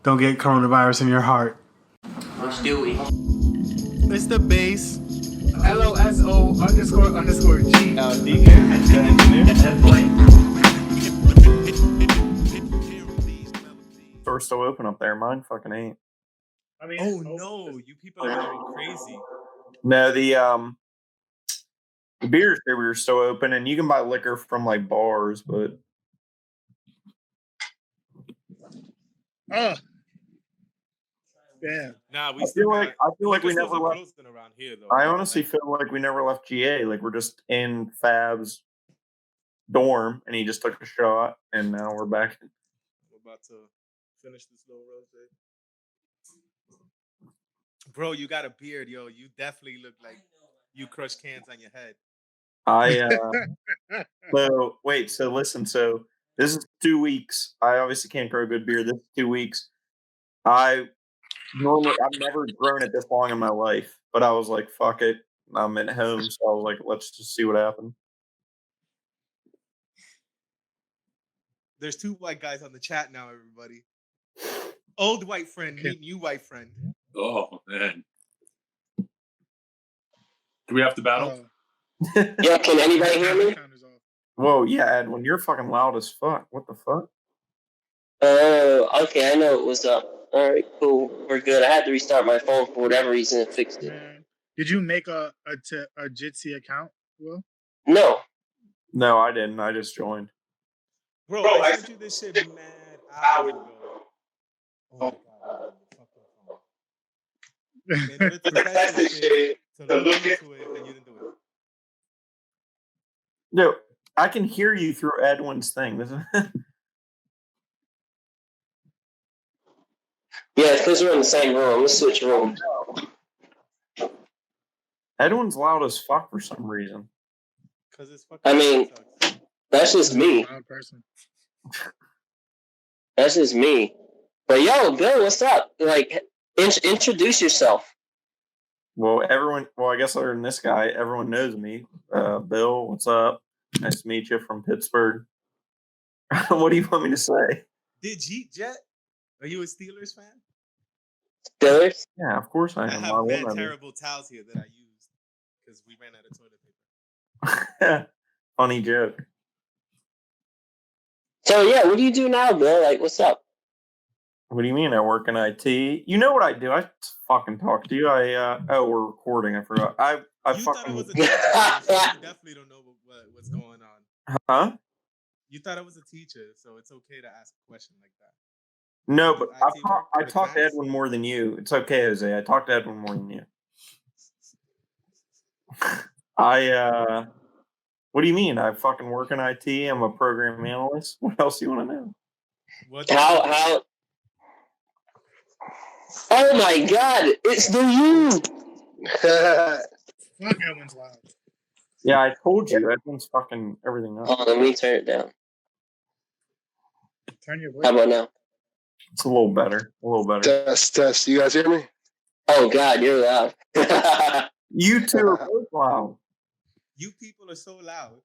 don't get coronavirus in your heart. Let's do it. It's the base. LOSO__G. Deacon, the engineer. Door's still open up there. Mine fucking ain't. I mean, Oh no, you people are going crazy. No, the beer distributors still open, and you can buy liquor from like bars, but oh, yeah. Nah, we I still feel like we stores never are left. closing around here though. I honestly feel like we never left GA. Like we're just in Fab's dorm, and he just took a shot, and now we're back. We're about to finish this little rosé. Bro, you got a beard, yo. You definitely look like you crush cans on your head. So wait, so listen, so this is 2 weeks. I obviously can't grow good beard. This is 2 weeks. I've never grown it this long in my life, but I was like, fuck it. I'm at home, so I was like, let's just see what happens. There's 2 white guys on the chat now, everybody. Old white friend, meet new white friend. Oh man. Do we have to battle? Yeah, can anybody hear me? Whoa, yeah, Edwin, you're fucking loud as fuck. What the fuck? Oh, okay, I know it was up. All right, cool. We're good. I had to restart my phone for whatever reason. It fixed it. Man. Did you make a Jitsi account, Will? No. No, I didn't. I just joined. Bro, I sent you this shit mad hours ago. Oh my god. In order to test this shit, to look into it, and you didn't do it. No, I can hear you through Edwin's thing. Yeah, because we're in the same room. Let's switch rooms. Edwin's loud as fuck for some reason. Because it's fucking. I mean, that's just me. That's just me. But yo, Bill, what's up? Like, introduce yourself. Well, I guess other than this guy, everyone knows me. Bill, what's up? Nice to meet you from Pittsburgh. What do you want me to say? Did Jeet Jet? Are you a Steelers fan? Steelers? Yeah, of course I am. I have mad terrible towels here that I used because we ran out of toilet paper. Funny joke. So yeah, what do you do now, Bill? Like, what's up? What do you mean I work in IT? You know what I do? I fucking talk to you. We're recording. I forgot. I you fucking. Thought it was a teacher, so you definitely don't know what's going on. Huh? You thought I was a teacher, so it's okay to ask a question like that. No, but I talk to Edwin more than you. It's okay, Jose. I talk to Edwin more than you. What do you mean? I fucking work in IT. I'm a program analyst. What else do you want to know? How? Oh my god, it's the you! Fuck, Edwin's loud. Yeah, I told you. Edwin's fucking everything up. Oh, let me turn it down. Turn your voice. How about now? It's a little better. Test. You guys hear me? Oh god, you're loud. You two are both loud. You people are so loud.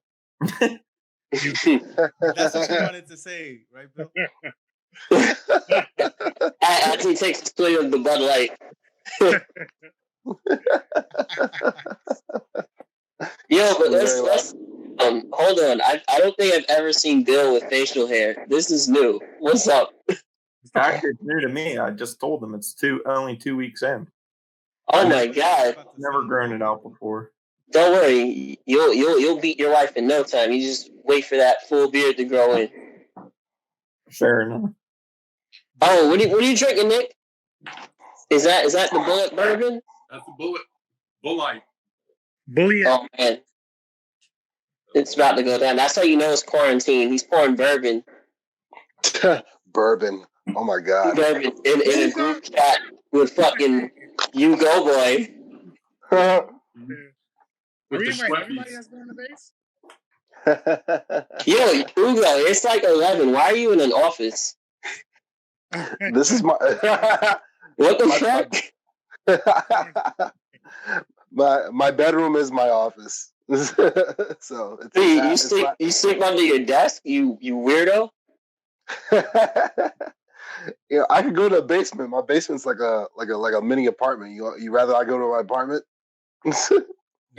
That's what you wanted to say, right, Bill? After he takes a swig of the Bud Light. Yo, but let's hold on. I don't think I've ever seen Bill with facial hair. This is new. What's up? Actually, it's new to me. I just told them it's only 2 weeks in. Oh my god! Never grown it out before. Don't worry, you'll beat your wife in no time. You just wait for that full beard to grow in. Fair enough. Oh, what are you drinking, Nick? Is that the Bullet bourbon? That's the Bullite. Bully. Oh man, it's about to go down. That's how you know it's quarantine. He's pouring bourbon. Bourbon. Oh my god. Bourbon in a group chat with fucking you go boy. Everybody has been on the base? Yo, Ugo, it's like 11. Why are you in an office? This is my. What the fuck? My bedroom is my office. So it's you sleep under your desk, you weirdo. Yeah, I could go to the basement. My basement's like a mini apartment. You rather I go to my apartment?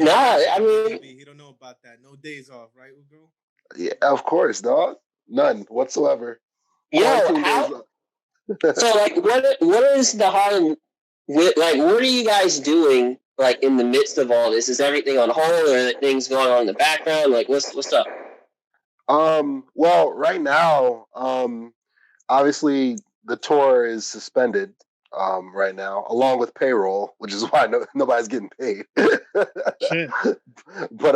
Nah, I mean, he don't know about that. No days off, right, Ugo? Yeah, of course, dog. None whatsoever. yo, Quarantine how? days. So, like, what is the Harlem? Like, what are you guys doing? Like, in the midst of all this, is everything on hold, or are there things going on in the background? Like, what's up? Well, right now, obviously the tour is suspended right now, along with payroll, which is why nobody's getting paid. Shit. But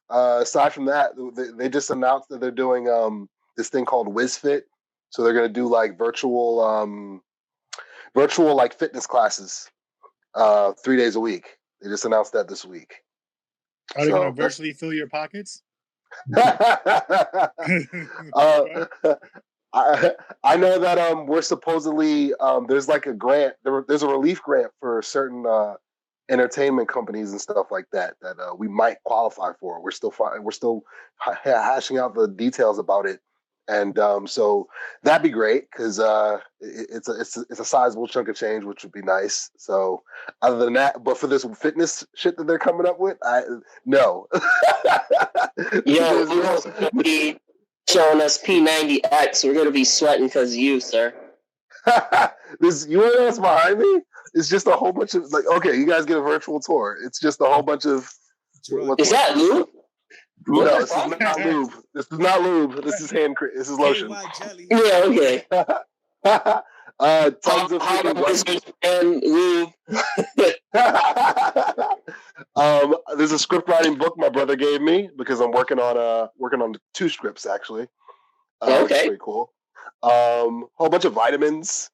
aside from that, they just announced that they're doing this thing called WizFit. So they're gonna do like virtual like fitness classes 3 days a week. They just announced that this week. Are they going to virtually fill your pockets? I know that we're supposedly there's like a grant. There's a relief grant for certain entertainment companies and stuff like that we might qualify for. We're still hashing out the details about it, and so that'd be great because it's a sizable chunk of change, which would be nice. So other than that, but for this fitness shit that they're coming up with, no. Yo, you gonna be showing us P90X. We're gonna be sweating because of you, sir. You want to know what's behind me? It's just a whole bunch of like. Okay, you guys get a virtual tour. It's just a whole bunch of. Is that lube? No, this is not lube. This is not lube. This is hand cream. This is lotion. Yeah, okay. Tons of freaking and lube. There's a script writing book my brother gave me because I'm working on 2 scripts actually. Okay. Which is pretty cool. Whole bunch of vitamins,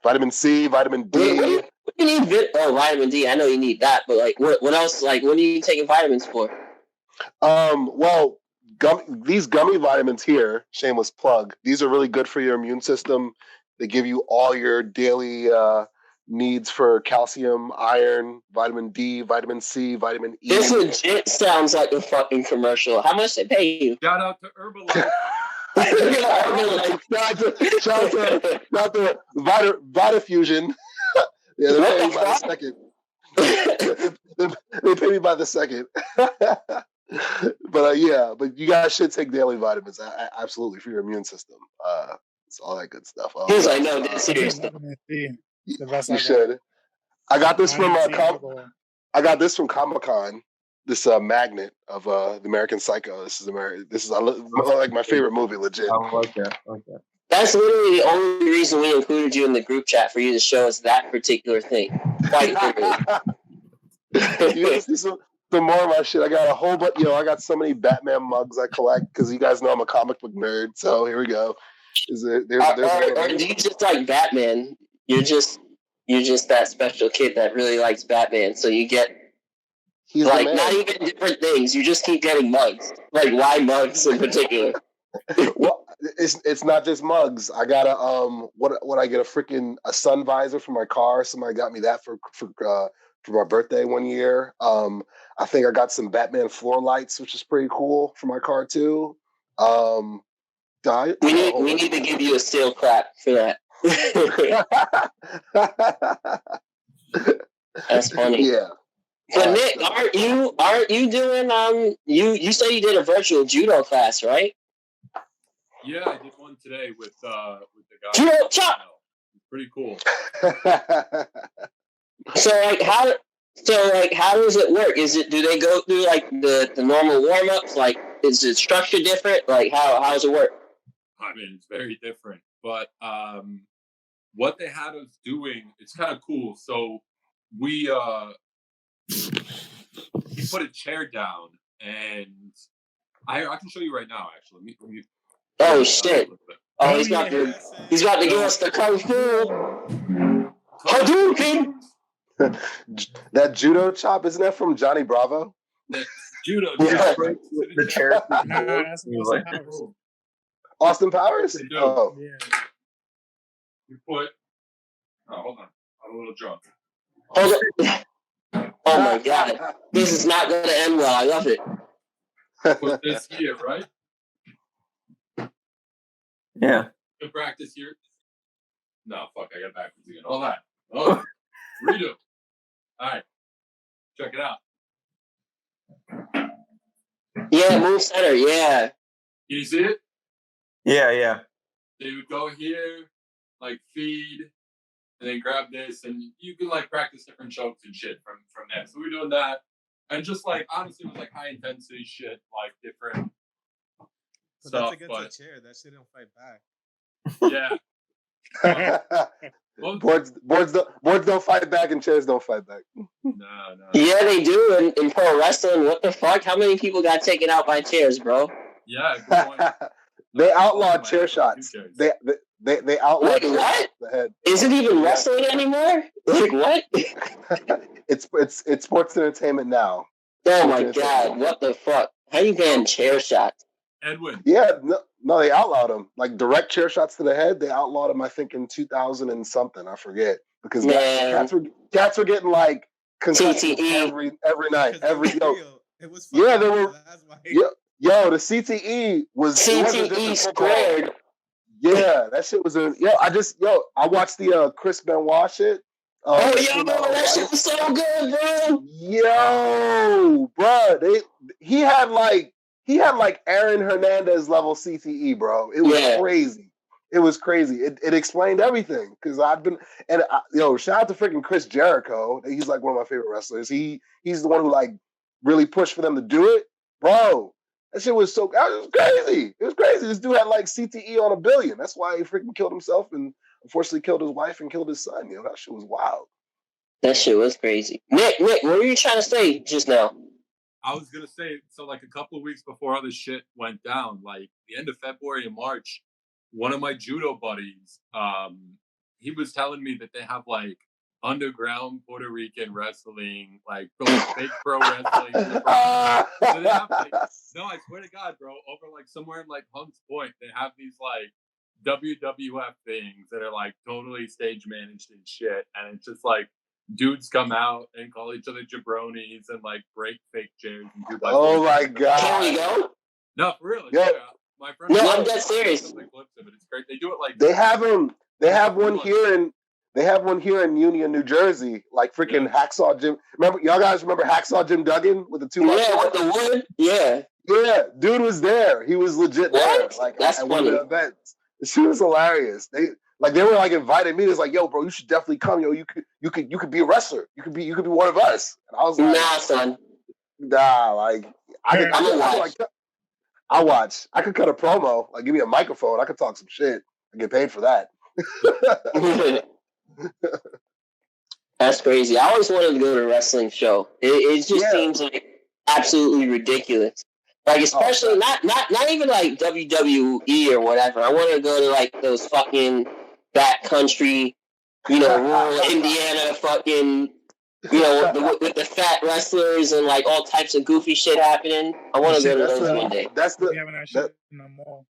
vitamin C, vitamin D. What do you need? Vitamin D. I know you need that, but like, what else? Like, what are you taking vitamins for? Well, these gummy vitamins here, shameless plug. These are really good for your immune system. They give you all your daily needs for calcium, iron, vitamin D, vitamin C, vitamin E. This legit sounds like a fucking commercial. How much they pay you? Shout out to Herbalife. Shout out to Vitafusion. Yeah, they pay me by the second. They pay me by the second. But but you guys should take daily vitamins. Absolutely, for your immune system. It's all that good stuff. Because I know this serious stuff. You should. I got this from Comic-Con. This magnet of the American Psycho. This is like my favorite movie. Legit. Okay. That's literally the only reason we included you in the group chat, for you to show us that particular thing. Quite literally. You guys see some more of my shit. I got a whole bunch. I got so many Batman mugs I collect because you guys know I'm a comic book nerd. So here we go. Or do you just like Batman? You're just that special kid that really likes Batman. So you get not even different things. You just keep getting mugs. Like, why mugs in particular? Well, it's not just mugs. I got what I get a sun visor for my car. Somebody got me that for my birthday one year. I think I got some Batman floor lights, which is pretty cool for my car too. We need to give you a steel clap for that. That's funny. Yeah. But Nick, aren't you doing you said you did a virtual judo class, right? Yeah, I did one today with the guy. Judo chop. Pretty cool. So how does it work? Do they go through like the normal warm ups? Like, is the structure different? Like, how does it work? I mean, it's very different, but what they had us doing, it's kind of cool. So we put a chair down, and I can show you right now. Actually, let me oh shit! Oh, he's got to give us the kung fu. Hadouken! That judo chop, isn't that from Johnny Bravo? Judo. Yeah. The chair. That's Austin Powers? Oh. Yeah. You put. Oh, hold on. I'm a little drunk. Hold on. Oh my god. This is not going to end well. I love it. Put this here, right? Yeah. To practice here. No, fuck, I got backwards again. All that. Oh, redo. All right. Check it out. Yeah, Moon Center, yeah. Can you see it? Yeah. They would go here, like feed, and then grab this, and you can like practice different chokes and shit from there. So we were doing that, and just like honestly, it was like high intensity shit, like different So stuff. that's against a chair. That shit don't fight back. Yeah. Well, boards don't fight back and chairs don't fight back. no. Yeah, they do in pro wrestling. What the fuck? How many people got taken out by chairs, bro? Yeah. Good point. They outlawed chair shots. They outlawed Wait, what? the head. Is it even wrestling anymore? Like what? It's sports entertainment now. Oh my god! What the fuck? How you ban chair shots? Edwin. Yeah, no, they outlawed them. Like direct chair shots to the head, they outlawed them. I think in 2000 and something. I forget because cats were getting like concussions every night. It was yeah, they were. Yo, the CTE was CTE squared. Yeah, that shit was a I watched the Chris Benoit shit. That shit was so good, bro. Yo, bro, he had like Aaron Hernandez level CTE, bro. It was crazy. It was crazy. It explained everything because shout out to freaking Chris Jericho. He's like one of my favorite wrestlers. He's the one who like really pushed for them to do it, bro. That shit was so. That was crazy. It was crazy. This dude had like CTE on 1 billion. That's why he freaking killed himself and unfortunately killed his wife and killed his son. You know, that shit was wild. That shit was crazy. Nick, what were you trying to say just now? I was gonna say, so like a couple of weeks before all this shit went down, like the end of February and March, one of my judo buddies, he was telling me that they have like underground Puerto Rican wrestling, like fake pro wrestling. So they have like, no, I swear to God, bro, over like somewhere in like Hunts Point, they have these like WWF things that are like totally stage managed and shit, and it's just like dudes come out and call each other jabronis and like break fake chairs and do like. Oh my god! Can we go? No, for real. Yeah. My friend. No, I'm dead serious. It's great. They do it like they have them. They have one here in. They have one here in Union, New Jersey, like freaking Hacksaw Jim. Remember, y'all guys remember Hacksaw Jim Duggan with the 2 months? Yeah, with the wood. Yeah, dude was there. He was legit there. Like that's at funny. one of the events. She was hilarious. They were like inviting me. It's like, yo, bro, you should definitely come. Yo, you could be a wrestler. You could be one of us. And I was like, nah, son. Nah, like I'll watch. I could cut a promo. Like, give me a microphone. I could talk some shit. I get paid for that. That's crazy. I always wanted to go to a wrestling show. It just seems like absolutely ridiculous. Like, especially not even like WWE or whatever. I want to go to like those fucking backcountry, rural Indiana fucking, with the fat wrestlers and like all types of goofy shit happening. I want to go to those one day. That's the in the mall.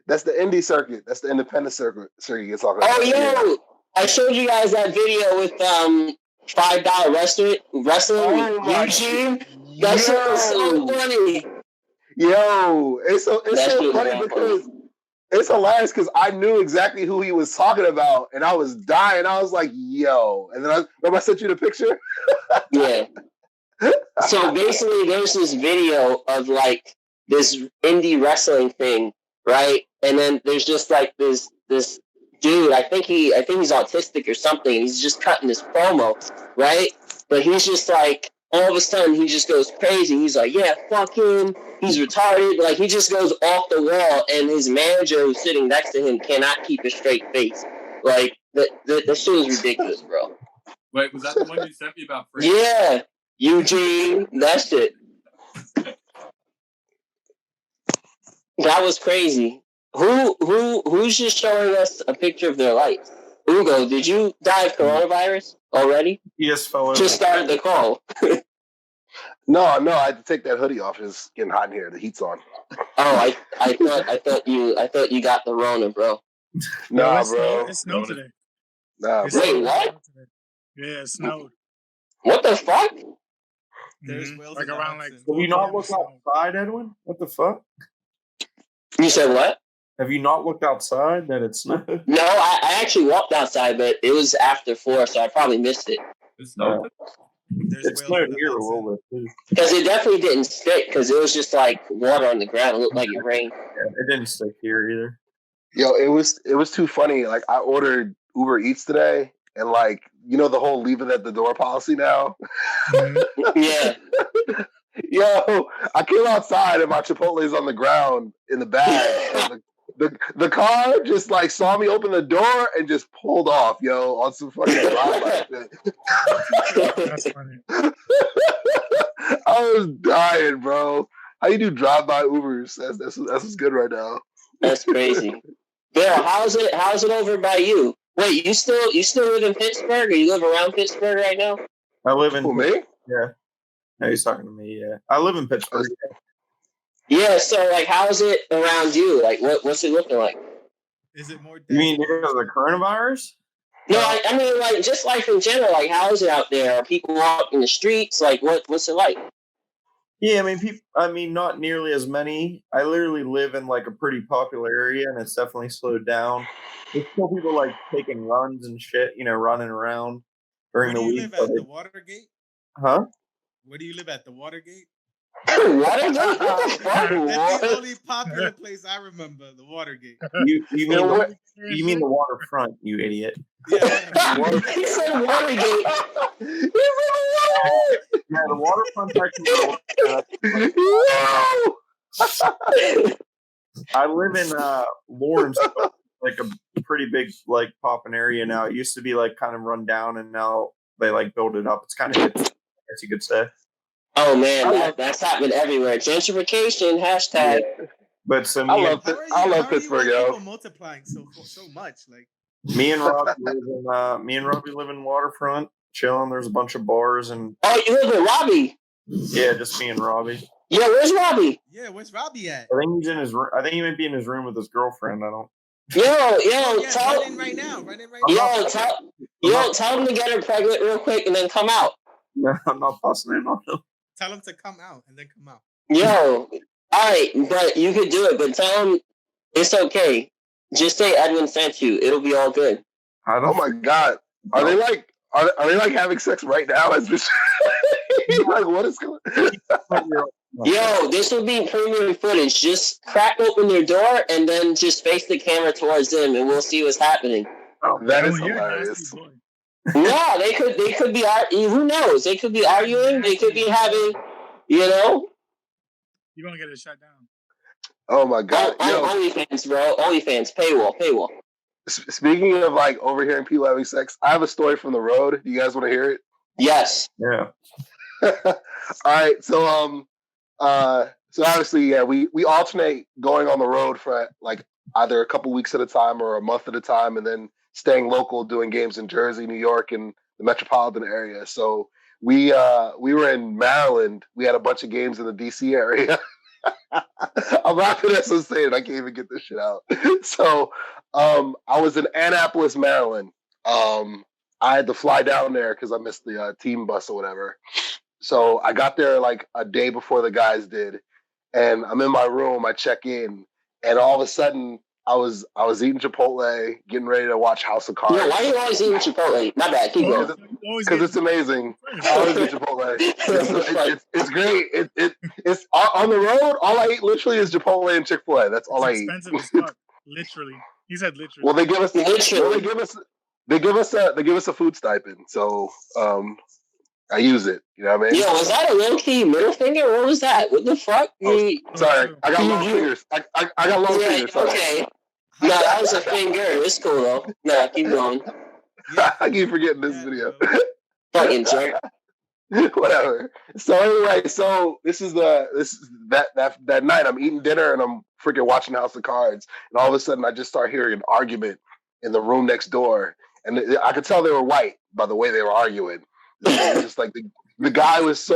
That's the indie circuit. That's the independent circuit you're talking about. Oh, yo, I showed you guys that video with $5 wrestling with Eugene. That shit was so funny. Yo, it's so funny because it's hilarious because I knew exactly who he was talking about and I was dying. I was like, yo. And then I sent you the picture? Yeah. So basically there's this video of like this indie wrestling thing, right? And then there's just like this dude, I think he's autistic or something. He's just cutting this promo, right? But he's just like, all of a sudden, he just goes crazy. He's like, yeah, fuck him. He's retarded. Like, he just goes off the wall, and his manager who's sitting next to him cannot keep a straight face. Like, that shit is ridiculous, bro. Wait, was that the one you sent me about free? Yeah, Eugene, that shit. That was crazy. Who's just showing us a picture of their life? Ugo, did you die of coronavirus already? Yes, fellow. Just started the call. No, I had to take that hoodie off. It's getting hot in here. The heat's on. Oh, I thought you got the Rona, bro. Nah, bro. It snowed today. Nah, bro. Wait, what? Yeah, it snowed. What the fuck? There's like around like. Will you not look outside, Edwin? What the fuck? You said what? Have you not looked outside that it snowed? No, I actually walked outside, but it was after 4, so I probably missed it. It snowed. There's It whales snowed in the here a Hudson. little bit too. Because it definitely didn't stick, because it was just like water on the ground. It looked like it rained. Yeah, it didn't stick here either. Yo, it was too funny. Like I ordered Uber Eats today, and like the whole leave it at the door policy now. Yeah. Yo, I came outside and my Chipotle is on the ground in the bag. And the car just like saw me open the door and just pulled off, yo, on some fucking drive-by shit. That's funny. I was dying, bro. How you do drive-by Ubers? That's what's good right now. That's crazy. Bill, how's it over by you? Wait, you still live in Pittsburgh, or you live around Pittsburgh right now? I live in Who, me? Yeah. No, he's talking to me. Yeah, I live in Pittsburgh. Yeah. So, like, how's it around you? Like, what's it looking like? Is it more? You mean because of the coronavirus? No, I mean, like, just life in general. Like, how is it out there? Are people walking the streets? Like, what's it like? Yeah, I mean, not nearly as many. I literally live in like a pretty popular area, and it's definitely slowed down. There's still people like taking runs and shit, running around during Where do the you week. live at? The Watergate? Huh? Where do you live at? The Watergate? What the fuck? That's the only popular place I remember. The Watergate. You mean the waterfront? You idiot. Yeah. He said Watergate. Yeah, the waterfront's actually. I live in Lawrence, like a pretty big like poppin' area now. It used to be like kind of run down, and now they like build it up. It's kind of hip, I guess you could say. Oh man, that's happening everywhere. Gentrification hashtag. But so I love How are Pittsburgh, you yo. people multiplying so much? Like me and Robbie live in waterfront, chilling. There's a bunch of bars and Oh, you live with Robbie? yeah, just me and Robbie. Yeah, where's Robbie? yeah, where's Robbie at? I think he's in his room. I think he might be in his room with his girlfriend. I don't. Yo, Yeah, tell run in right now. Run in right now. tell him to get her pregnant real quick and then come out. No, I'm not busting in on him. Tell him to come out and then come out. Yo, all right, but you could do it, but tell him it's okay. Just say Edwin sent you. It'll be all good. I Oh don't. my god. Are they like having sex right now as we like what is going Yo, this will be premium footage. Just crack open their door and then just face the camera towards them, and we'll see what's happening. That is Oh, you're a hilarious. nasty boy. No, they could be who knows? They could be arguing. They could be having, You're gonna get it shut down. Oh my god. Yo, OnlyFans, bro. OnlyFans, paywall. speaking of like overhearing people having sex, I have a story from the road. Do you guys want to hear it? Yes. Yeah. All right. So obviously, yeah, we alternate going on the road for like either a couple weeks at a time or a month at a time, and then staying local, doing games in Jersey, New York, and the metropolitan area. So we were in Maryland. We had a bunch of games in the DC area. I'm laughing as I'm saying it. I can't even get this shit out. So I was in Annapolis, Maryland. I had to fly down there because I missed the team bus or whatever. So I got there like a day before the guys did, and I'm in my room. I check in, and all of a sudden I was eating Chipotle, getting ready to watch House of Cards. Yeah, why are you always eating Chipotle? My bad. Keep going. Because it's amazing. I always eat Chipotle. It's great. It's on the road. All I eat literally is Chipotle and Chick-fil-A. That's all I eat. Expensive as fuck. Literally. He said literally. Well, they give us Literally. they give us a food stipend. So I use it. You know what I mean? Yo, was that a low key middle finger? What was that? What the fuck? Sorry, I got long fingers. I got long fingers. Sorry. Okay. No, that was a finger. It's cool though. No, keep going. I keep forgetting this video. Fucking jerk. Whatever. So anyway, so this is that night. I'm eating dinner and I'm freaking watching House of Cards, and all of a sudden I just start hearing an argument in the room next door, and I could tell they were white by the way they were arguing. It was just like the guy was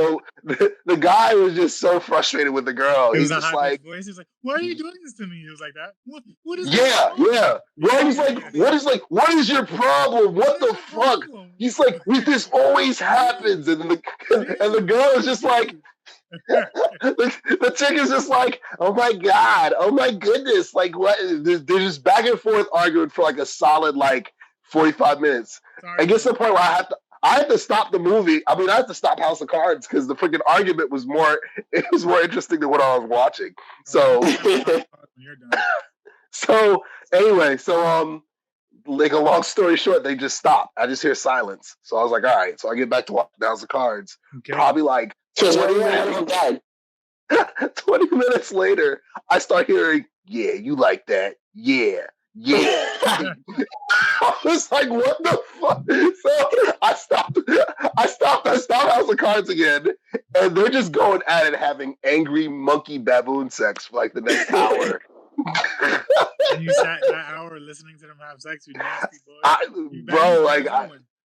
just so frustrated with the girl. It was He's a just high like, voice. He was like, "Why are you doing this to me?" He was like that. What is? yeah. What is your problem? What the fuck? He's like, this always happens, and the girl is just like, the chick is just like, oh my god, oh my goodness, like what? They're just back and forth arguing for like a solid like 45 minutes. Sorry, It gets to the point where I had to stop the movie. I mean, I had to stop House of Cards because the freaking argument was more interesting than what I was watching. So you're done. so anyway, like a long story short, they just stopped. I just hear silence. So I was like, all right. So I get back to watching House of Cards. Okay. Probably like 20 minutes later, I start hearing, yeah, you like that. Yeah. I was like, what the fuck? So I stopped House of Cards again, and they're just going at it, having angry monkey baboon sex for like the next hour. And you sat that hour listening to them have sex, you nasty boy.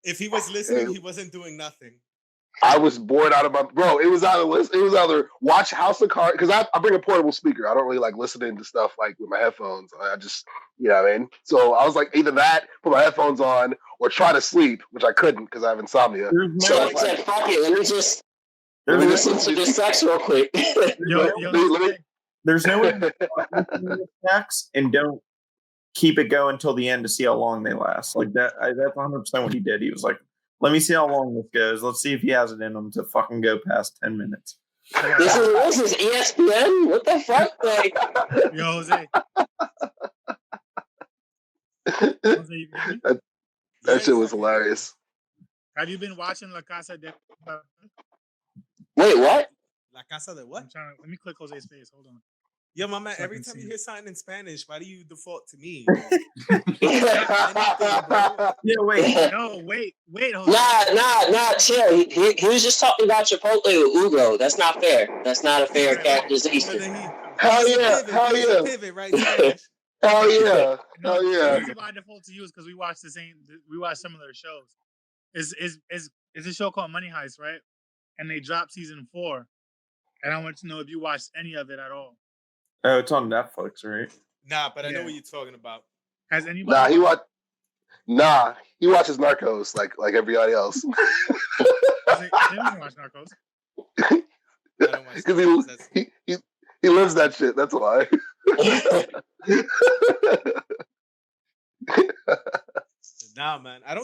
If he was listening, he wasn't doing nothing. I was bored out of my bro. It was either watch House of Cards because I bring a portable speaker. I don't really like listening to stuff like with my headphones. I just what I mean. So I was like either that, put my headphones on, or try to sleep, which I couldn't because I have insomnia. So I said, "Fuck it, let me listen to this sex real quick." There's no way to sex and don't keep it going until the end to see how long they last. Like that. That's 100% what he did. He was like, let me see how long this goes. Let's see if he has it in him to fucking go past 10 minutes. This is ESPN? What the fuck? Like, yo, Jose. Jose, that shit was hilarious. Have you been watching La Casa de Wait, what? La Casa de what? Let me click Jose's face. Hold on. Yo, my man, every time you hear something in Spanish, why do you default to me? Yeah, wait. No, wait, Jose. Nah, chill. He was just talking about Chipotle with Ugo. That's not fair. That's not a fair characterization. Hell yeah. Pivot, right? Hell yeah. No, Hell yeah. the reason why I default to you is because we watch similar shows. Is a show called Money Heist, right? And they dropped season 4. And I want to know if you watched any of it at all. Oh, it's on Netflix, right? Nah, but I know what you're talking about. Has anybody? He watches Narcos like everybody else. He doesn't watch Narcos. Because he lives that shit. That's why. Nah, man. I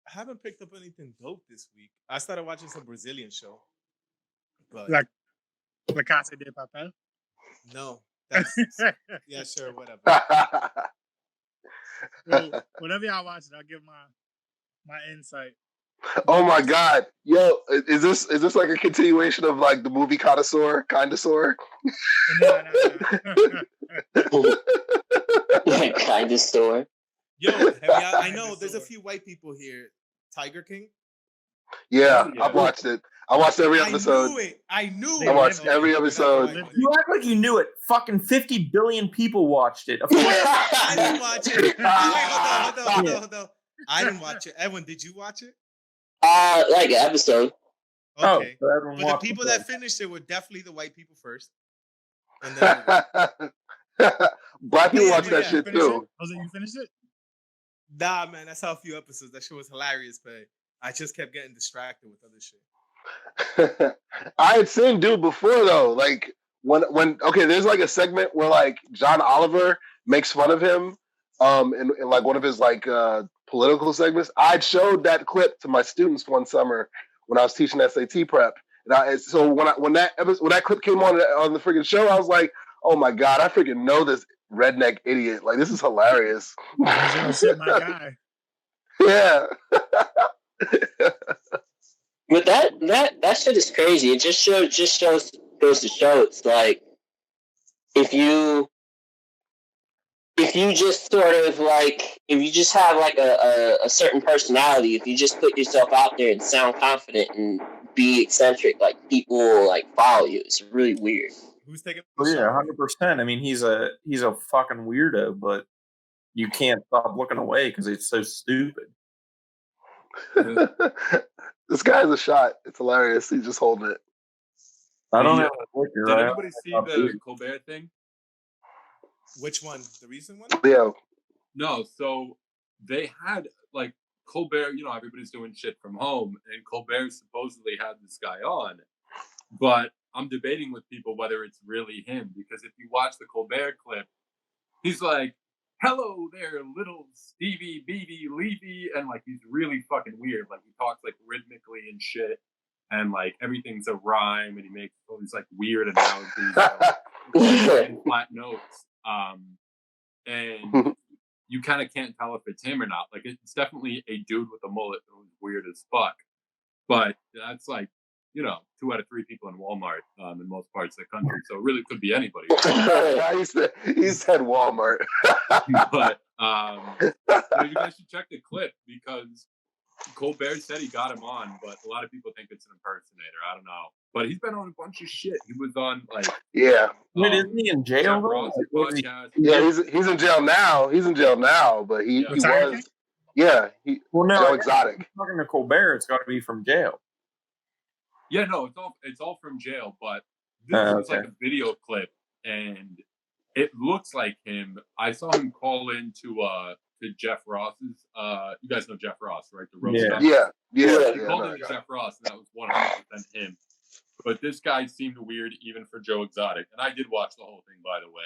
haven't picked up anything dope this week. I started watching some Brazilian show. But Like La Casa de Papel? No. That's yeah, sure, whatever. Well, whatever y'all watch, I'll give my insight. Oh my god. Yo, is this like a continuation of like the movie Connoisseur? No. Kind of store. Yo, I know there's a few white people here. Tiger King? Yeah, I've watched it. I watched every episode. I knew it. I watched every episode. You act like you knew it. Fucking 50 billion people watched it. Of course. I didn't watch it. Wait, hold on. I didn't watch it. Edwin, did you watch it? Like an episode. Okay. But the people that finished it were definitely the white people first. And then Black people watch that shit too. Jose, you finished it? Nah, man, I saw a few episodes. That shit was hilarious, but I just kept getting distracted with other shit. I had seen Dude before though. Like when there's like a segment where like John Oliver makes fun of him in like one of his like political segments. I'd showed that clip to my students one summer when I was teaching SAT prep. And so when that clip came on the freaking show, I was like, oh my god, I freaking know this redneck idiot. Like this is hilarious. Shit, my guy. Yeah. But that shit is crazy. It just goes to show it's like if you just sort of like if you just have like a certain personality, if you just put yourself out there and sound confident and be eccentric, like people will like follow you. It's really weird. Who's taking? Yeah, 100%. I mean, he's a fucking weirdo, but you can't stop looking away because it's so stupid. This guy's a shot. It's hilarious. He's just holding it. I don't have a liquor. Did anybody see the Colbert thing? Which one? The recent one? Yeah. No, so they had like Colbert, everybody's doing shit from home, and Colbert supposedly had this guy on, but I'm debating with people whether it's really him, because if you watch the Colbert clip, he's like, "Hello there, little Stevie Beady Levy," and like he's really fucking weird. Like he talks like rhythmically and shit, and like everything's a rhyme, and he makes all these like weird analogies, and flat notes. And you kind of can't tell if it's him or not. Like it's definitely a dude with a mullet who's weird as fuck. But that's like, 2 out of 3 people in Walmart in most parts of the country. So it really could be anybody. he said Walmart. But you guys should check the clip, because Colbert said he got him on, but a lot of people think it's an impersonator. I don't know. But he's been on a bunch of shit. He was on Wait, isn't he in jail? Yeah, he's in jail now. He's in jail now, but he was. Yeah, Joe Exotic. Talking to Colbert, it's got to be from jail. Yeah, no, it's all from jail. But this was like a video clip, and it looks like him. I saw him call in to Jeff Ross's. You guys know Jeff Ross, right? The roast. Yeah. He called in to Jeff Ross, and that was 100% him. But this guy seemed weird even for Joe Exotic, and I did watch the whole thing, by the way.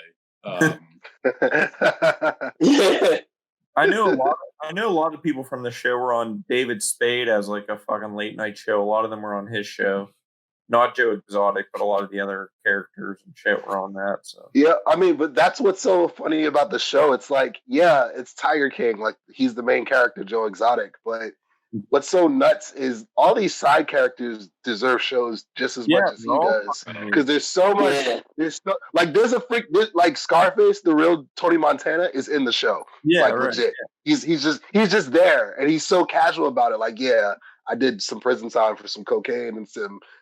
I know a lot of people from the show were on David Spade as like a fucking late night show. A lot of them were on his show. Not Joe Exotic, but a lot of the other characters and shit were on that. So yeah, I mean, but that's what's so funny about the show. It's like, yeah, it's Tiger King, like he's the main character, Joe Exotic. But what's so nuts is all these side characters deserve shows just as much as he does, because there's so much. There's a freak like Scarface, the real Tony Montana, is in the show. Yeah, like legit. Yeah. He's just there, and he's so casual about it. Like, yeah, I did some prison time for some cocaine and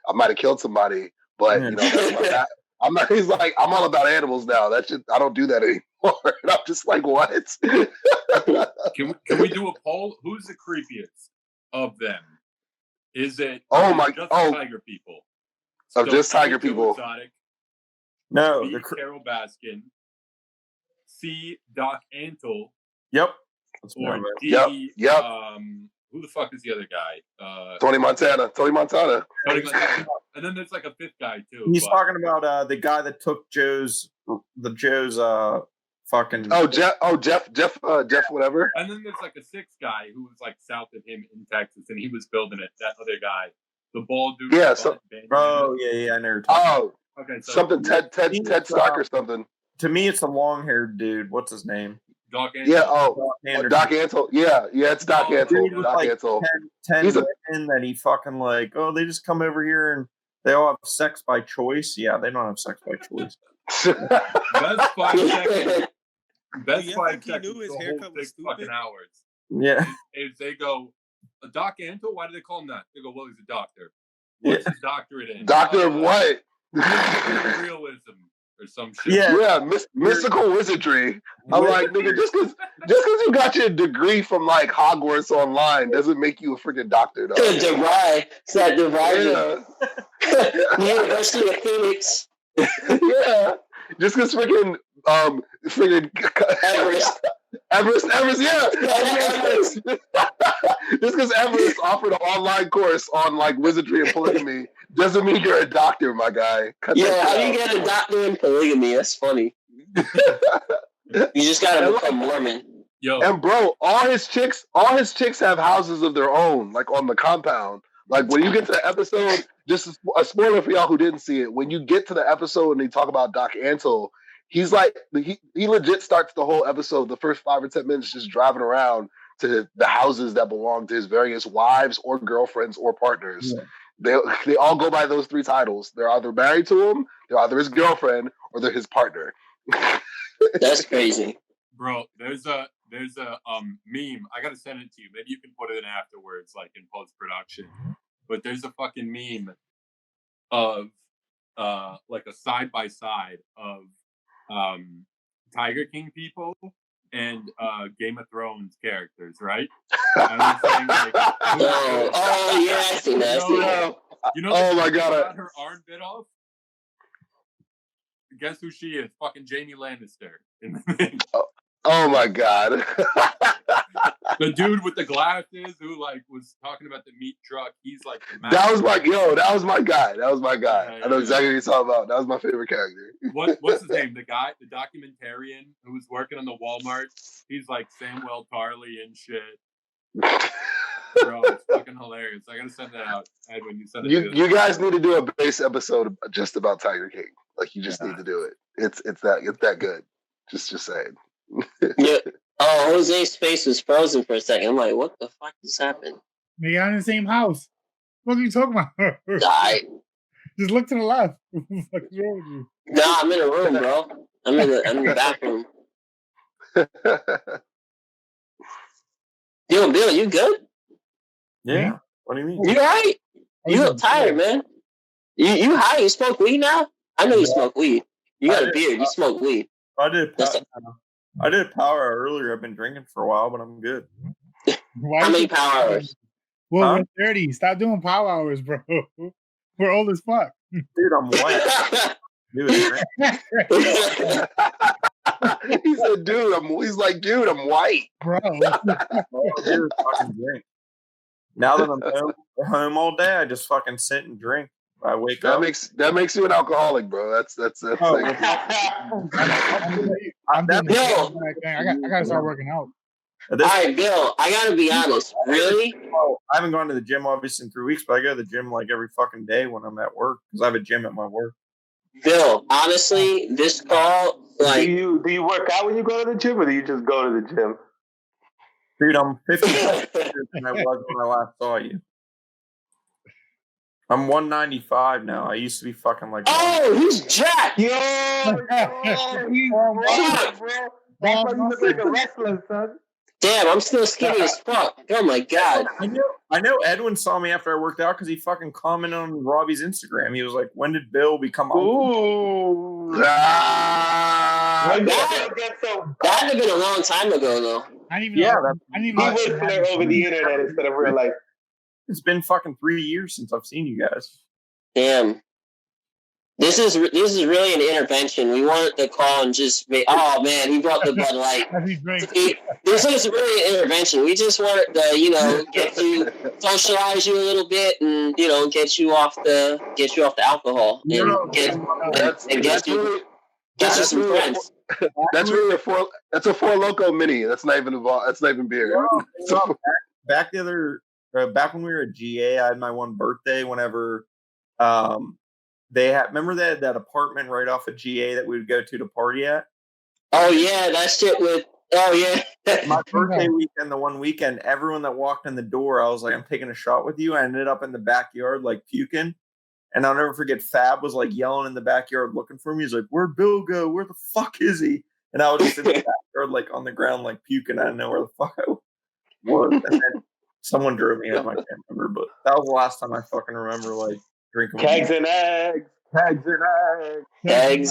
I might have killed somebody, but that's I'm not. He's like, I'm all about animals now. I don't do that anymore. And I'm just like, what? Can we do a poll? Who's the creepiest of them? Is it Tiger people? So just Tiger people. Exotic, no, B, Carol Baskin, C, Doc Antle. Yep. Or D, yep. Who the fuck is the other guy? Tony Montana. And then there's like a fifth guy too. He's talking about the guy that took Joe's fucking. Jeff, whatever. And then there's like a sixth guy who was like south of him in Texas, and he was building it. That other guy, the bald dude. Yeah. I know. Okay. So something Ted Stock or something. To me, it's a long-haired dude. What's his name? Doc Antle. Yeah. Doc Antle. Yeah. It's Doc Antle. Doc Antle. 10 women that he fucking like. Oh, they just come over here and they all have sex by choice. Yeah, they don't have sex by choice. Best 5 seconds. Best 5 seconds. He knew his haircut was stupid. Fucking hours. Yeah. If they go, Doc Antle, why do they call him that? They go, well, he's a doctor. What's his doctorate in? Doctor of what? Realism or some shit. Yeah, mystical wizardry. I'm like, nigga, just because you got your degree from like Hogwarts online doesn't make you a freaking doctor, though. It's that DeVry. University of Phoenix. Yeah, just because freaking Everest, yeah. Just because Everest offered an online course on like wizardry and polygamy doesn't mean you're a doctor, my guy. How do you get a doctor in polygamy? That's funny. You just gotta become Mormon. Yo. And bro, all his chicks have houses of their own, like on the compound. Like when you get to the episode, just a spoiler for y'all who didn't see it. When you get to the episode and they talk about Doc Antle, he's like he legit starts the whole episode, the first 5 or 10 minutes, just driving around to the houses that belong to his various wives or girlfriends or partners. Yeah. They all go by those 3 titles. They're either married to him, they're either his girlfriend, or they're his partner. That's crazy, bro. There's a meme. I gotta send it to you. Maybe you can put it in afterwards, like in post production. But there's a fucking meme of like a side by side of Tiger King people and Game of Thrones characters, right? And I'm saying, like, I see that. Oh my god! Got her arm bit off. Guess who she is? Fucking Jamie Lannister. Oh my god! The dude with the glasses who like was talking about the meat truck. He's like the That was my guy. Yeah, I know exactly what you're talking about. That was my favorite character. What's his name? The guy, the documentarian who was working on the Walmart. He's like Samuel Tarly and shit. Bro, it's fucking hilarious. I gotta send that out, Edwin. You send it. You guys need to do a base episode just about Tiger King. Like you just need to do it. It's that good. Just saying. Yeah. Oh, Jose's face was frozen for a second. I'm like, what the fuck just happened? They got in the same house. What are you talking about? Die. Just look to the left. What the fuck is wrong with you? Nah, I'm in a room, bro. I'm in the bathroom. Yo, Bill, you good? Yeah. What do you mean? You alright? You look tired, man. You high? You smoke weed now? I know you smoke weed. You got a beard. You smoke weed. I did power earlier. I've been drinking for a while, but I'm good. Why How you many so power tired? hours? Well, Huh? we're 30. Stop doing power hours, bro. We're old as fuck. Dude, I'm white. Dude, He said, "Dude, I'm white, Bro. dude, fucking drink. Now that I'm home all day, I just fucking sit and drink. I wake up. That makes you an alcoholic, bro. That's Oh, like, I'm doing the Yo. same exact thing. I gotta start working out. Alright, Bill, I gotta be honest. Really? I haven't gone to the gym obviously in 3 weeks, but I go to the gym like every fucking day when I'm at work because I have a gym at my work. Bill, honestly, this call, like, do you work out when you go to the gym, or do you just go to the gym? Dude, I'm 50 than I was when I last saw you. I'm 195 now. I used to be fucking like. oh, he's jacked. Yo, he's bro. That's why you look like a wrestler, son. Damn, I'm still skinny as fuck. Oh my god. I know Edwin saw me after I worked out because he fucking commented on Robbie's Instagram. He was like, "When did Bill become uncle?" Ooh. That had been a long time ago, though. I didn't even Yeah, know. I didn't even He know. went there over the internet instead of real life. It's been fucking 3 years since I've seen you guys. Damn. This is really an intervention. We wanted to call and just make. Oh man, he brought the Bud Light. Heavy drink. This is really an intervention. We just wanted to, get you, socialize you a little bit, and get you off the alcohol and get you some friends. that's really a Four Loko mini. That's not even beer. So back when we were at GA, I had my one birthday whenever they had that apartment right off of GA that we would go to party at. Oh yeah, that shit with. Oh yeah. My birthday weekend, the one weekend, everyone that walked in the door, I was like, "I'm taking a shot with you." I ended up in the backyard like puking, and I'll never forget. Fab was like yelling in the backyard looking for me. He's like, "Where'd Bill go? Where the fuck is he?" And I was just in the backyard like on the ground like puking. I didn't know where the fuck I was. And then someone drove me home. I can't remember, but that was the last time I fucking remember like drinking. Kegs and eggs. Eggs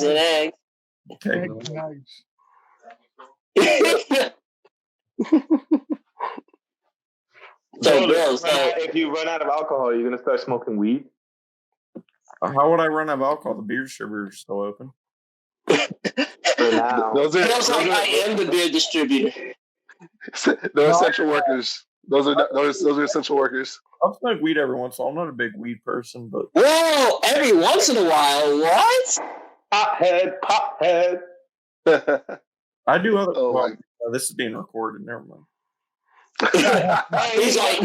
and eggs. Okay. Eggs and eggs. So, Bill, if you run out of alcohol, you're gonna start smoking weed. How would I run out of alcohol? The beer distributor is still open. For now. Those are I am the beer distributor. they're essential workers. Those are essential workers. I'll smoke weed every once in a while. I'm not a big weed person, but Whoa! Every once in a while, what? Pothead. I do other. Oh, well, this is being recorded. Never mind. He's like,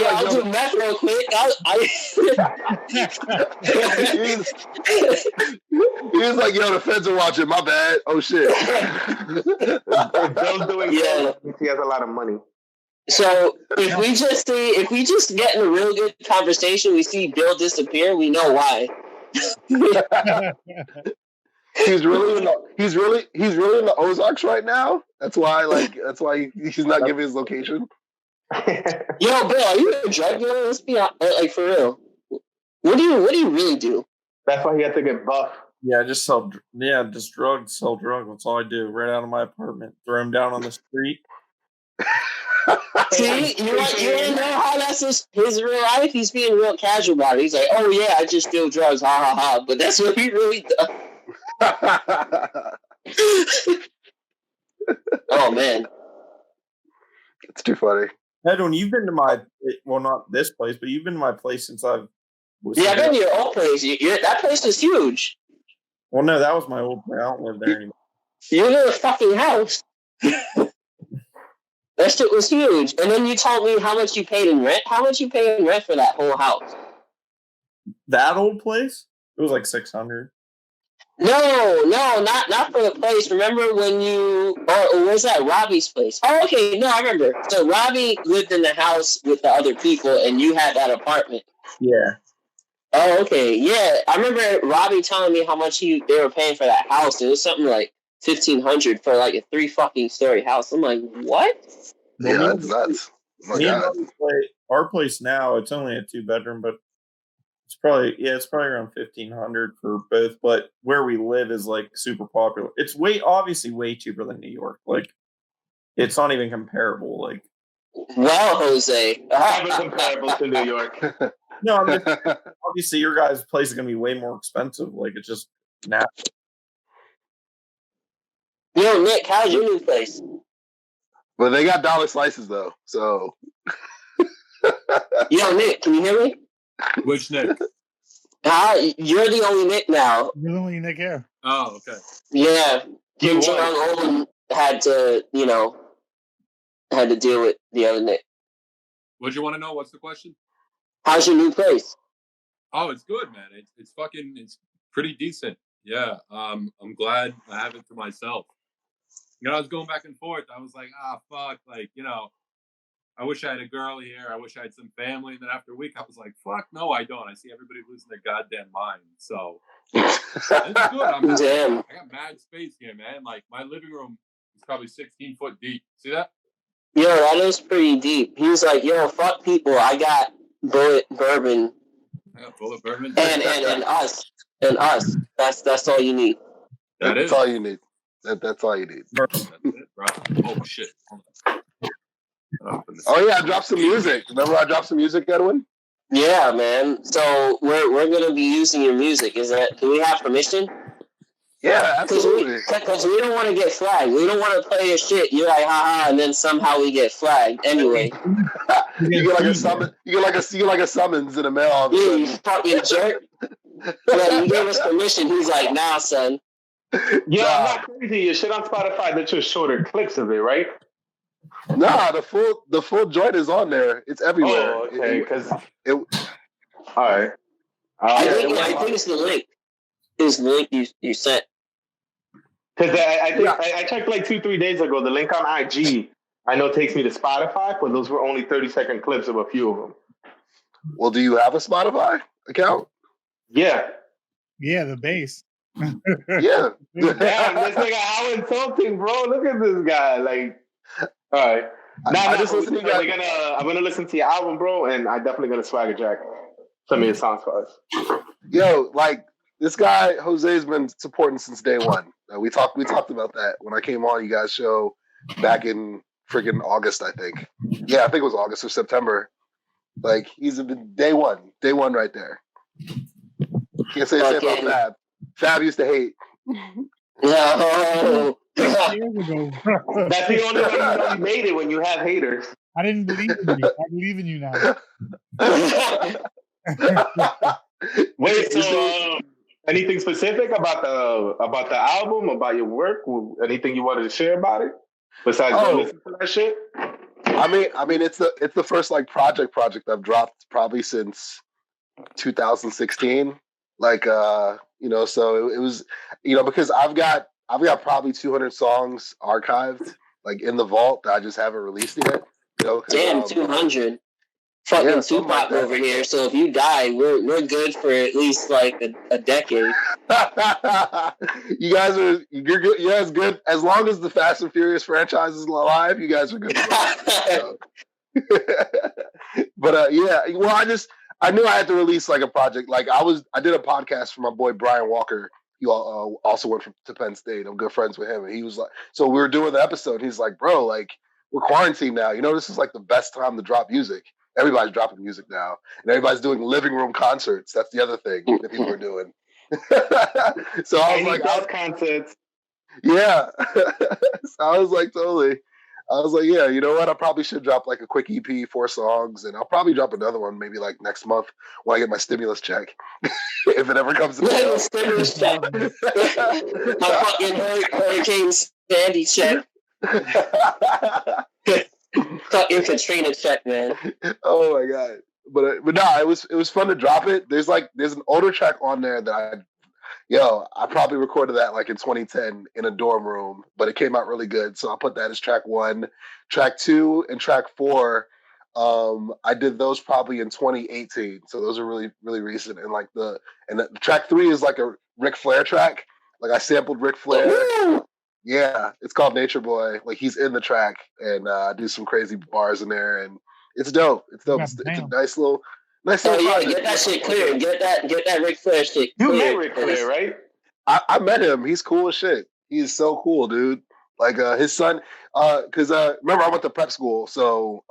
I'll do meth real quick. He was like, "Yo, the feds are watching. My bad. Oh shit." Bill's doing Yeah. he has a lot of money. So if we just get in a real good conversation, we see Bill disappear, we know why. He's really in the Ozarks right now. That's why he's not giving his location. Yo, Bill, are you a drug dealer? Let's be like for real. What do you really do? That's why he had to get buff. Yeah, just drugs. Sell drugs. That's all I do. Right out of my apartment. Throw them down on the street. See, you want to know how that's his real life? He's being real casual about it. He's like, "Oh yeah, I just steal drugs, ha ha ha." But that's what he really does. man. It's too funny. Edwin, you've been to my not this place, but you've been to my place since I've. Yeah, I've been to your old place. That place is huge. Well, no, that was my old place. I don't live there anymore. You're in a fucking house. That shit was huge. And then you told me how much you paid in rent. How much you paid in rent for that whole house? That old place? It was like $600. No, not for the place. Remember when or was that Robbie's place? Oh, okay, no, I remember. So Robbie lived in the house with the other people, and you had that apartment. Yeah. Oh, okay, yeah. I remember Robbie telling me how much they were paying for that house. It was something like $1,500 for like a 3-fucking-story house. I'm like, what? Yeah, that's nuts. Oh my God. Our place now, it's only a 2-bedroom, but it's probably around $1,500 for both. But where we live is like super popular. It's obviously way cheaper than New York. Like, it's not even comparable. Like, well, Jose, Never comparable to New York. no, I mean, obviously your guys' place is gonna be way more expensive. Like, it's just natural. Yo, Nick, how's your new place? But they got dollar slices though, so. Yo, Nick, can you hear me? Which Nick? You're the only Nick now. You're the only Nick here. Oh, okay. Yeah, Kim Jong-un had to deal with the other Nick. What do you want to know? What's the question? How's your new place? Oh, it's good, man. It's pretty decent. Yeah. I'm glad I have it to myself. I was going back and forth. I was like, fuck, like, I wish I had a girl here. I wish I had some family. And then after a week, I was like, fuck, no, I don't. I see everybody losing their goddamn mind. So it's good. Damn. I got mad space here, man. Like, my living room is probably 16 foot deep. See that? Yo, that is pretty deep. He was like, yo, fuck people. I got bullet bourbon. I got bullet bourbon. And us. And us. That's all you need. That's all you need. That's all you need. That's it, bro. Oh, shit. Oh yeah, I dropped some music. Remember I dropped some music, Edwin? Yeah, man. So we're gonna be using your music. Do we have permission? Yeah, absolutely. Because we don't want to get flagged. We don't want to play your shit. You're like, haha, and then somehow we get flagged. Anyway. You get like a summons. You get like a summons in the mail. Yeah, you fucking jerk. Yeah, you gave us permission. He's like, nah, son. Yeah, I'm not crazy. Your shit on Spotify, that's just shorter clips of it, right? Nah, the full joint is on there. It's everywhere. Oh, okay. Because all right. I think it's the link. It's the link you sent. Because I checked like 2-3 days ago. The link on IG, I know takes me to Spotify, but those were only 30-second clips of a few of them. Well, do you have a Spotify account? Yeah. Yeah, the bass. Yeah. Damn, this nigga, how insulting, bro. Look at this guy. Like, all right. I'm gonna listen to your album, bro, and I definitely gonna swagger jack some of your songs for us. Yo, like this guy Jose's been supporting since day one. We talked about that when I came on you guys' show back in freaking August, I think. Yeah, I think it was August or September. Like he's been day one right there. Can't say the same about Fab. Fab used to hate. No. Years ago. That's the only way you know you made it, when you have haters. I didn't believe in you. I believe in you now. Wait, so anything specific about the album, about your work? Anything you wanted to share about it besides listening to that shit? I mean, it's the first like project I've dropped probably since 2016. Like so it was, because I've got probably 200 songs archived like in the vault that I just haven't released yet. Damn, 200. Fucking Tupac like over here. So if you die, we're good for at least like a decade. You're good. You guys good as long as the Fast and Furious franchise is alive. You guys are good. But yeah, well, I knew I had to release like a project. Like I did a podcast for my boy Brian Walker. He also went to Penn State. I'm good friends with him, and he was like, so we were doing the episode. He's like, bro, like we're quarantined now. This is like the best time to drop music. Everybody's dropping music now, and everybody's doing living room concerts. That's the other thing that people are doing. So I was like, concerts. Yeah. So I was like, totally. I was like, yeah, you know what? I probably should drop like a quick EP, 4 songs, and I'll probably drop another one maybe like next month when I get my stimulus check, if it ever comes in the mail. Stimulus check. My fucking Hurricane Sandy check. Fucking Katrina check, man. Oh my god! But no, it was fun to drop it. There's an older track on there that I probably recorded that like in 2010 in a dorm room, but it came out really good. So I'll put that as track 1. Track 2 and track 4, I did those probably in 2018. So those are really, really recent. And like the track 3 is like a Ric Flair track. Like I sampled Ric Flair. Yeah, it's called Nature Boy. Like he's in the track, and I do some crazy bars in there, and it's dope. It's dope. It's a nice little. Oh yeah, get that shit clear. Get that Ric Flair shit clear. You met Ric Flair, right? I met him. He's cool as shit. He is so cool, dude. Like his son, because remember I went to prep school, so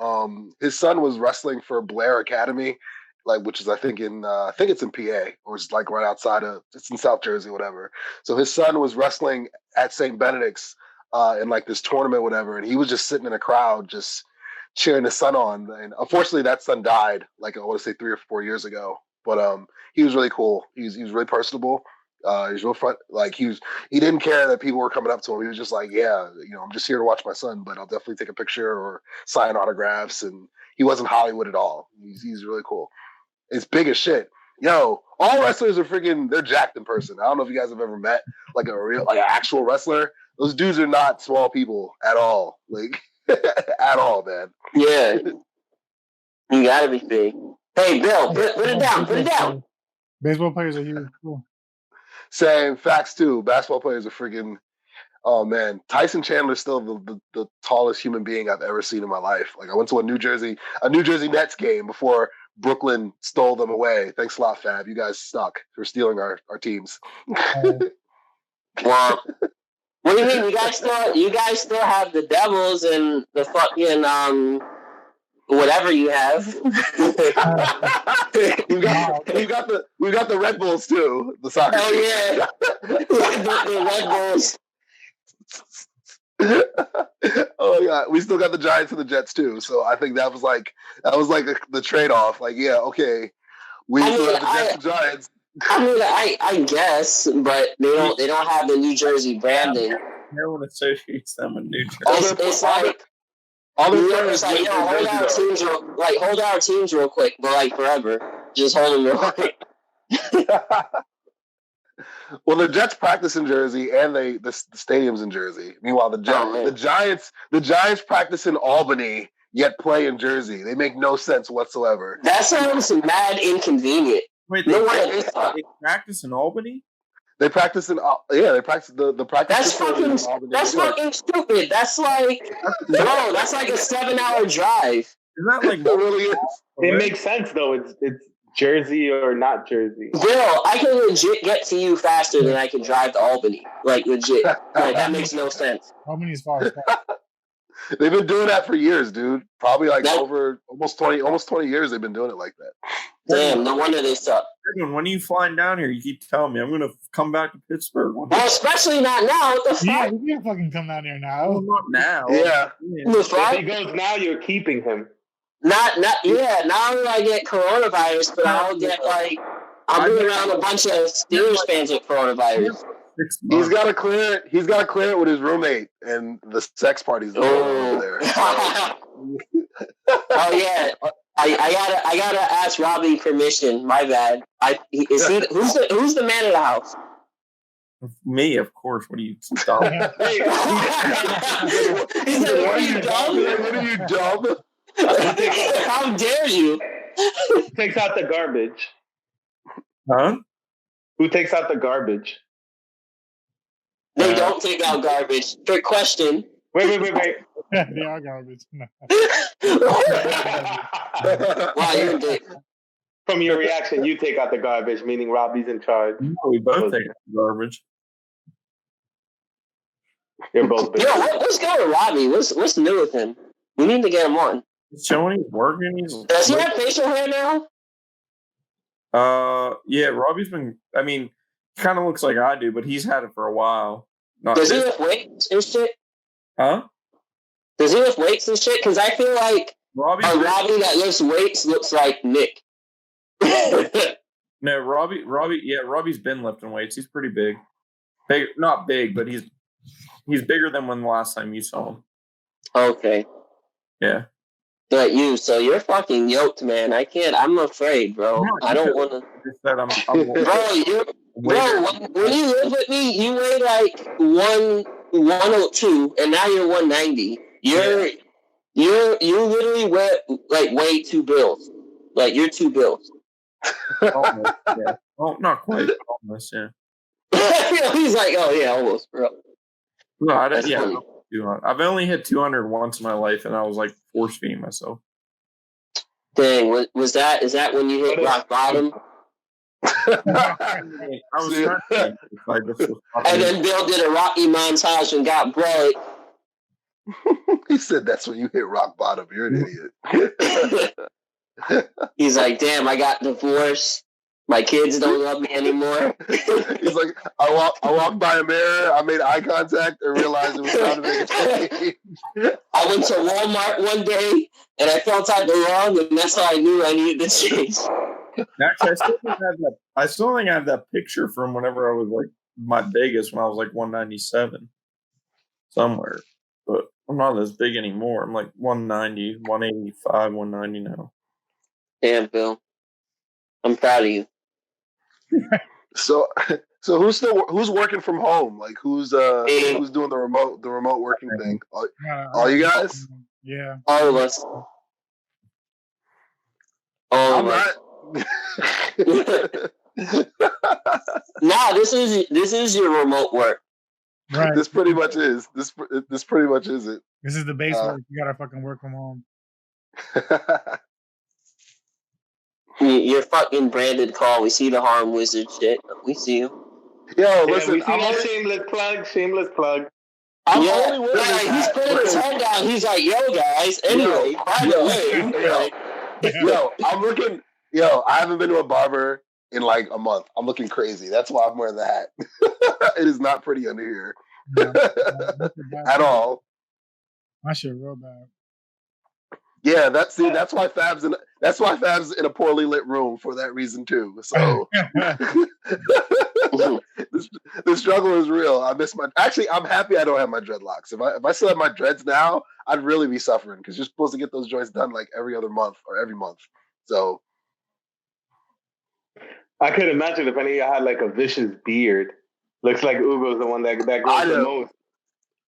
his son was wrestling for Blair Academy, like which is I think it's in PA, or it's like right outside of, it's in South Jersey, whatever. So his son was wrestling at St. Benedict's in like this tournament, whatever, and he was just sitting in a crowd just cheering his son on. And unfortunately that son died like I want to say 3 or 4 years ago. But he was really cool. He was really personable. He was real fun. Like he didn't care that people were coming up to him. He was just like, yeah, I'm just here to watch my son, but I'll definitely take a picture or sign autographs. And he wasn't Hollywood at all. He's really cool. It's big as shit. Yo, all wrestlers are freaking, they're jacked in person. I don't know if you guys have ever met like an actual wrestler. Those dudes are not small people at all. Like at all, man. Yeah. You gotta be big. Hey, Bill, put it down. Put it down. Baseball players are huge. Cool. Same facts too. Basketball players are freaking. Oh man, Tyson Chandler's still the tallest human being I've ever seen in my life. Like I went to a New Jersey Nets game before Brooklyn stole them away. Thanks a lot, Fab. You guys suck for stealing our teams. Well, what do you mean? You guys still have the Devils and the fucking whatever you have. we got the Red Bulls too. The soccer. Oh yeah, the Red Bulls. Oh yeah, we still got the Giants and the Jets too. So I think that was like the trade off. Like yeah, okay, we still have the Jets and Giants. I mean, I guess, but they don't have the New Jersey branding. No one associates them with New Jersey. It's like. Hold our teams real quick, but like forever. Just hold them real quick. Well, the Jets practice in Jersey, and the stadium's in Jersey. Meanwhile, the Giants practice in Albany, yet play in Jersey. They make no sense whatsoever. That sounds mad inconvenient. Wait, they practice in Albany? They practice in they practice the practice. That's fucking stupid. That's like that's like a 7-hour drive. Is that like it really is? It makes sense though. It's Jersey or not Jersey. Bill, I can legit get to you faster than I can drive to Albany. Like legit. Like that makes no sense. Albany's far. They've been doing that for years, dude. Probably like over almost 20 years they've been doing it like that. Damn, no wonder they suck. When are you flying down here? You keep telling me I'm going to come back to Pittsburgh. Well, especially not now. What the fuck? Yeah, you can't fucking come down here now. Well, not now. Yeah. If he goes now, you're keeping him. Not Not only I get coronavirus, but I'll get I'll be around a bunch of Steelers fans with coronavirus. He's got to clear it with his roommate and the sex parties over there. Oh yeah, I gotta ask Robbie permission. My bad. Who's the man of the house? Me, of course. What are you dumb? He said, "What are you dumb? What are you dumb? How dare you?" Who takes out the garbage? Huh? Who takes out the garbage? They don't take out garbage. Trick question. Wait. They are garbage. No. Wow, you're a dick. From your reaction, you take out the garbage, meaning Robbie's in charge. No, we both take out the garbage. You're both big. Yo, what's going on, Robbie? What's new with him? We need to get him on. He's showing he's working. Does he have facial hair now? Yeah, Robbie's been. I mean, kind of looks like I do, but he's had it for a while. Does he lift weights and shit? Huh? Does he lift weights and shit? Because I feel like Robbie that lifts weights looks like Nick. No, Robbie's been lifting weights. He's pretty big. Big, not big, but he's bigger than when the last time you saw him. Okay. Yeah. But so you're fucking yoked, man. I can't. I'm afraid, bro. I don't want to. Bro, when you live with me, you weigh like 102, and now you're 190. You literally weigh 2 bills. Like you're 2 bills. Almost, yeah. Oh, not quite. Almost, yeah. He's like, oh yeah, almost, bro. No, I don't. Yeah. 200. I've only hit 200 once in my life, and I was like force feeding myself. Dang, is that when you hit rock bottom? I was trying to and then Bill did a Rocky montage and got bright. He said that's when you hit rock bottom. You're an idiot. He's like, damn, I got divorced. My kids don't love me anymore. He's like, I walked by a mirror, I made eye contact, and realized it was time to make a change. I went to Walmart one day, and I felt I belonged, and that's how I knew I needed to change. Actually, I still think I have that picture from whenever I was like my biggest, when I was like 197 somewhere. But I'm not as big anymore. I'm like 190, 185, 190 now. Damn, Bill. I'm proud of you. So who's working from home? Like who's doing the remote working thing? All you guys? Yeah. All of us. I'm not. Nah, this is your remote work. Right. This pretty much is. This pretty much is it. This is the base work. You gotta fucking work from home. Your fucking branded call. We see the Harm Wizard shit. We see you. Yo, listen. We see that shameless plug. I'm only one of this he's putting his head down. He's like, yo, guys. Anyway, by the way. I'm looking. I haven't been to a barber in like a month. I'm looking crazy. That's why I'm wearing the hat. It is not pretty under here. At all. My shit real bad. Yeah, that's why Fab's in a poorly lit room for that reason too. So the struggle is real. I miss I'm happy I don't have my dreadlocks. If I still had my dreads now, I'd really be suffering because you're supposed to get those joints done like every other month or every month. So I could imagine if any of y'all had like a vicious beard. Looks like Ugo's the one that grows the most.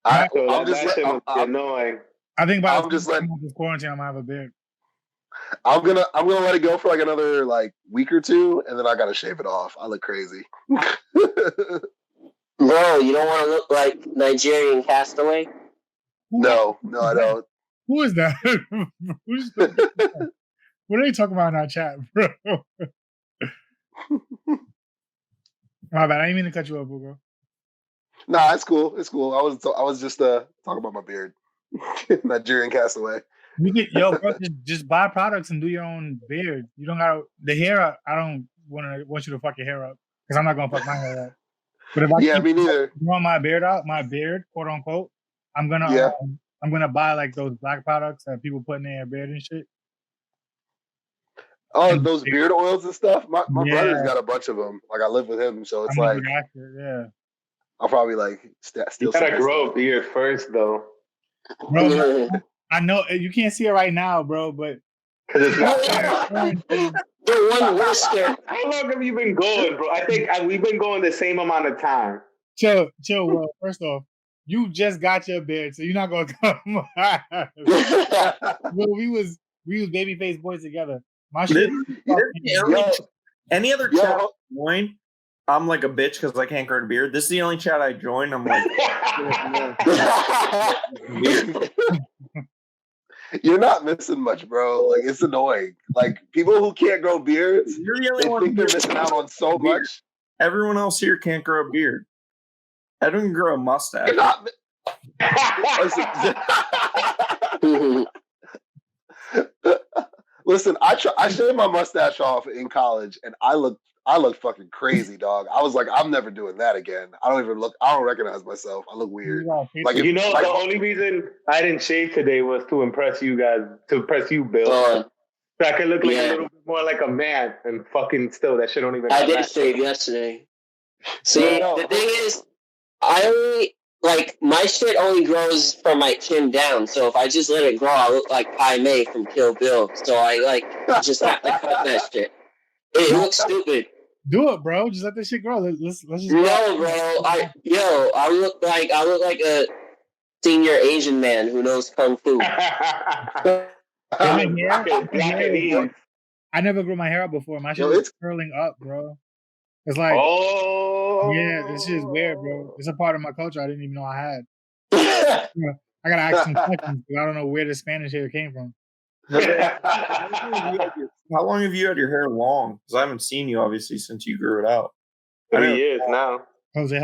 I'm annoying. I think by this quarantine, I'm gonna have a beard. I'm gonna let it go for like another like week or two, and then I gotta shave it off. I look crazy. Bro, you don't want to look like Nigerian Castaway? No, I don't. Who is that? What are they talking about in our chat, bro? My bad. I didn't mean to cut you off, Ugo. Nah, it's cool. It's cool. I was just talking about my beard. Nigerian Castaway. You get bro, just buy products and do your own beard. You don't gotta the hair. I don't want you to fuck your hair up because I'm not gonna fuck my hair up. But if I me neither. Want my beard out, my beard, quote unquote, I'm gonna buy like those black products that people put in their beard and shit. Oh, those beard oils and stuff. My brother's got a bunch of them. Like I live with him, so it's like I'll probably like steal. You gotta grow a beard first, though. Bro, I know you can't see it right now, bro, but it's not one whisker. How long have you been going, bro? I think we've been going the same amount of time. Chill. Well, first off, you just got your beard, so you're not gonna come. Well, we was babyface boys together. My shit. Any other chat I join, I'm like a bitch because I can't grow a beard. This is the only chat I join. I'm like, you're not missing much, bro. Like it's annoying. Like people who can't grow beards, you're the only one think they're missing out on so much. Everyone else here can't grow a beard. I don't grow a mustache. You're not. Listen, I shaved my mustache off in college, and I looked I look fucking crazy, dog. I was like, I'm never doing that again. I don't recognize myself. I look weird. Like, the only reason I didn't shave today was to impress you guys, to impress you, Bill. So I could look like a little bit more like a man, and fucking still, that shit don't even. I did shave yesterday. See, the thing is, I only my shit only grows from my chin down. So if I just let it grow, I look like Pai Mei from Kill Bill. So I just have to cut that shit. It looks stupid. Do it, bro. Just let this shit grow. Let's just. No, bro. I look like a senior Asian man who knows kung fu. I never grew my hair out before. My shit is curling up, bro. It's like, yeah, this shit is weird, bro. It's a part of my culture I didn't even know I had. I gotta ask some questions because I don't know where the Spanish hair came from. How long have you had your hair long? Because I haven't seen you obviously since you grew it out. 3 years now. Jose,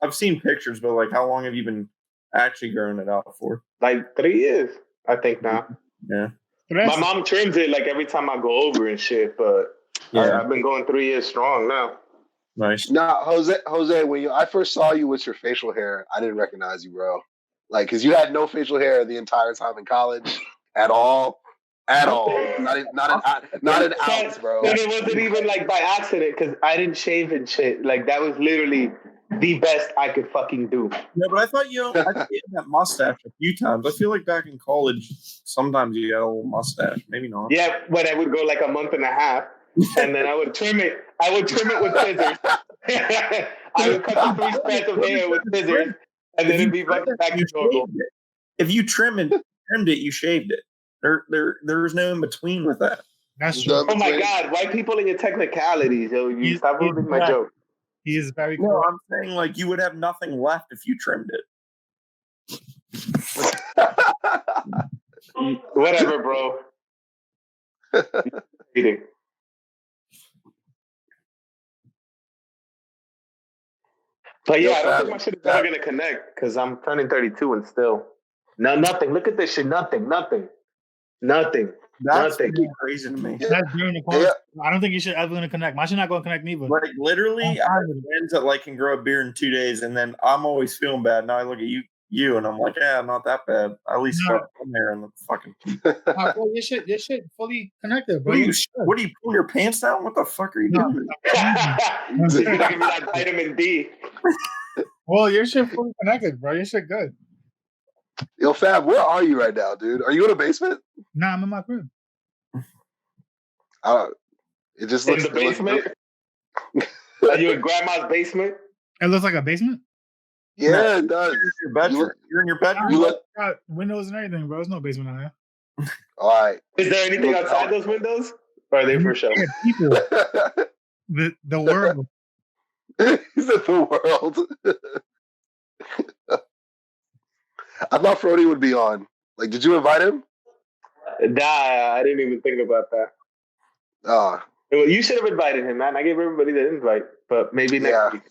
I've seen pictures, but like, how long have you been actually growing it out for? Like 3 years, I think now. Yeah. My mom trims it like every time I go over and shit, but I've been going 3 years strong now. Nice. Nah, Jose, when I first saw you with your facial hair, I didn't recognize you, bro. Like, because you had no facial hair the entire time in college at all. At all. Not an ounce, bro. And it wasn't even like by accident because I didn't shave and shit. Like, that was literally the best I could fucking do. Yeah, but I thought you had that mustache a few times. I feel like back in college, sometimes you got a little mustache. Maybe not. Yeah, but I would go like a month and a half, and then I would trim it. I would trim it with scissors. I would cut the 3 strands of hair with scissors, and then it'd be back to normal. If you trimmed it, you shaved it. There's no in between with that. That's true. Oh my God, white people and your technicalities, yo. You stop ruining my joke. He is very cool. No, I'm saying like you would have nothing left if you trimmed it. Whatever, bro. Eating. But yeah, I don't think my shit is ever gonna connect because I'm turning 32 and still nothing. Look at this shit. Nothing. That's crazy to me. That's during the course. I don't think you should ever gonna connect. My shit not gonna connect neither. Like literally, I have friends that like can grow a beard in 2 days, and then I'm always feeling bad. Now I look at you, and I'm like, yeah, not that bad. At least got some hair in the fucking. Bro, your shit fully connected, bro. What are you pulling your pants down? What the fuck are you doing? Give me that vitamin D. Well, your shit fully connected, bro. Your shit good. Yo, Fab, where are you right now, dude? Are you in a basement? Nah, I'm in my crib. It just looks in the basement. Are you in grandma's basement? It looks like a basement. Yeah, it does. You're in your bedroom. You got windows and everything, bro. There's no basement out here. All right. Is there anything outside those windows? Or are they for show? Yeah, people. the world. He said the world. I thought Frody would be on. Like, did you invite him? Nah, I didn't even think about that. You should have invited him, man. I gave everybody the invite, but maybe next week.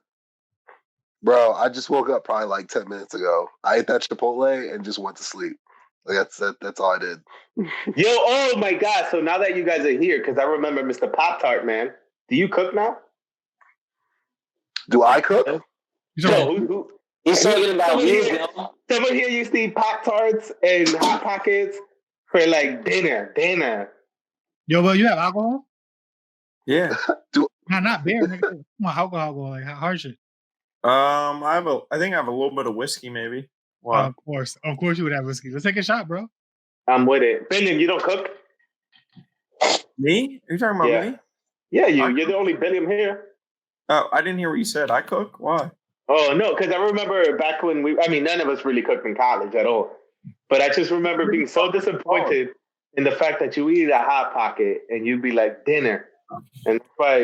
Bro, I just woke up probably like 10 minutes ago. I ate that Chipotle and just went to sleep. Like, that's all I did. Yo, oh my God. So now that you guys are here, because I remember Mr. Pop-Tart, man. Do you cook now? Do I cook? No, who? He's talking about you, Someone here used to eat Pop-Tarts and Hot Pockets for like dinner. Yo, well, you have alcohol? Yeah. Not beer. Come on, alcohol, like hard shit. I think I have a little bit of whiskey, maybe. Wow. Of course, you would have whiskey. Let's take a shot, bro. I'm with it. Billion, you don't cook? Me? Are you talking about me? Yeah, you're the only Billion here. Oh, I didn't hear what you said. I cook? Why? Oh, no, because I remember back when none of us really cooked in college at all. But I just remember being so disappointed in the fact that you eat a Hot Pocket and you'd be like, dinner. And and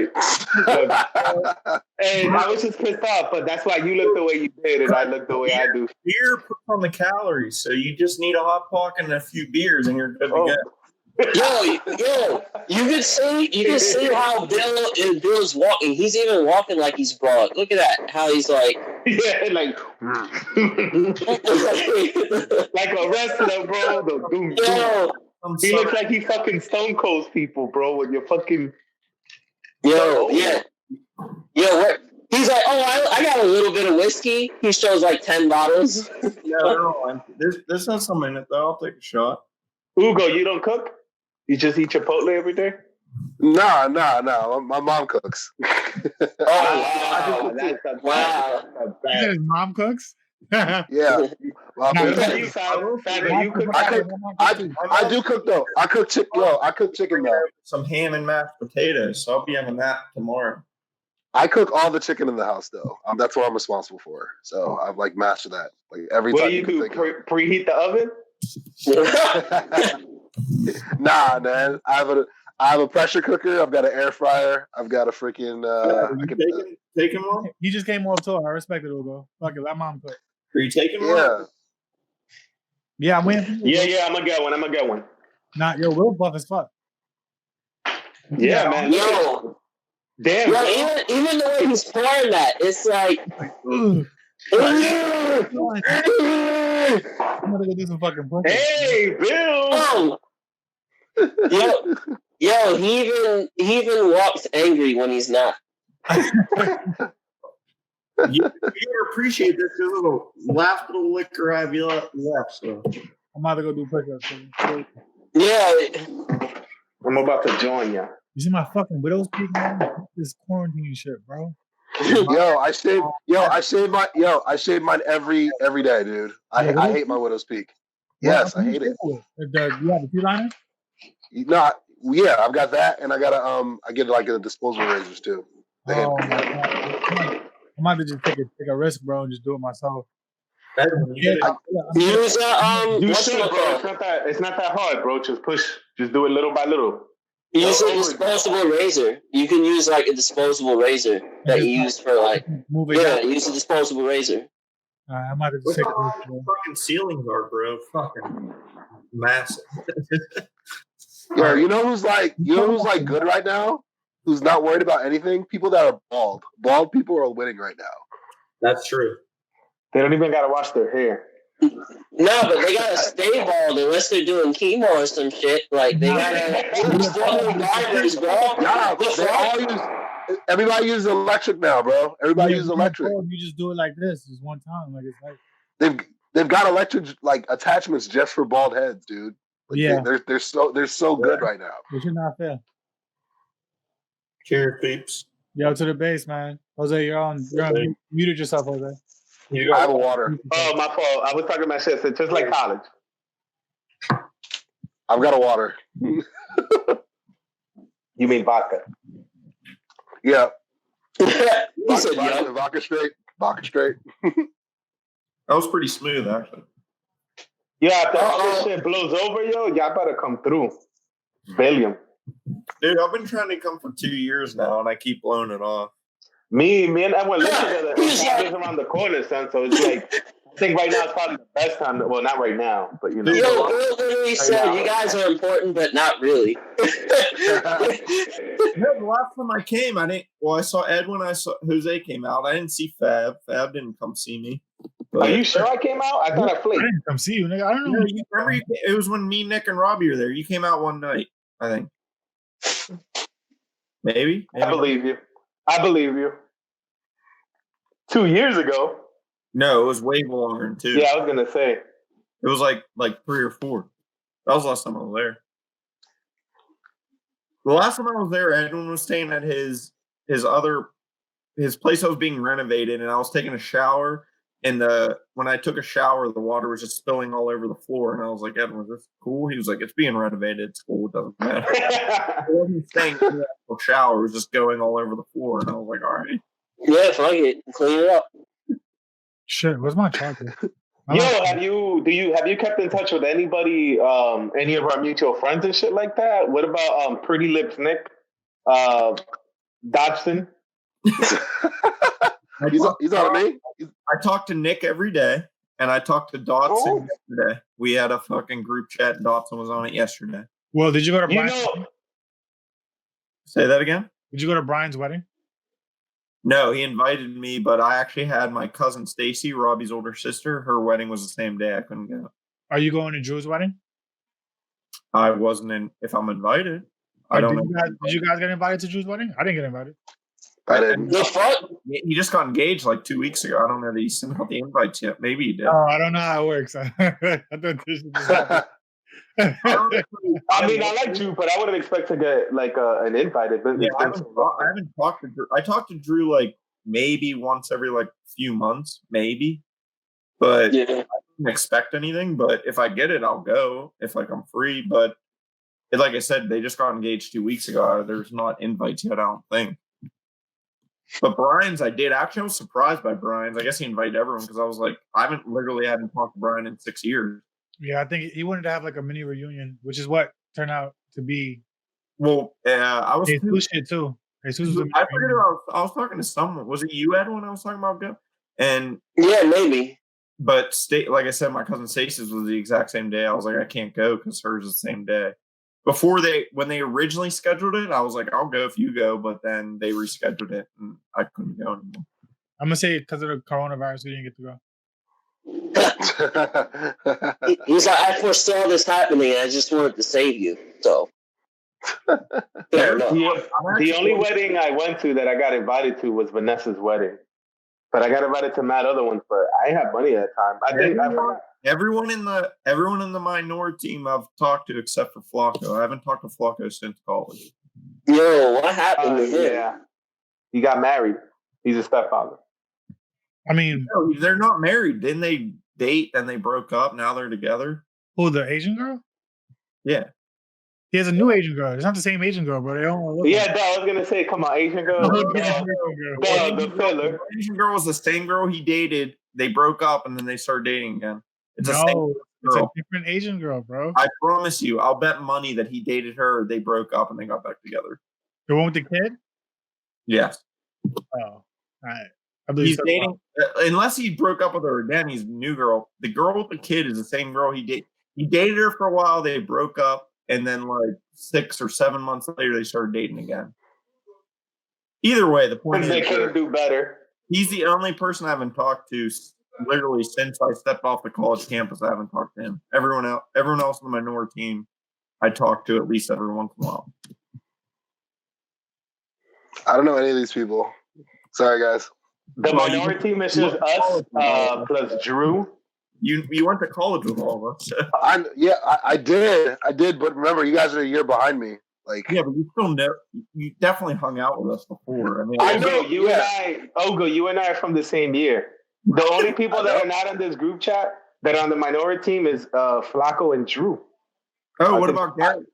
I was just pissed off, but that's why you look the way you did and I look the way I do. Beer puts on the calories, so you just need a Hot Pocket and a few beers and you're good to go. Yo, you can see how Bill's walking. He's even walking like he's broad. Look at that. How he's like like a wrestler, bro. He looks like he fucking Stone Cold people, bro, with your fucking Yeah. What? He's like, I got a little bit of whiskey. He shows like 10 bottles. Yeah, they're all empty. There's not some in it though. I'll take a shot. Ugo, you don't cook? You just eat Chipotle every day? Nah. My mom cooks. Wow. You said his mom cooks? Yeah. Well, I do cook though. I cook chicken though. Some ham and mashed potatoes. So I'll be having that tomorrow. I cook all the chicken in the house though. That's what I'm responsible for. So I've like mastered that. Like every time. What do you do? Preheat the oven? Nah, man. I have a pressure cooker. I've got an air fryer. I've got a freaking. Taking one? He just came off tour. I respect it, Ugo. Fuck it, let mom cook. Are you taking one? Yeah, I'm waiting. Yeah, I'm gonna get one. Nah, yo, Will buff as fuck. Yeah, man. Yo. Damn. Yo, even the way he's pouring that, it's like. I'm gonna go do some fucking pussy. Hey, Bill. Yo, he even walks angry when he's not. You appreciate this little last little liquor I have left. So I'm about to go do push-ups. Yeah. I'm about to join you. You see my fucking widow's peak, man? This quarantine shit, bro. I shave mine every day, dude. I hate my widow's peak. Yes, I hate it. You have the two-liner? No, yeah, I've got that, and I got I get like a disposable razors too. Oh my God. I'm about to just take a risk, bro, and just do it myself. Use it's not that hard, bro. Just do it little by little. Use a disposable razor. You can use like a disposable razor that you use for like use a disposable razor. I might have just take a risk, bro. Fucking ceilings are, bro. Fucking massive. Yo, you know who's good right now? Who's not worried about anything? People that are bald. Bald people are winning right now. That's true. They don't even gotta wash their hair. No, but they gotta stay bald unless they're doing chemo or some shit. Like they gotta barbers, bro. Yeah, everybody uses electric now, bro. Everybody uses electric. You just do it like this, just one time. Like it's like they've got electric like attachments just for bald heads, dude. Like, yeah, they're so good right now. Which is not fair. Cheers, peeps. Yo, to the base, man. Jose, you're on. You muted yourself, Jose. I have a water. Oh, my fault. I was talking about shit. So just like college. I've got a water. You mean vodka? Yeah. Vodka straight. Vodka straight. That was pretty smooth, actually. Yeah, if this shit blows over, yo, y'all better come through. Billion. Dude, I've been trying to come for 2 years now, and I keep blowing it off. Me and everyone live together. It's around the corner, son. So it's like, I think right now is probably the best time. Well, not right now, but you know. Yo, Bill literally said you guys are important, but not really. The last time I came, I saw Ed when Jose came out. I didn't see Fab. Fab didn't come see me. But are you sure I came out? I thought I flew. I didn't come see you, nigga. I don't know. You remember it was when me, Nick, and Robbie were there. You came out one night, I think. Maybe. I believe you. 2 years ago. No, it was way longer than 2. Yeah, I was gonna say. It was like 3 or 4. That was the last time I was there. The last time I was there, Edwin was staying at his place that was being renovated, and I was taking a shower. And when I took a shower, the water was just spilling all over the floor. And I was like, Edwin, is this cool? He was like, it's being renovated. It's cool. It doesn't matter. I wasn't staying in the actual shower. It was just going all over the floor. And I was like, all right. Yeah, fuck it. Clean it up. Shit, where's my charger? Yo, have you kept in touch with anybody, any of our mutual friends and shit like that? What about Pretty Lips Nick, Dodson? He's on me. I talk to Nick every day, and I talked to Dotson yesterday. We had a fucking group chat, and Dotson was on it yesterday. Well, did you go to Brian's wedding? Say that again? Did you go to Brian's wedding? No, he invited me, but I actually had my cousin Stacy, Robbie's older sister. Her wedding was the same day. I couldn't go. Are you going to Drew's wedding? I wasn't in. If I'm invited. I don't know. Did you guys get invited to Drew's wedding? I didn't get invited. I didn't. The fuck? He just got engaged like 2 weeks ago. I don't know that he sent out the invites yet. Maybe he did. Oh, I don't know how it works. I thought this was I mean, I like Drew, but I wouldn't expect to get like an invite. I haven't talked to Drew. I talked to Drew like maybe once every like few months, maybe. But I don't expect anything. But if I get it, I'll go if like I'm free. But like I said, they just got engaged 2 weeks ago. There's not invites yet, I don't think. But Brian's, I did. Actually, I was surprised by Brian's. I guess he invited everyone because I was like, I hadn't talked to Brian in 6 years. Yeah, I think he wanted to have like a mini reunion, which is what turned out to be. Well, I was shit too. Jesus was I figured I was talking to someone. Was it you, Ed, when I was talking about Go? And yeah, maybe. But like I said, my cousin Stacey's was the exact same day. I was like, I can't go because hers is the same day. When they originally scheduled it, I was like, I'll go if you go, but then they rescheduled it and I couldn't go anymore. I'm gonna say because of the coronavirus, we didn't get to go. He's like, I foresaw this happening, and I just wanted to save you. So, the only wedding I went to that I got invited to was Vanessa's wedding, but I got invited to mad other ones. But I didn't have money at the time. I think everyone in the minority team I've talked to except for Flacco. I haven't talked to Flacco since college. Yo, what happened to him? Yeah, he got married. He's a stepfather. I mean, no, they're not married. Didn't they date? Then they broke up. Now they're together. Who, the Asian girl? Yeah. He has a new Asian girl. It's not the same Asian girl, bro. They don't look I was gonna say, come on, Asian girl. The filler. The Asian girl was the same girl he dated. They broke up and then they started dating again. It's a different Asian girl, bro. I promise you. I'll bet money that he dated her. They broke up and they got back together. The one with the kid? Yes. Oh, all right. He's dating, unless he broke up with her again. He's a new girl. The girl with the kid is the same girl he dated. He dated her for a while. They broke up, and then like 6 or 7 months later, they started dating again. Either way, the point is they couldn't do better. He's the only person I haven't talked to literally since I stepped off the college campus. I haven't talked to him. Everyone else in the minority team, I talk to at least every once in a while. I don't know any of these people. Sorry, guys. The minority team is just us plus Drew. You went to college with all of us. I did. But remember, you guys are a year behind me. Like, yeah, but you still know. You definitely hung out with us before. I mean, I know you and I. Ogo, you and I are from the same year. The only people that are not on this group chat that are on the minority team is Flacco and Drew. Oh, what about Garrett?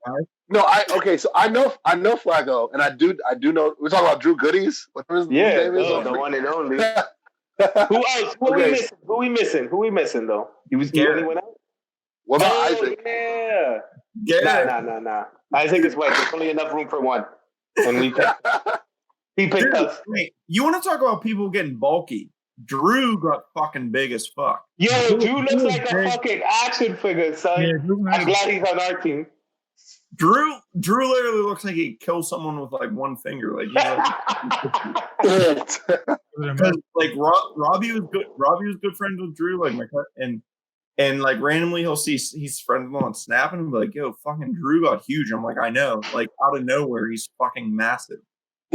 So I know Flacco, and I do know. We're talking about Drew Goodies. What his name is? The one and only. Who else? Who we missing though? He was Garrett. Anyone else? What about Isaac? Yeah. Nah. Isaac is white. There's only enough room for one, and he picked us. Wait, you want to talk about people getting bulky? Drew got fucking big as fuck. Yo, Drew looks like a fucking action figure, son. Yeah, I'm glad he's on our team. Drew literally looks like he'd kill someone with like one finger. Like, like Robbie was good. Robbie was good friends with Drew. Like and like randomly he'll see he's friends on Snap and be like, "Yo, fucking Drew got huge." I'm like, I know. Like out of nowhere, he's fucking massive.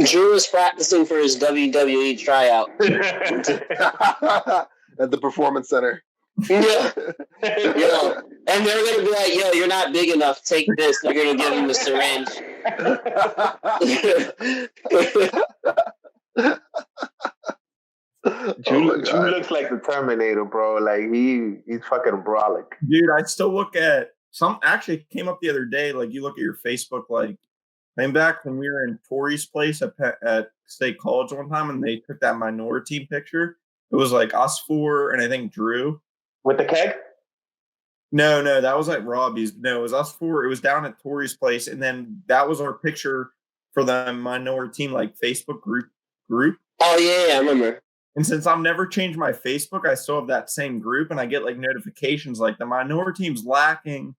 Drew is practicing for his WWE tryout at the Performance Center. Yeah. And they're gonna be like, "Yo, you're not big enough. Take this." They're gonna give him a syringe. Drew looks like the Terminator, bro. Like he's fucking brolic. Dude, I still look at some. Actually, came up the other day. Like you look at your Facebook, like. Came back when we were in Tori's place at State College one time, and they took that minority team picture. It was like us four, and I think Drew with the keg. No, that was like Robbie's. No, it was us four. It was down at Tori's place, and then that was our picture for the minority team like Facebook group. Oh yeah, I remember. And since I've never changed my Facebook, I still have that same group, and I get like notifications like the minority team's lacking.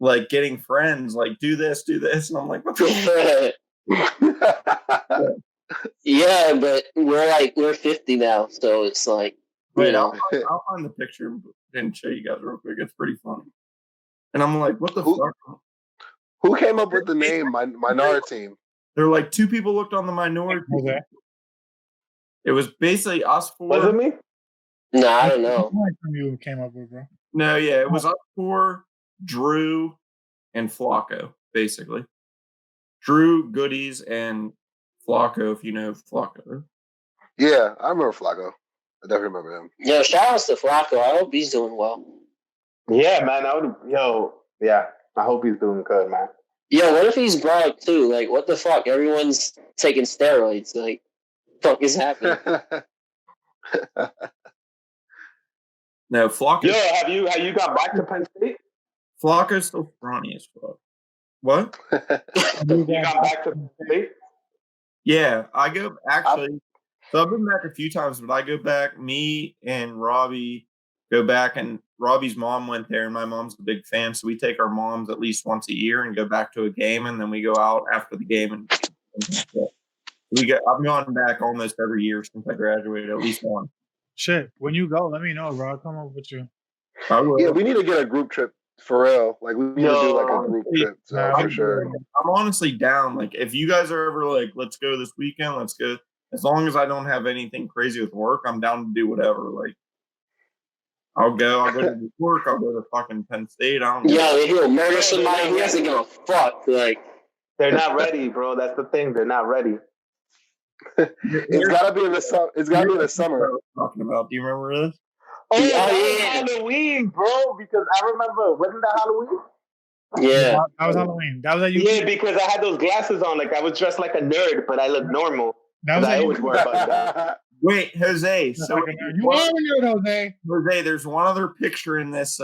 Like getting friends, like do this, and I'm like, what the Yeah, but we're 50 now, so it's like, wait, I'll find the picture and show you guys real quick. It's pretty funny. And I'm like, what the fuck? Who came up with the name Minority Team? They're like two people looked on the minority. Okay. It was basically us four. Was it me? No, I don't know. You came up with, bro. No, yeah, it was us four, Drew, and Flacco, basically. Drew, Goodies, and Flacco, if you know Flacco. Yeah, I remember Flacco. I definitely remember him. Yo, shout outs to Flacco. I hope he's doing well. Yeah, man. I hope he's doing good, man. Yo, what if he's broke too? Like, what the fuck? Everyone's taking steroids. Like, fuck is happening? No, Flacco. Yo, have you got back to Penn State? Flacco's still scrawny as fuck. What? You got back to Penn State? Yeah, I go actually. So I've been back a few times, but I go back. Me and Robbie go back, and Robbie's mom went there, and my mom's a big fan. So we take our moms at least once a year and go back to a game, and then we go out after the game. And I've gone back almost every year since I graduated, at least one. Shit, when you go, let me know, bro. I'll come over with you. I will. Yeah, we need to get a group trip for real. Like we need to do like a group trip. So for sure. I'm honestly down. Like if you guys are ever like, let's go this weekend, let's go. As long as I don't have anything crazy with work, I'm down to do whatever. Like I'll go to New York, I'll go to fucking Penn State. I don't know. Yeah, he'll murder somebody. He doesn't give a fuck. Like they're not ready, bro. That's the thing. They're not ready. It's gotta be in the summer. It's gotta be in the summer. Talking about? Do you remember this? Oh yeah, Halloween, bro. Because I remember, wasn't that Halloween? Yeah, that was Halloween. That was at you. Yeah, because I had those glasses on. Like I was dressed like a nerd, but I looked normal. That was I always worry about that. Wait, Jose. So you are a nerd, Jose. Jose, there's one other picture in this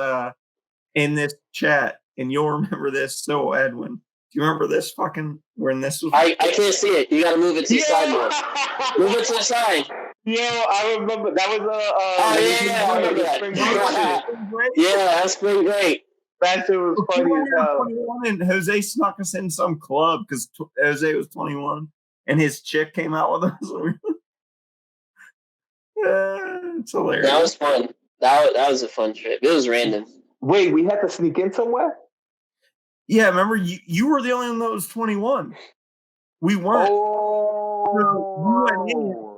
chat, and you'll remember this. So Edwin, do you remember this fucking when this was? I can't see it. You gotta move it to the side more. Move it to the side. Yo, I remember that was I remember that. Yeah, that's pretty great. That shit was funny as hell. And Jose snuck us in some club because Jose was 21, and his chick came out with us. It's hilarious. That was fun. That was a fun trip. It was random. Wait, we had to sneak in somewhere? Yeah, remember you were the only one that was 21. We weren't. You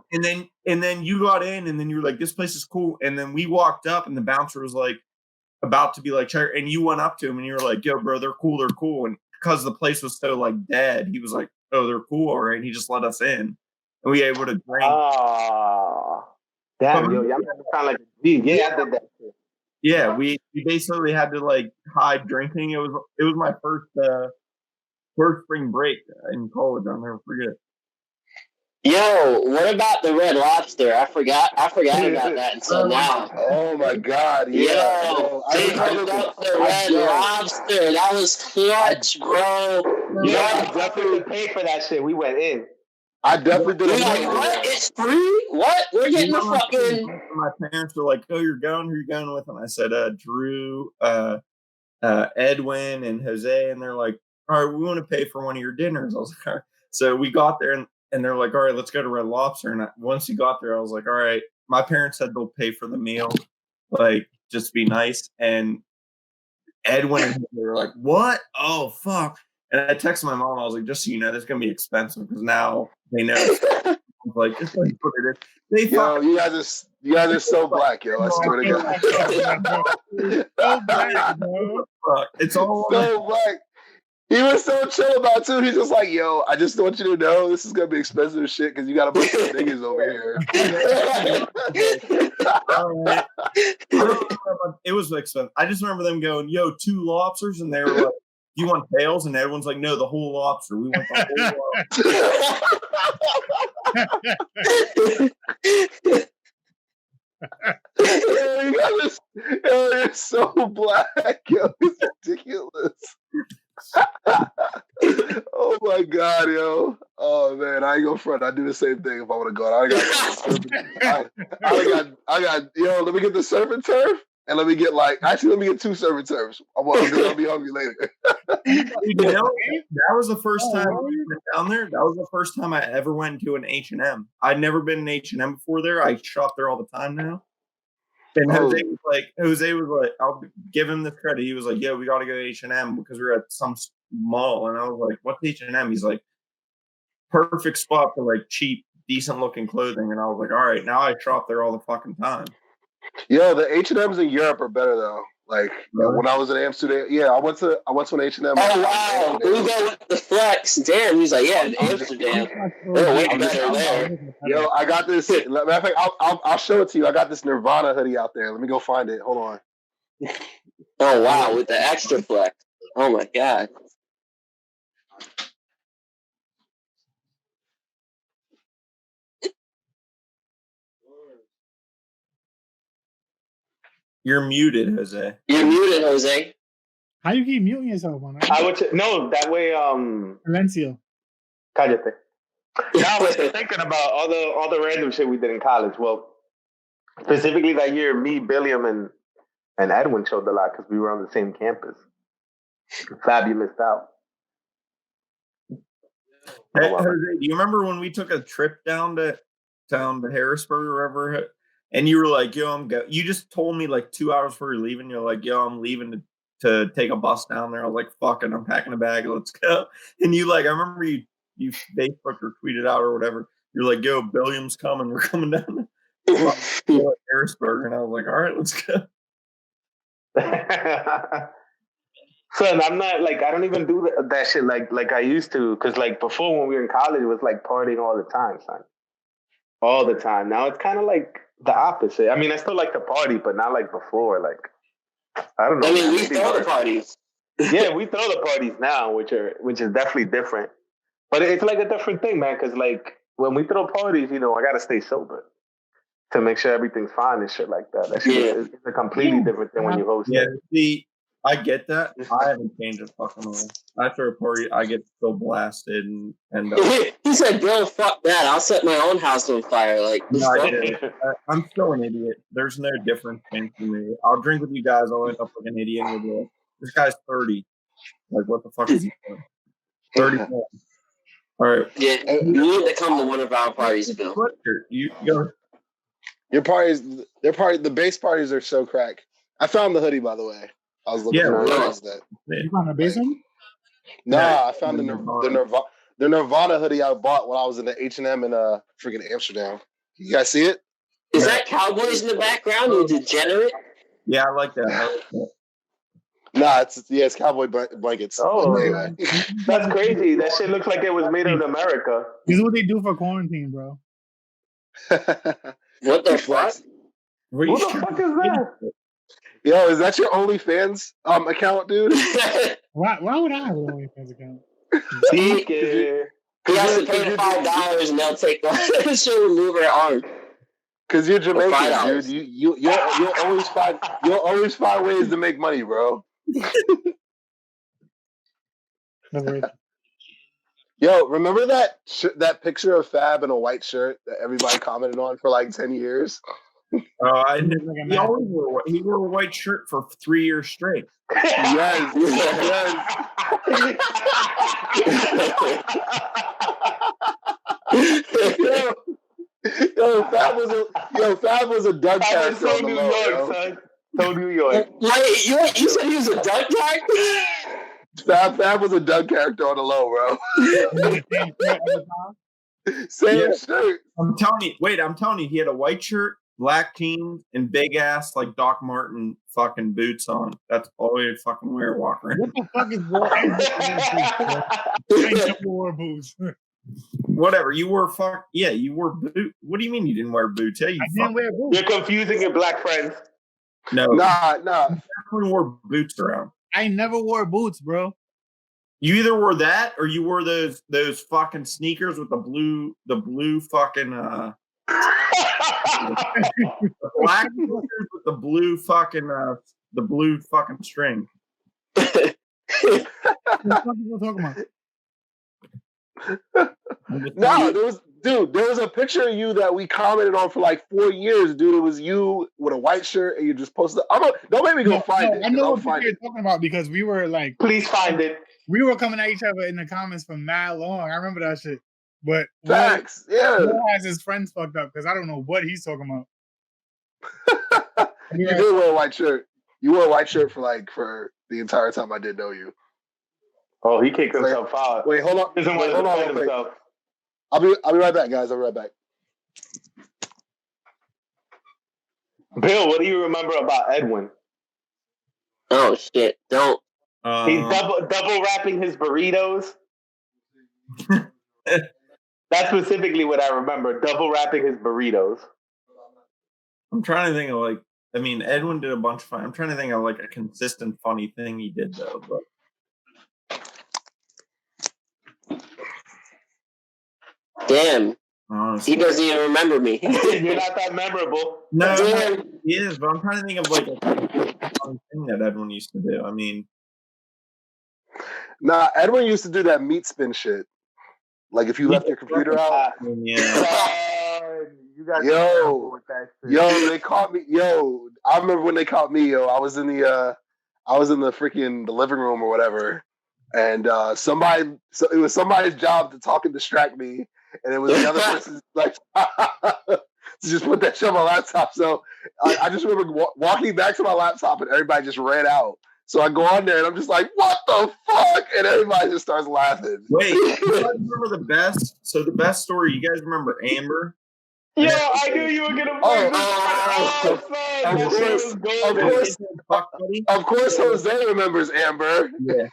went in, and then you got in, and then you were like, "This place is cool." And then we walked up, and the bouncer was like, about to be like, and you went up to him, and you were like, "Yo, bro, they're cool." And because the place was so like dead, he was like, "Oh, they're cool, all right." And he just let us in, and we were able to drink. Damn, yo, y'all kind of like a G. Yeah, I did that too. Yeah, we basically had to like hide drinking. It was my first spring break in college. I'll never forget. Yo, what about the Red Lobster? I forgot about that until now. Oh my God! Yeah, yo, they hooked up the Red Lobster. That was clutch, bro. Yeah, I definitely paid for that shit. We went in. I definitely did. We're like, what? It's free? What? We're getting the fucking. My parents were like, "Oh, you're going? Who are you going with?" And I said, "Drew, Edwin, and Jose." And they're like, "All right, we want to pay for one of your dinners." I was like, "All right." So we got there, and they're like, "All right, let's go to Red Lobster." And once we got there, I was like, "All right." My parents said they'll pay for the meal, like just be nice. And Edwin and they were like, "What? Oh fuck!" And I texted my mom. I was like, "Just so you know, this is gonna be expensive because now they know." I was like, "Just like put it in." Yo, you guys are so black, yo. I swear to God. So black, bro. It's all so black. He was so chill about it too. He's just like, "Yo, I just want you to know this is gonna be expensive as shit because you got a bunch of niggas over here." It was expensive. I just remember them going, "Yo, 2 lobsters," and they were like, "You want tails?" And everyone's like, "No, the whole lobster. We want the whole lobster." Yo, you're so black. Yo, it's ridiculous. Oh my God, yo. Oh man, I ain't gonna front. I do the same thing if I want to go out. I got yo, let me get the surf and turf and let me get 2 surf and turfs. I'll be hungry later. That was the first time we went down there. That was the first time I ever went to an H&M. I'd never been in H&M before there. I shop there all the time now. And Jose was like, I'll give him the credit. He was like, "Yeah, we got to go to H&M because we were at some mall, and I was like, "What's H&M?" He's like, "Perfect spot for like cheap, decent looking clothing." And I was like, "All right, now I shop there all the fucking time." Yo, the H&Ms in Europe are better though. Like when I was in Amsterdam, I went to an H&M. Oh wow, we go with the flex. Damn, he's like, yeah, in Amsterdam. They're way better there. Yo, I got this. Matter of fact, I'll show it to you. I got this Nirvana hoodie out there. Let me go find it. Hold on. Oh wow, with the extra flex. Oh my god. You're muted, Jose. You're muted, Jose. How you keep muting yourself on that? No, that way. Silencio. Cállate. Now I was thinking about all the random shit we did in college. Well, specifically that year, me, Billiam, and Edwin showed a lot because we were on the same campus. Fab, you missed out. Hey, Jose, do you remember when we took a trip down to Harrisburg or wherever? And you were like, "Yo, you just told me like 2 hours before you're leaving. You're like, "Yo, I'm leaving to take a bus down there." I was like, "Fucking, I'm packing a bag. Let's go." And you I remember you Facebook or tweeted out or whatever. You're like, "Yo, Billiam's coming. We're coming down to Harrisburg." And I was like, "All right, let's go." Son, I'm not I don't even do that shit like I used to. Because before when we were in college, it was partying all the time, son. All the time. Now it's kind of the opposite. I mean, I still like to party, but not like before. I don't know. I mean, we throw the parties. Yeah, we throw the parties now, which is definitely different. But it's a different thing, man. Because when we throw parties, I gotta stay sober to make sure everything's fine and shit like that. That shit is a completely different thing when you host. Yeah, see, I get that. I haven't changed a fucking way. After a party, I get so blasted and he said, "Bro, fuck that. I'll set my own house on fire." I'm still an idiot. There's no difference in me. I'll drink with you guys. I'll end up like an idiot. And you'll be like, "This guy's 30. What the fuck is he doing?" 34. All right. Yeah, you need to come to one of our parties, Bill. You go. Your parties, the base parties are so crack. I found the hoodie, by the way. I was looking for that. You found the base one? Nah, I found the Nirvana hoodie I bought when I was in the H&M in freaking Amsterdam. You guys see it? Is that Cowboys in the background? You degenerate? Yeah, I like that. Nah, it's cowboy blankets. Oh, anyway. That's crazy. That shit looks like it was made in America. This is what they do for quarantine, bro. What the fuck? Who the fuck is that? Yo, is that your OnlyFans account, dude? Why would I have an OnlyFans account? He has to pay $5 and they'll take the she'll remove her arm. Because you're Jamaican, dude. You'll always find ways to make money, bro. Yo, remember that picture of Fab in a white shirt that everybody commented on for 10 years? I knew he wore a white shirt for 3 years straight. Yes. Yo, Fab was a Doug character. So New York, son. So New York. Wait, you said he was a Doug character? Fab was a Doug character on the low, bro. Same shirt. I'm telling you, he had a white shirt, black jeans, and big ass Doc Martin fucking boots on. That's all he'd fucking wear walking around. What the fuck is wore boots? Whatever. You wore you wore boots. What do you mean you didn't wear boots? Yeah, I didn't wear boots. You're confusing your black friends. No. Nah. You definitely wore boots around. I never wore boots, bro. You either wore that or you wore those fucking sneakers with the blue fucking black sneakers with the blue fucking string. What the fuck are you talking about? No, there was a picture of you that we commented on for 4 years, dude. It was you with a white shirt and you just posted. Don't make me go find it. I know what you're talking about because we were please find it. We were coming at each other in the comments for mad long. I remember that shit. But facts, Will has his friends fucked up because I don't know what he's talking about. You did wear a white shirt. You wore a white shirt for the entire time I didn't know you. Oh, he kicked himself out. Wait, hold on. Doesn't want to defend himself. I'll be right back, guys. I'll be right back. Bill, what do you remember about Edwin? Oh shit! Don't. He's double wrapping his burritos. That's specifically what I remember. Double wrapping his burritos. I'm trying to think of like. I mean, Edwin did a bunch of fun. I'm trying to think of like a consistent funny thing he did though. But Damn. honestly, He doesn't even remember me. You're not that memorable. no, Damn. he is. But I'm trying to think of like a funny thing that Edwin used to do. I mean, Nah, Edwin used to do that meat spin shit. Like if you left your computer out. yeah. You guys Yo, they caught me. Yo, I remember when they caught me. Yo, I was in the freaking the living room or whatever, and so it was somebody's job to talk and distract me, and it was the other person's like to just put that shit on my laptop. So I just remember walking back to my laptop, and everybody just ran out. So I go on there, and I'm just like, "What the fuck?" And everybody just starts laughing. Wait, you guys remember the best? So the best story. You guys remember Amber? Yo, I knew you were gonna bring this. Of course, Jose remembers Amber. Yeah.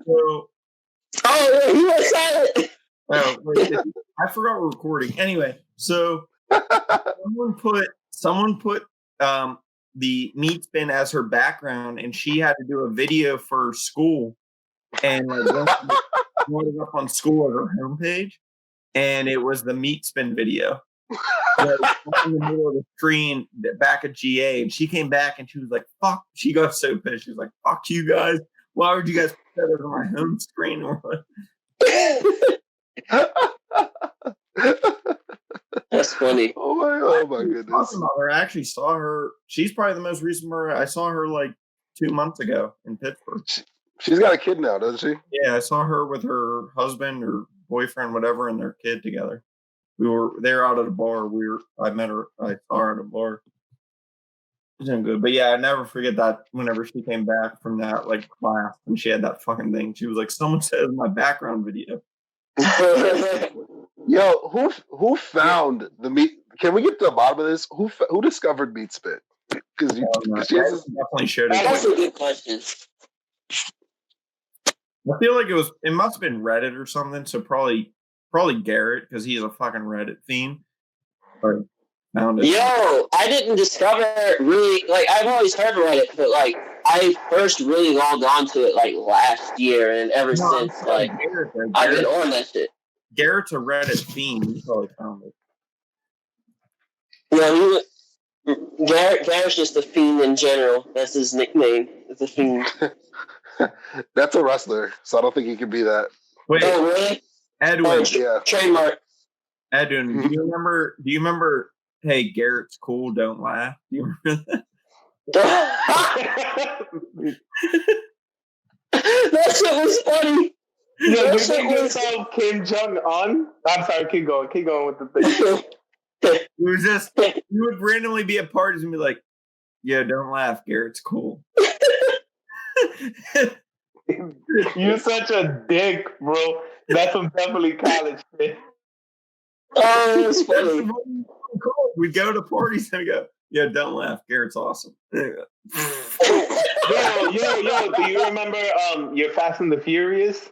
So, Oh, he was silent. oh, wait, I forgot we're recording. Anyway, so someone put the meat spin as her background, and she had to do a video for school, and like put it up on school at her homepage, and it was the meat spin video. Like, in the middle of the screen back at GA, and she came back and she was like, "Fuck!" She got so pissed. She was like, "Fuck you guys! Why would you guys put that on my home screen?" Or what? That's funny. Oh my goodness! I actually saw her. She's probably the most recent one. I saw her like 2 months ago in Pittsburgh. She's got a kid now, doesn't she? Yeah, I saw her with her husband or boyfriend, whatever, and their kid together. They were out at a bar. I met her. I saw her at a bar. It was doing good, but yeah, I never forget that. Whenever she came back from that like class, and she had that fucking thing, she was like, "Someone said my background video." Yo, who found the meat? Can we get to the bottom of this? Who discovered meat spit? Because definitely shared it. That's a good question. I feel like it must have been Reddit or something. So probably Garrett, because he's a fucking Reddit fiend. Or found it. Yo, I didn't discover it really. Like, I've always heard Reddit, but like I first really logged on to it like last year, and ever since like I've been on that shit. Garrett's a Reddit fiend. He probably found it. Yeah, Garrett's just a fiend in general. That's his nickname. It's a fiend. That's a wrestler, so I don't think he could be that. Wait, oh really? Edwin, trademark. Edwin, do you remember? Hey, Garrett's cool. Don't laugh. Do you remember that? That shit was funny. Yeah, you think yourself Kim Jong-un? I'm sorry, keep going with the thing. It was just, you would randomly be at parties and be like, "Yeah, don't laugh, Garrett's cool." You're such a dick, bro. That's some definitely college shit. Oh, that's funny. We'd go to parties and go, "Yeah, don't laugh, Garrett's awesome." Yo, do you remember your Fast and the Furious?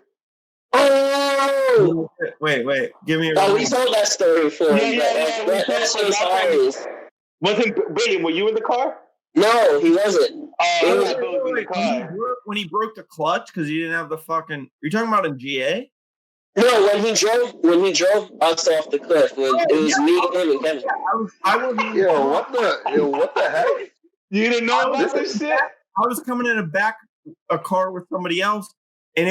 Oh! Wait, give me a we told that story before. Yeah. That's hilarious. Wasn't William, were you in the car? No, he wasn't. When he broke the clutch because he didn't have the fucking. You're talking about in GA? No, when he drove us off the cliff, it was me, him, and Kevin. I wasn't. Yo, what the heck? You didn't know about this shit? I was coming in a car with somebody else, and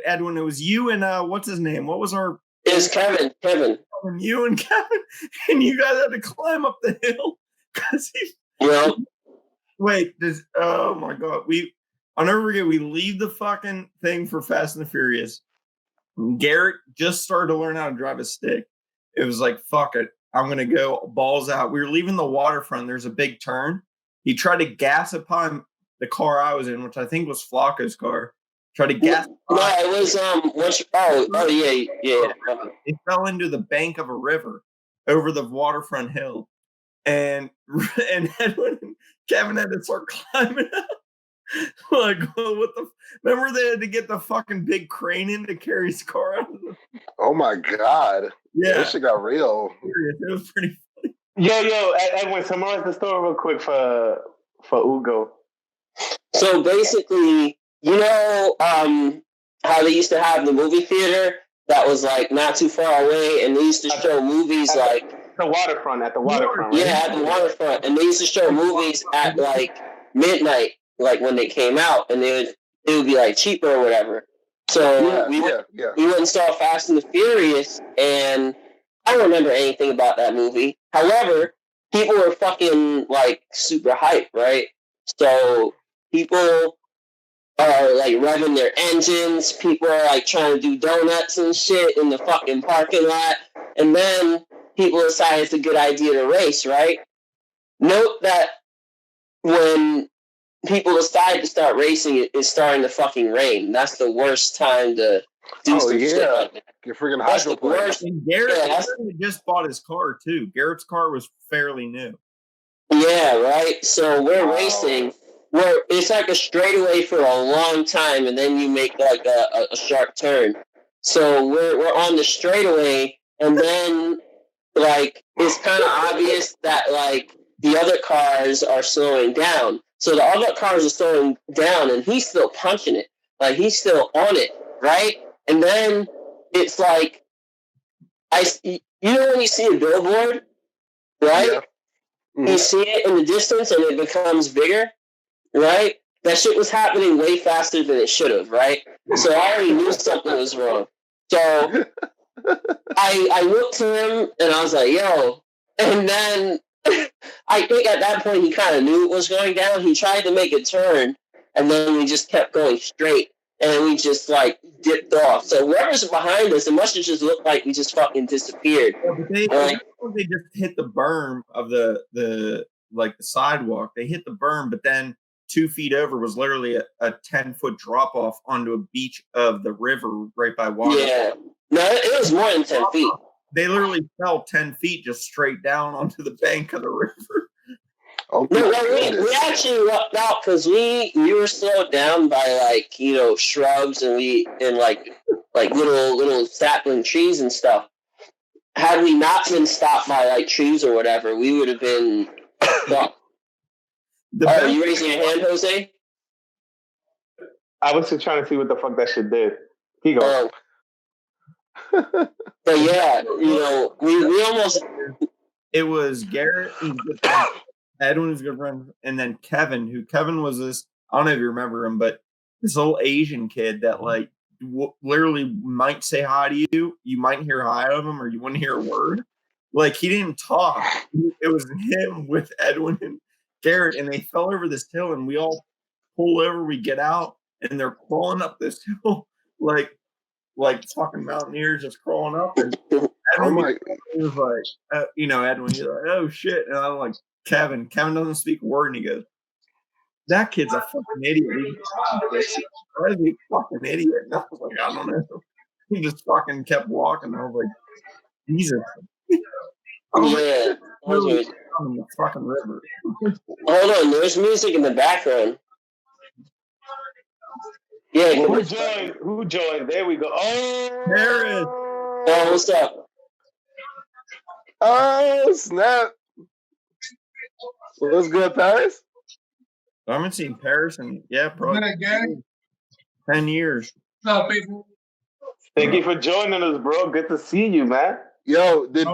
Edwin, it was you and what's his name? What was our? It was Kevin. You and Kevin, and you guys had to climb up the hill because he. Yeah. Wait, oh my god, I'll never forget. We leave the fucking thing for Fast and the Furious. Garrett just started to learn how to drive a stick. It was like, fuck it, I'm gonna go balls out. We were leaving the waterfront. There's a big turn. He tried to gas upon the car I was in, which I think was Flacco's car. Tried to gas. No, it was yeah. It fell into the bank of a river over the waterfront hill, and Edwin and Kevin had to start climbing up. Like, what the? Remember they had to get the fucking big crane in to carry his car out of the. Oh my god! Yeah, this shit got real. It was pretty funny. Yo, Edwin, summarize the story real quick for Ugo. So basically, you know, how they used to have the movie theater that was like not too far away, and they used to show movies like the waterfront. At the waterfront, right? Yeah, at the waterfront, and they used to show movies at like midnight, like when they came out, and it would be like cheaper or whatever. So we went and saw Fast and the Furious, and I don't remember anything about that movie. However, people were fucking like super hyped, right? So people are like revving their engines. People are like trying to do donuts and shit in the fucking parking lot. And then people decide it's a good idea to race, right? Note that when people decide to start racing, it's starting to fucking rain. That's the worst time to do some shit like that. You're freaking hydroplane. Garrett just bought his car too. Garrett's car was fairly new. Yeah, right. So we're racing. It's like a straightaway for a long time, and then you make like a sharp turn. So we're on the straightaway, and then like it's kind of obvious that like the other cars are slowing down. So the other cars are slowing down, and he's still punching it. Like he's still on it, right? And then it's like you know when you see a billboard, right? Yeah. Mm-hmm. You see it in the distance, and it becomes bigger. Right? That shit was happening way faster than it should have, right? So I already knew something was wrong. So I looked to him and I was like, yo. And then I think at that point he kind of knew it was going down. He tried to make a turn and then we just kept going straight and we just like dipped off. So whoever's behind us, it must have just looked like we just fucking disappeared. Yeah, but they just hit the berm of the sidewalk. They hit the berm, but then 2 feet over was literally a 10-foot drop off onto a beach of the river right by water. Yeah. No, it was more than 10 feet. They literally fell 10 feet just straight down onto the bank of the river. Oh, no, we actually lucked out because we were slowed down by like, you know, shrubs and like little sapling trees and stuff. Had we not been stopped by like trees or whatever, we would have been fucked. Are you raising your hand, Jose? I was just trying to see what the fuck that shit did. He goes. But yeah, you know, we almost. It was Garrett, Edwin was a good friend, and then Kevin was this. I don't know if you remember him, but this little Asian kid that like literally might say hi to you. You might hear hi of him, or you wouldn't hear a word. Like he didn't talk. It was him with Edwin and Garrett, and they fell over this hill, and we all pull over. We get out, and they're crawling up this hill like fucking mountaineers just crawling up. And Edwin was like, Edwin, you're like, oh shit, and I'm like, Kevin doesn't speak a word, and he goes, that kid's a fucking idiot. He's a fucking idiot. And I was like, I don't know. He just fucking kept walking. I was like, Jesus. Yeah. On the fucking river. Hold on, there's music in the background. Yeah, who joined? There we go. Oh, Paris. Oh, what's up? Oh, snap. What's good, Paris? I haven't seen Paris in probably 10 years. What's up, people? Thank you for joining us, bro. Good to see you, man. Yo, did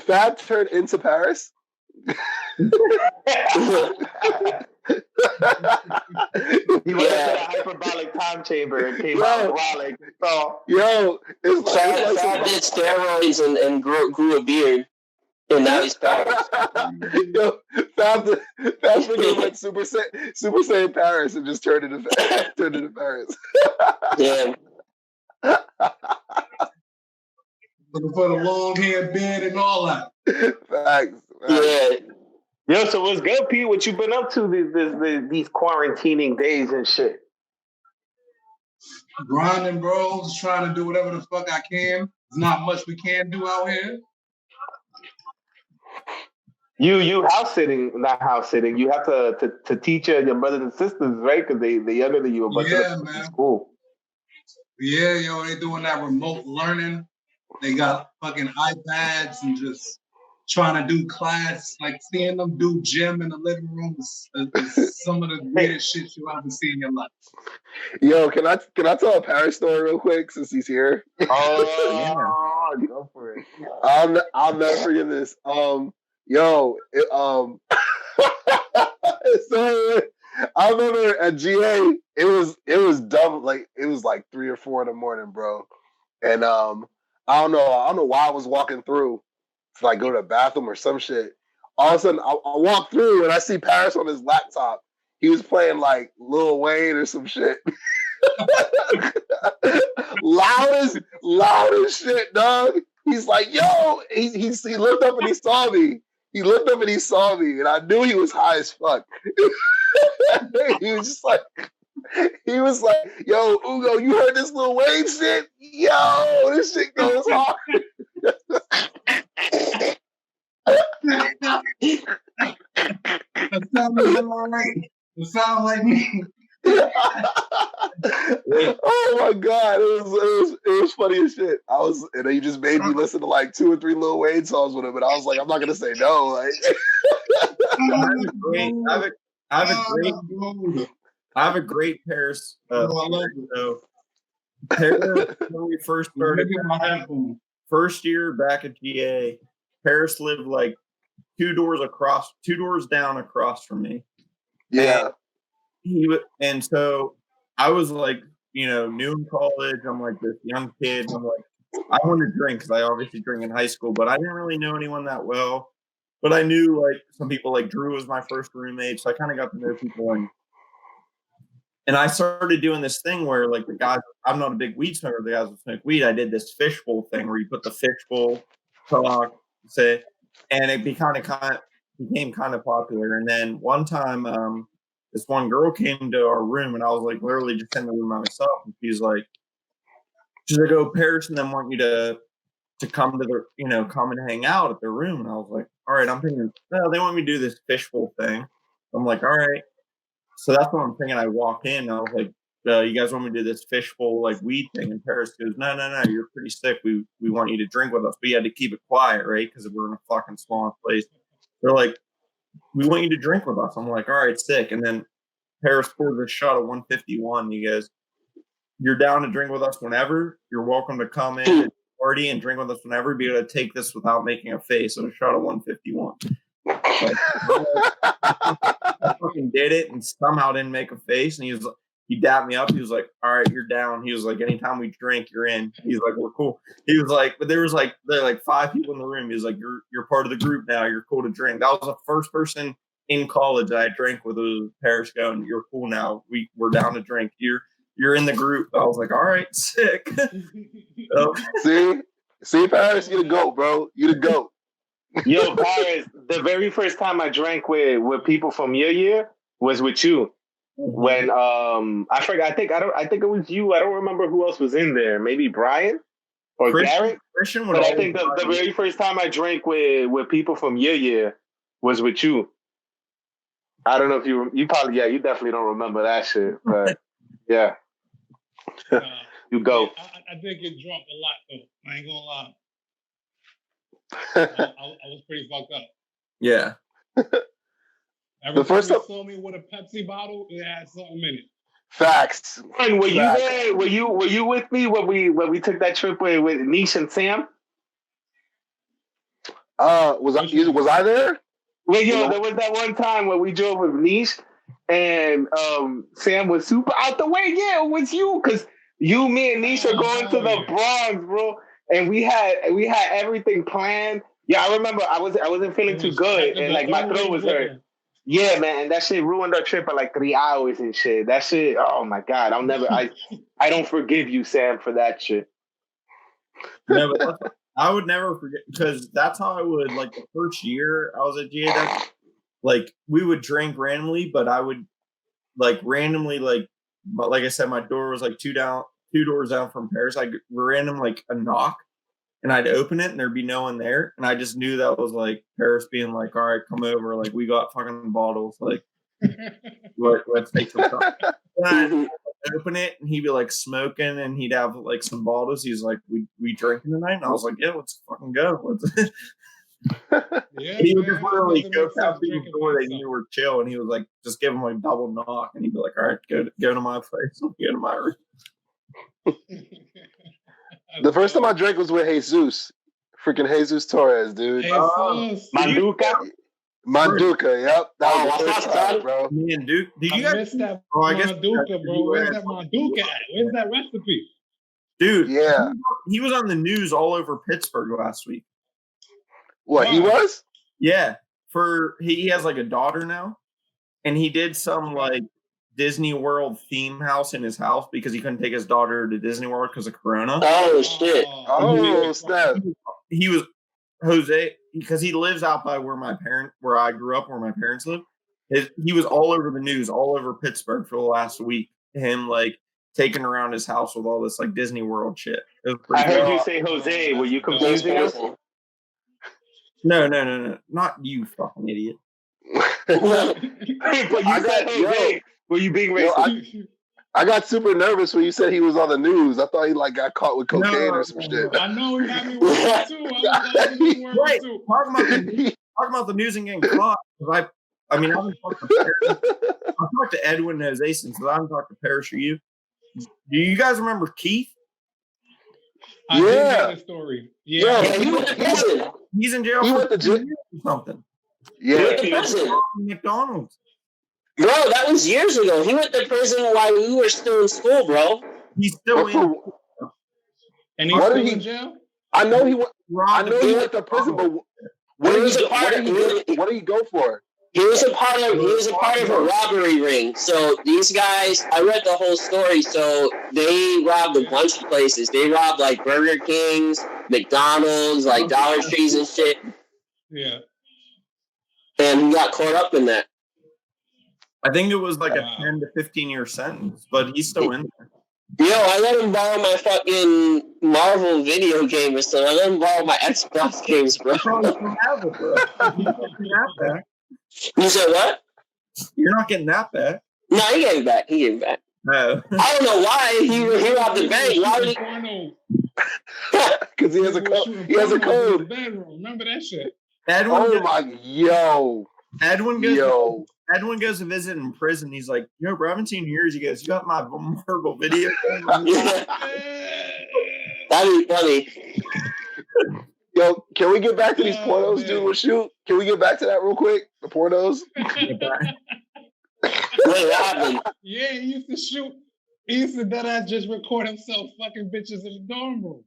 Fab turn into Paris? He went into the hyperbolic time chamber and came out growling. Yo, it's like Fab did steroids and grew a beard. And now he's Paris. Yo, Fab freaking went Super Saiyan Paris and just turned into Paris. Yeah. Looking for the long hair beard and all that. Facts. Yeah. Yo, so what's good, Pete? What you been up to these quarantining days and shit? grinding, bro. Just trying to do whatever the fuck I can. There's not much we can do out here. You house sitting, not house sitting. You have to teach your brothers and sisters, right? Because they younger than you. A bunch of them in school. Yeah, yo, they doing that remote learning. They got fucking iPads and just trying to do class. Like seeing them do gym in the living room is some of the weirdest shit you ever see in your life. Yo, can I tell a Paris story real quick since he's here? Oh, yeah. Go for it. I'll never forget this. So I remember at GA, it was dumb. Like it was like 3 or 4 in the morning, bro. And I don't know why I was walking through to like go to the bathroom or some shit. All of a sudden, I walk through and I see Paris on his laptop. He was playing like Lil Wayne or some shit. loud as shit, dog. He's like, yo, he looked up and he saw me. He looked up and he saw me, and I knew he was high as fuck. He was like, yo, Ugo, you heard this Lil Wayne shit? Yo, this shit goes hard. It sounds like me. Oh my god, it was funny as shit. And he just made me listen to like 2 or 3 Lil Wayne songs with him, and I was like, I'm not gonna say no. Like, I have a great Paris. So Paris, when we first started, first year back at GA, Paris lived like 2 doors down across from me. Yeah. And so I was like, new in college. I'm like this young kid. I'm like, I want to drink because I obviously drink in high school, but I didn't really know anyone that well. But I knew like some people, like Drew was my first roommate, so I kind of got to know people. And I started doing this thing where like the guys, I'm not a big weed smoker, the guys that smoke weed. I did this fishbowl thing where you put the fishbowl, talk, say, and it became kind of popular. And then one time, this one girl came to our room, and I was like literally just in the room by myself. And she's like, oh, Paris and them want you to come to come and hang out at their room. And I was like, all right, I'm thinking, no, they want me to do this fishbowl thing. I'm like, all right. So that's what I'm thinking. I walk in, and I was like, you guys want me to do this fishbowl like weed thing? And Paris goes, no, you're pretty sick. We want you to drink with us, but you had to keep it quiet, right? Because we're in a fucking small place. They're like, we want you to drink with us. I'm like, all right, sick. And then Paris poured a shot of 151. He goes, you're down to drink with us whenever. You're welcome to come in and party and drink with us whenever. Be able to take this without making a face. So a shot of 151. I fucking did it and somehow didn't make a face. And he dapped me up. He was like, all right, you're down. He was like, anytime we drink, you're in. He's like, we're cool. He was like, but there were like 5 people in the room. He was like, you're part of the group now. You're cool to drink. That was the first person in college that I drank with. Was Paris going, you're cool now. We're down to drink. You're in the group. I was like, all right, sick. See, Paris, you the GOAT, bro. You the GOAT. Yo, Paris, the very first time I drank with people from your year was with you. When I forgot, I think it was you. I don't remember who else was in there. Maybe Brian or Garrett. But I think the very first time I drank with people from your year was with you. I don't know if you probably, you definitely don't remember that shit, but yeah. You go. I did get drunk a lot though. I ain't gonna lie. I was pretty fucked up. Yeah. Every time you saw me with a Pepsi bottle, it had something in it. Facts. And were you there? Were you with me when we took that trip with Nish and Sam? Was I there? Well, there was that one time when we drove with Nish and Sam was super out the way. Yeah, it was you because you, me, and Nish are going to the Bronx, bro. And we had everything planned. Yeah, I remember I wasn't feeling too good, and like my throat was hurt. Yeah, man, and that shit ruined our trip by like 3 hours and shit. That shit, oh my god, I don't forgive you, Sam, for that shit. No, but I would never forget because that's how I would like the first year I was at GA. Like we would drink randomly, but I would like randomly like but like I said, my door was like two doors down from Paris. I ran him like a knock, and I'd open it, and there'd be no one there, and I just knew that was like Paris being like, "All right, come over. Like we got fucking bottles. Like let's take some time." And I'd open it, and he'd be like smoking, and he'd have like some bottles. He's like, "We drinking tonight?" And I was like, "Yeah, let's fucking go." Yeah, He would man, just literally that go doesn't make past sense people's drinking door. by They knew were chill, and he was like, just give him like double knock, and he'd be like, "All right, go to my place, go to my room." The first time I drank was with Jesus, freaking Jesus Torres, dude. Jesus. Manduka, yep. That was the first time, bro. Me and Duke, did you guys missed that I guess Manduka, bro? Where's that Manduka at? Where's that recipe? Dude, yeah, he was on the news all over Pittsburgh last week. What, he was? Yeah, he has like a daughter now, and he did some like Disney World theme house in his house because he couldn't take his daughter to Disney World because of Corona. Oh shit! Oh snap! He was Jose because he lives out by where I grew up, where my parents live. He was all over the news, all over Pittsburgh for the last week. Him like taking around his house with all this like Disney World shit. I heard you say Jose. Were you confusing us? No, not you, fucking idiot. But you said Jose. Were you being racist? I got super nervous when you said he was on the news. I thought he like got caught with cocaine or some shit. I know he had me worried too. I was worried too. Talking about the news and getting caught. I mean, I haven't talked to Edwin and Jose since I haven't talked to Parrish or you. Do you guys remember Keith? I did hear the story. Yeah, he's in jail. He for went to jail or something. Yeah, McDonald's. Bro, that was years ago. He went to prison while we were still in school, bro. He's still in. And he's still in jail? I know he went. I know he went to prison, but what did he go for? He was a part of a robbery ring. So these guys, I read the whole story. So they robbed a bunch of places. They robbed like Burger Kings, McDonald's, like Dollar Trees and shit. Yeah. And he got caught up in that. I think it was like a 10 to 15 year sentence, but he's still in there. Yo, I let him borrow my fucking Marvel video game or something. I let him borrow my Xbox games, bro. You said what? You're not getting that back. No, he gave it back. No. I don't know why he robbed the bank. Why would he? Because he has a code. He has a code. Remember that shit? Edwin goes to visit in prison. He's like, "Yo, bro, I haven't seen you in years." He goes, "You got my Marvel video?" That'd be funny. Yo, can we get back to these pornos, dude? We'll shoot. Can we get back to that real quick? The pornos. Yeah, he used to shoot. He used to just record himself fucking bitches in the dorm room.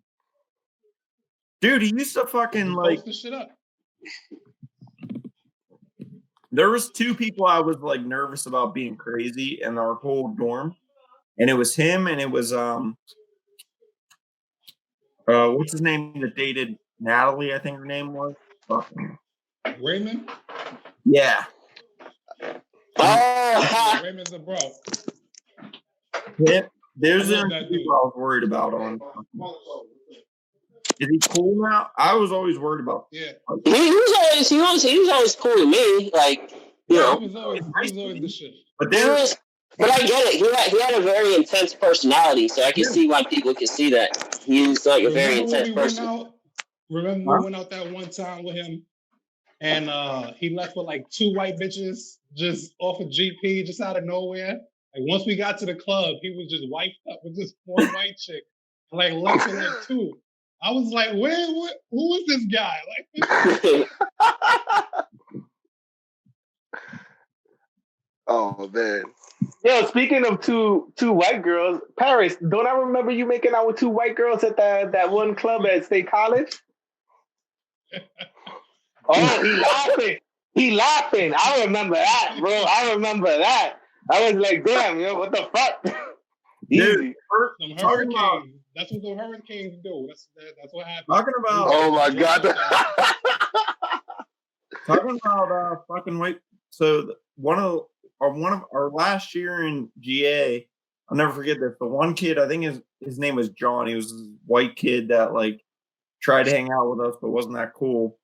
Dude, he used to fucking like the shit up. There was two people I was like nervous about being crazy in our whole dorm, and it was him, and it was what's his name that dated Natalie? I think her name was Raymond. Yeah. Oh, Raymond's a bro. Yeah, there's people I was worried about on. Is he cool now? I was always worried about. Yeah. He was always cool to me. Like, you know. He was always the shit. But I get it. He had a very intense personality, so I can see why people can see that. He's like a very intense person. Remember we went out that one time with him, and he left with like 2 white bitches just off of GP, just out of nowhere. Like once we got to the club, he was just wiped up with just 1 white chick, like left with like 2. I was like, who is this guy? Like, oh man. Yo, speaking of two white girls, Paris, don't I remember you making out with 2 white girls at that one club at State College? Oh, he laughing. I remember that, bro. I remember that. I was like, damn, yo, what the fuck? Dude, some hurricanes. That's what the hurricanes do. That's what happens. Talking about. Oh my god. Talking about fucking white. So one of our last year in GA, I'll never forget this. The one kid, I think his name was John. He was this white kid that like tried to hang out with us, but wasn't that cool.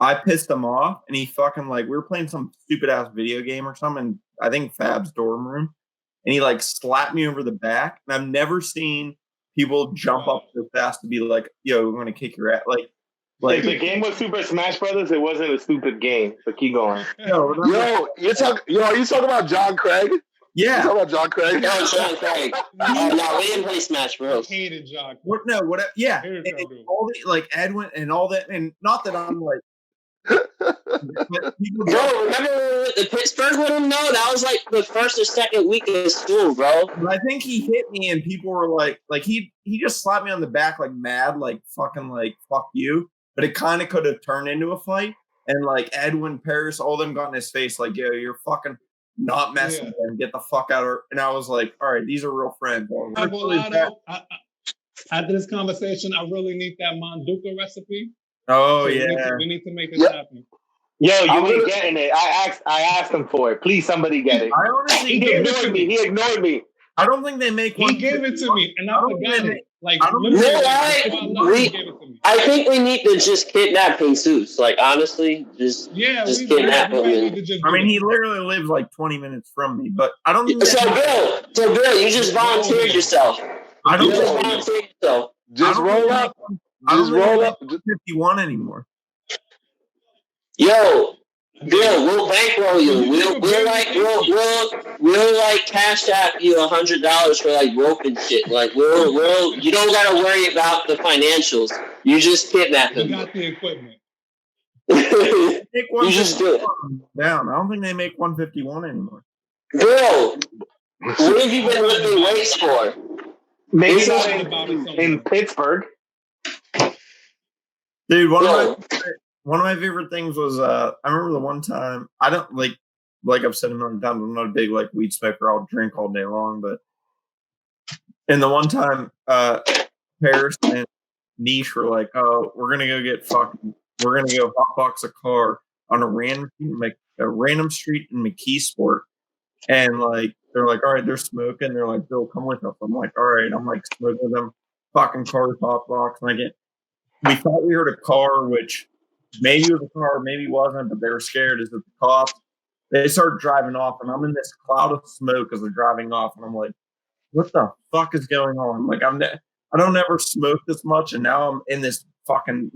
I pissed him off, and he fucking like we were playing some stupid ass video game or something. I think Fab's dorm room, and he like slapped me over the back. And I've never seen people jump up so fast to be like, "Yo, we're gonna kick your ass!" Like if the game was Super Smash Brothers, it wasn't a stupid game. So keep going. Yo, are you talking about John Craig? Yeah. You talking about John Craig? No, John Craig. No, we didn't play Smash Bros. I hated John. What? No, what? Yeah, and all the like Edwin and all that, and not that I'm like. Bro, remember the Pittsburgh one? No, that was like the first or second week of school, bro. But I think he hit me, and people were like he just slapped me on the back, like mad, like fucking, like fuck you. But it kind of could have turned into a fight, and like Edwin, Paris, all them got in his face, like, yo, you're fucking not messing with them, get the fuck out of her. And I was like, all right, these are real friends. After this conversation, I really need that Monduka recipe. Oh, so yeah. We need to make it happen. Yo, you ain't getting it. I asked him for it. Please, somebody get it. I honestly He ignored me. I don't think they make one. He gave it to me, and I forgot it. Like, I think we need to just kidnap Jesus. Like, honestly, just kidnap him. I mean, he literally lives like 20 minutes from me, but I don't. So Bill, you just volunteered yourself. I don't. You just volunteered yourself. Just roll up. Just roll up. 51 anymore. Yo, Bill, we'll bankroll you. We'll like cash app you $100 for like rope and shit. Like we'll you don't gotta worry about the financials. You just kidnap him. You got the equipment. You just do it. Down. I don't think they make 151 anymore. Bill, what have you been lifting weights for? Maybe in Pittsburgh. Dude, one of my favorite things was I remember the one time I don't like I've said a million times, I'm not a big like weed smoker. I'll drink all day long, but and the one time Paris and Niche were like, "Oh, we're gonna go hotbox a car on a random street in McKeesport," and like they're like, "All right, they're smoking." They're like, "Bill, come with us." I'm like, "All right." I'm like smoking them fucking cars hotbox, and we thought we heard a car, which maybe it was a car, maybe it wasn't, but they were scared. Is that the cops? They started driving off, and I'm in this cloud of smoke as they're driving off, and I'm like, "What the fuck is going on?" Like I don't ever smoke this much, and now I'm in this fucking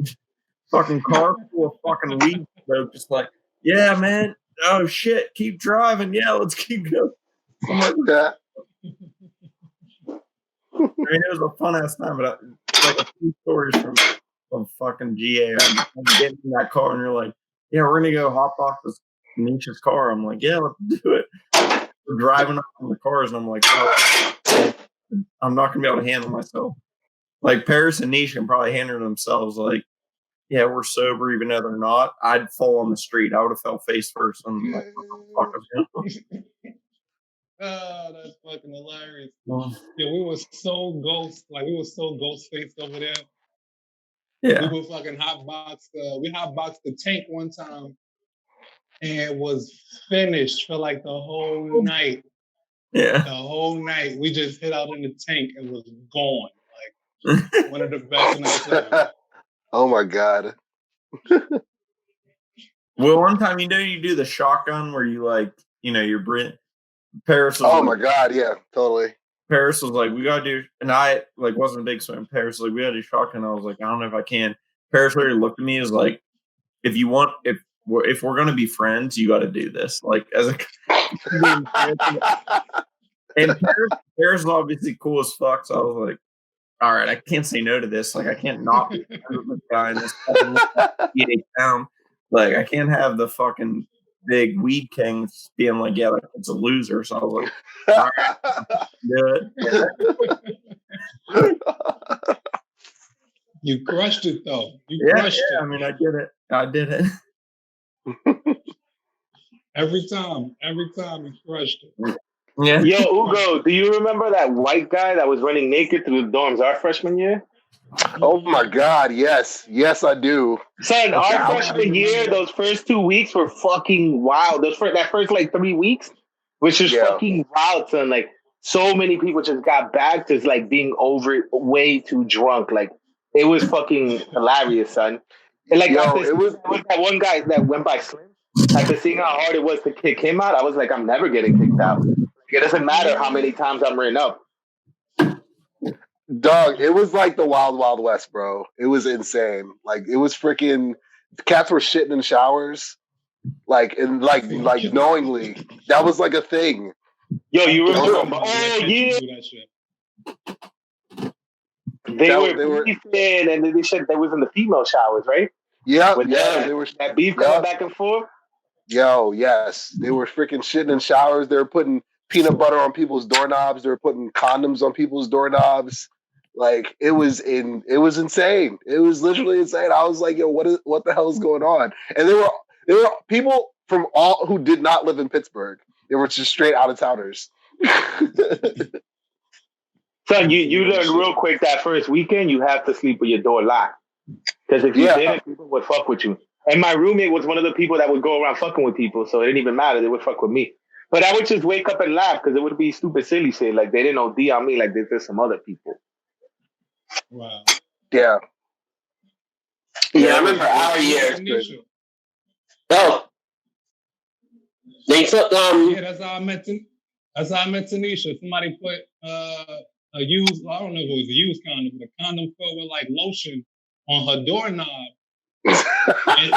car full of fucking weed smoke. Just like, yeah, man. Oh shit, keep driving. Yeah, let's keep going. I'm like, that. I mean, it was a fun ass time, but like a few stories from fucking GA. I'm getting in that car, and you're like, "Yeah, we're gonna go hotbox this Nietzsche's car." I'm like, "Yeah, let's do it." We're driving up in the cars, and I'm like, "Oh, I'm not gonna be able to handle myself." Like Paris and Nietzsche can probably handle themselves. Like, yeah, we're sober, even though they're not. I'd fall on the street. I would have fell face first. And like, what the fuck is going on? Oh, that's fucking hilarious. Yeah, we were so ghost faced over there. Yeah. We were fucking we hotboxed the tank one time and it was finished for like the whole night. Yeah. The whole night. We just hit out in the tank and was gone. Like one of the best nights ever. Oh my God. Well, one time, you do the shotgun where you you're Brit. Paris was my God, yeah, totally. Paris was like, we gotta do, and I wasn't a big swim. Paris was like, we gotta do shotgun. I was like, I don't know if I can. Paris literally looked at me as like, if we're gonna be friends, you gotta do this. Like as a and Paris is obviously cool as fuck. So I was like, all right, I can't say no to this. Like I can't not be friends with this guy in this fucking town. Like I can't have the fucking big weed kings being like, yeah, it's a loser. So I was like, all right, do it. You crushed it though. You crushed it. I mean, I did it. Every time you crushed it. Yeah. Yo, Ugo, do you remember that white guy that was running naked through the dorms our freshman year? Oh my God, yes. Yes, I do. Son, our freshman year, those first 2 weeks were fucking wild. That first like 3 weeks, which was fucking wild, son. Like so many people just got back to like being way too drunk. Like it was fucking hilarious, son. And like it was that one guy that went by Slim. After seeing how hard it was to kick him out, I was like, I'm never getting kicked out. It doesn't matter how many times I'm written up. Dog, it was like the Wild Wild West, bro. It was insane. Like it was freaking. Cats were shitting in showers, like knowingly. That was like a thing. Yo, you remember? Oh yeah. They were beefing, and then they said they was in the female showers, right? Yeah, they were that beef going back and forth. Yo, yes, they were freaking shitting in showers. They were putting peanut butter on people's doorknobs. They were putting condoms on people's doorknobs. Like it was insane. It was literally insane. I was like, yo, what the hell is going on? And there were people from all who did not live in Pittsburgh. They were just straight out of towners. Son, you learned real quick that first weekend you have to sleep with your door locked. Because if you didn't, people would fuck with you. And my roommate was one of the people that would go around fucking with people, so it didn't even matter. They would fuck with me. But I would just wake up and laugh because it would be stupid, silly shit. Like, they didn't OD on me like there's some other people. Wow. Yeah. Yeah, I remember our year. Oh. They took, Yeah, that's how I met Tanisha. Somebody put a used, I don't know if it was a used condom, but a condom filled with like lotion on her doorknob. and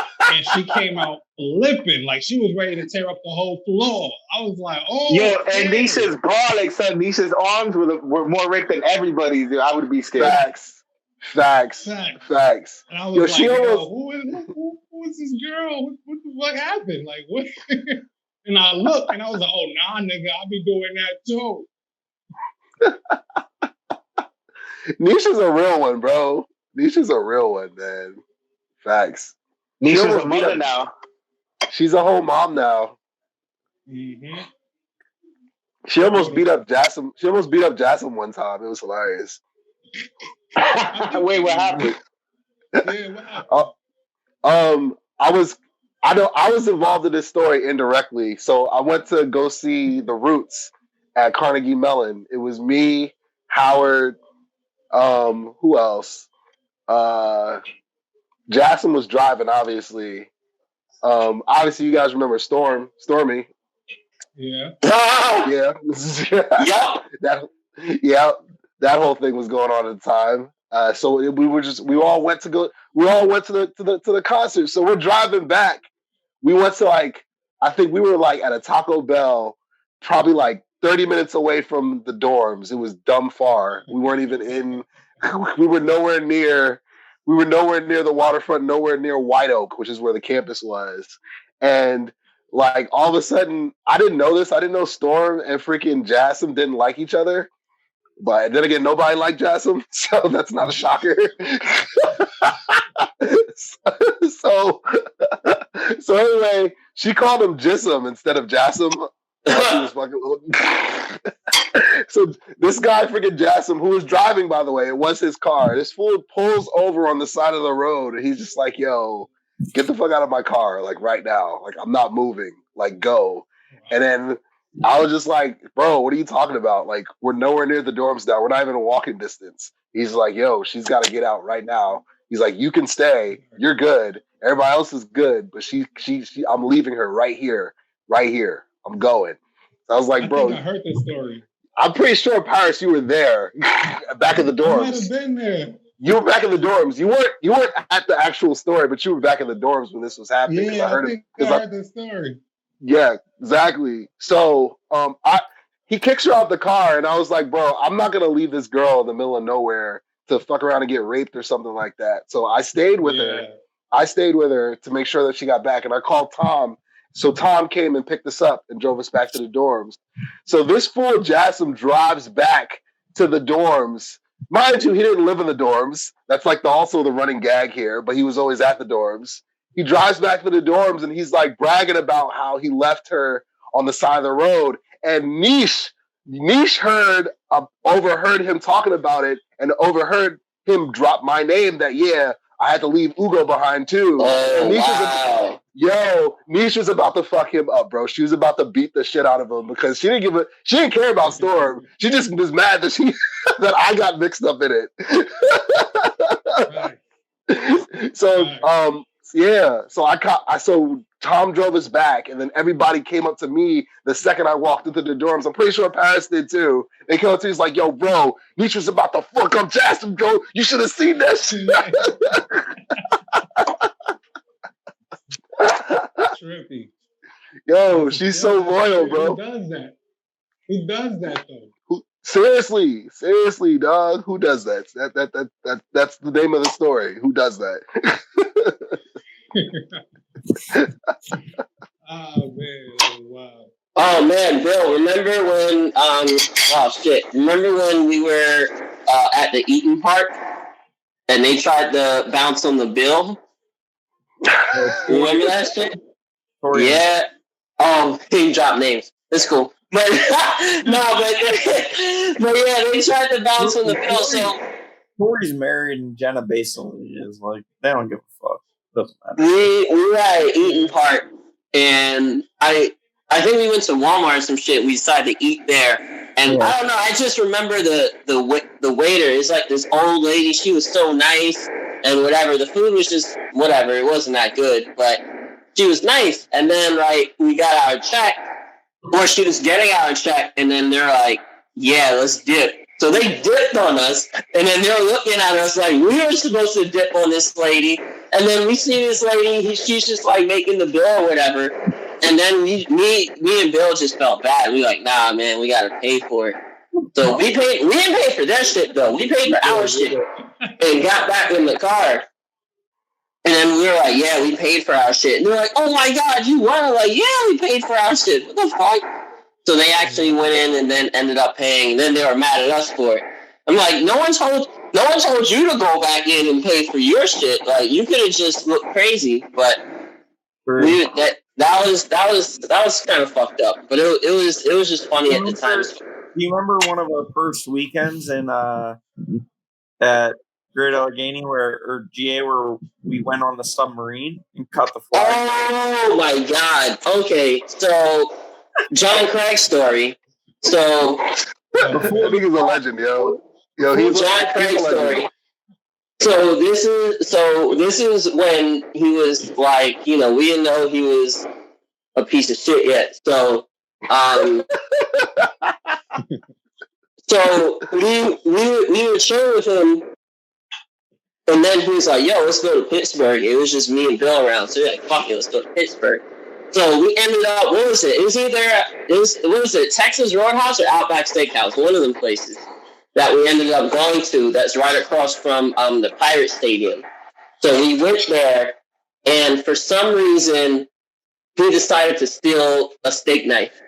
she came out flipping, like she was ready to tear up the whole floor. I was like, oh. Yo, and Nisha's brolic, son. Nisha's arms were more ripped than everybody's. I would be scared. Facts. And I was Yo, like, who is this girl? What the fuck happened? Like, what? And I looked and I was like, oh, nah, nigga, I'll be doing that too. Nisha's a real one, bro. Nisha's a real one, man. Facts. Nisha's a mother now. She's a whole mom now. Mm-hmm. She almost beat up Jassim. She almost beat up Jassim one time. It was hilarious. Wait, what happened? Yeah, what happened? I was involved in this story indirectly. So I went to go see The Roots at Carnegie Mellon. It was me, Howard, who else? Jassim was driving, obviously. Obviously, you guys remember Stormy. Yeah. Yeah. That whole thing was going on at the time. So we all went to the concert. So we're driving back. We went to I think we were at a Taco Bell, probably 30 minutes away from the dorms. It was dumb far. We weren't even in. We were nowhere near the waterfront, nowhere near White Oak, which is where the campus was. And all of a sudden, I didn't know this. I didn't know Storm and freaking Jassim didn't like each other. But then again, nobody liked Jassim, so that's not a shocker. So anyway, she called him Jism instead of Jassim. So this guy, freaking Jassim, who was driving, by the way, it was his car. This fool pulls over on the side of the road, and he's just like, "Yo, get the fuck out of my car, right now. I'm not moving. Go." And then I was just like, "Bro, what are you talking about? We're nowhere near the dorms now. We're not even in walking distance." He's like, "Yo, she's got to get out right now." He's like, "You can stay. You're good. Everybody else is good, but she I'm leaving her right here. I'm going." So I was like, "Bro, I heard this story. I'm pretty sure, Paris, you were there, back in the dorms. I might have been there. You were back in the dorms. You weren't at the actual story, but you were back in the dorms when this was happening. Yeah, I heard this story. Yeah, exactly. So he kicks her out the car, and I was like, "Bro, I'm not gonna leave this girl in the middle of nowhere to fuck around and get raped or something like that." So I stayed with her. I stayed with her to make sure that she got back, and I called Tom. So Tom came and picked us up and drove us back to the dorms. So this fool Jassim drives back to the dorms. Mind you, he didn't live in the dorms. That's also the running gag here, but he was always at the dorms. He drives back to the dorms and he's bragging about how he left her on the side of the road. And Niche overheard him talking about it and overheard him drop my name that, I had to leave Ugo behind too. Oh, wow. Yo, Niche was about to fuck him up, bro. She was about to beat the shit out of him because she didn't care about Storm. She just was mad that that I got mixed up in it. So yeah, so Tom drove us back, and then everybody came up to me the second I walked into the dorms. I'm pretty sure Paris did too. They came up to me, like, "Yo, bro, Niche was about to fuck up Jasmine, bro. You should have seen that shit." Trippy. Yo, she's so loyal, bro. Who does that? Who does that though? Seriously, dog. Who does that? That's the name of the story. Who does that? Oh man, wow. Oh man, Bill, remember when remember when we were at the Eaton Park and they tried to bounce on the bill? Remember that shit? Yeah. Oh, he dropped names. It's cool. But but yeah, they tried to bounce on the bill. So Tori's married and Jenna basically is like, they don't give a fuck. Doesn't matter. We were at Eaton Park, and I think we went to Walmart or some shit. We decided to eat there, and I don't know. I just remember the waiter is like this old lady. She was so nice and whatever. The food was just whatever. It wasn't that good, but she was nice. And then we got our check, or she was getting our check, and then they're like, "Yeah, let's dip." So they dipped on us, and then they're looking at us like, we were supposed to dip on this lady. And then we see this lady, she's just like making the bill or whatever. And then me and Bill just felt bad. We like, nah, man, we got to pay for it. So we didn't pay for their shit though. We paid for our shit and got back in the car. And then we were like, yeah, we paid for our shit. And they're like, oh my God, you were? Like, yeah, we paid for our shit. What the fuck? So they actually went in and then ended up paying. And then they were mad at us for it. I'm like, no one told you to go back in and pay for your shit. Like, you could have just looked crazy, but that was kind of fucked up. But it was just funny at the time. Do you remember one of our first weekends in at Great Allegheny or GA where we went on the submarine and cut the flag? Oh my God! Okay, so John Craig story. So I think he's a legend, yo. He's John Craig story. So this is when he was like, we didn't know he was a piece of shit yet. So so we were chilling with him, and then he was like, "Yo, let's go to Pittsburgh." It was just me and Bill around, so we're like, "Fuck it, let's go to Pittsburgh." So we ended up, what was it? It was Texas Roadhouse or Outback Steakhouse, one of them places that we ended up going to. That's right across from the Pirate Stadium. So we went there, and for some reason, he decided to steal a steak knife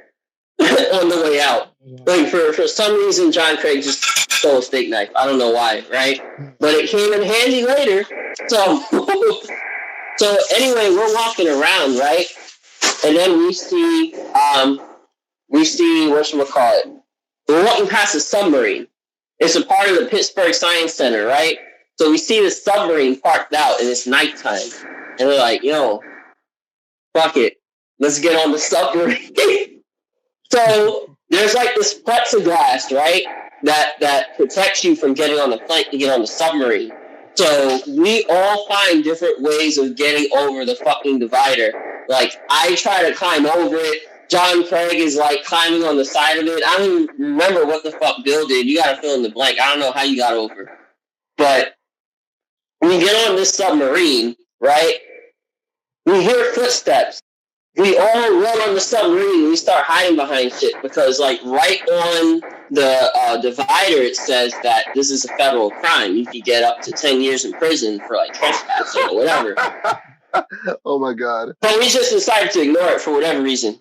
on the way out. Like for some reason, John Craig just stole a steak knife. I don't know why, right? But it came in handy later. So anyway, we're walking around, right? And then we see whatchamacallit. We're walking past a submarine. It's a part of the Pittsburgh Science Center, right? So we see the submarine parked out, and it's nighttime. And we're like, yo, fuck it. Let's get on the submarine. So there's like this plexiglass, right? That protects you from getting on the plane to get on the submarine. So we all find different ways of getting over the fucking divider. Like, I try to climb over it. John Craig is like climbing on the side of it. I don't even remember what the fuck Bill did. You gotta fill in the blank. I don't know how you got over. But we get on this submarine, right? We hear footsteps. We all run on the submarine and we start hiding behind shit because, like, right on the divider, it says that this is a federal crime. You could get up to 10 years in prison for, like, trespassing or whatever. Oh, my God. But we just decided to ignore it for whatever reason.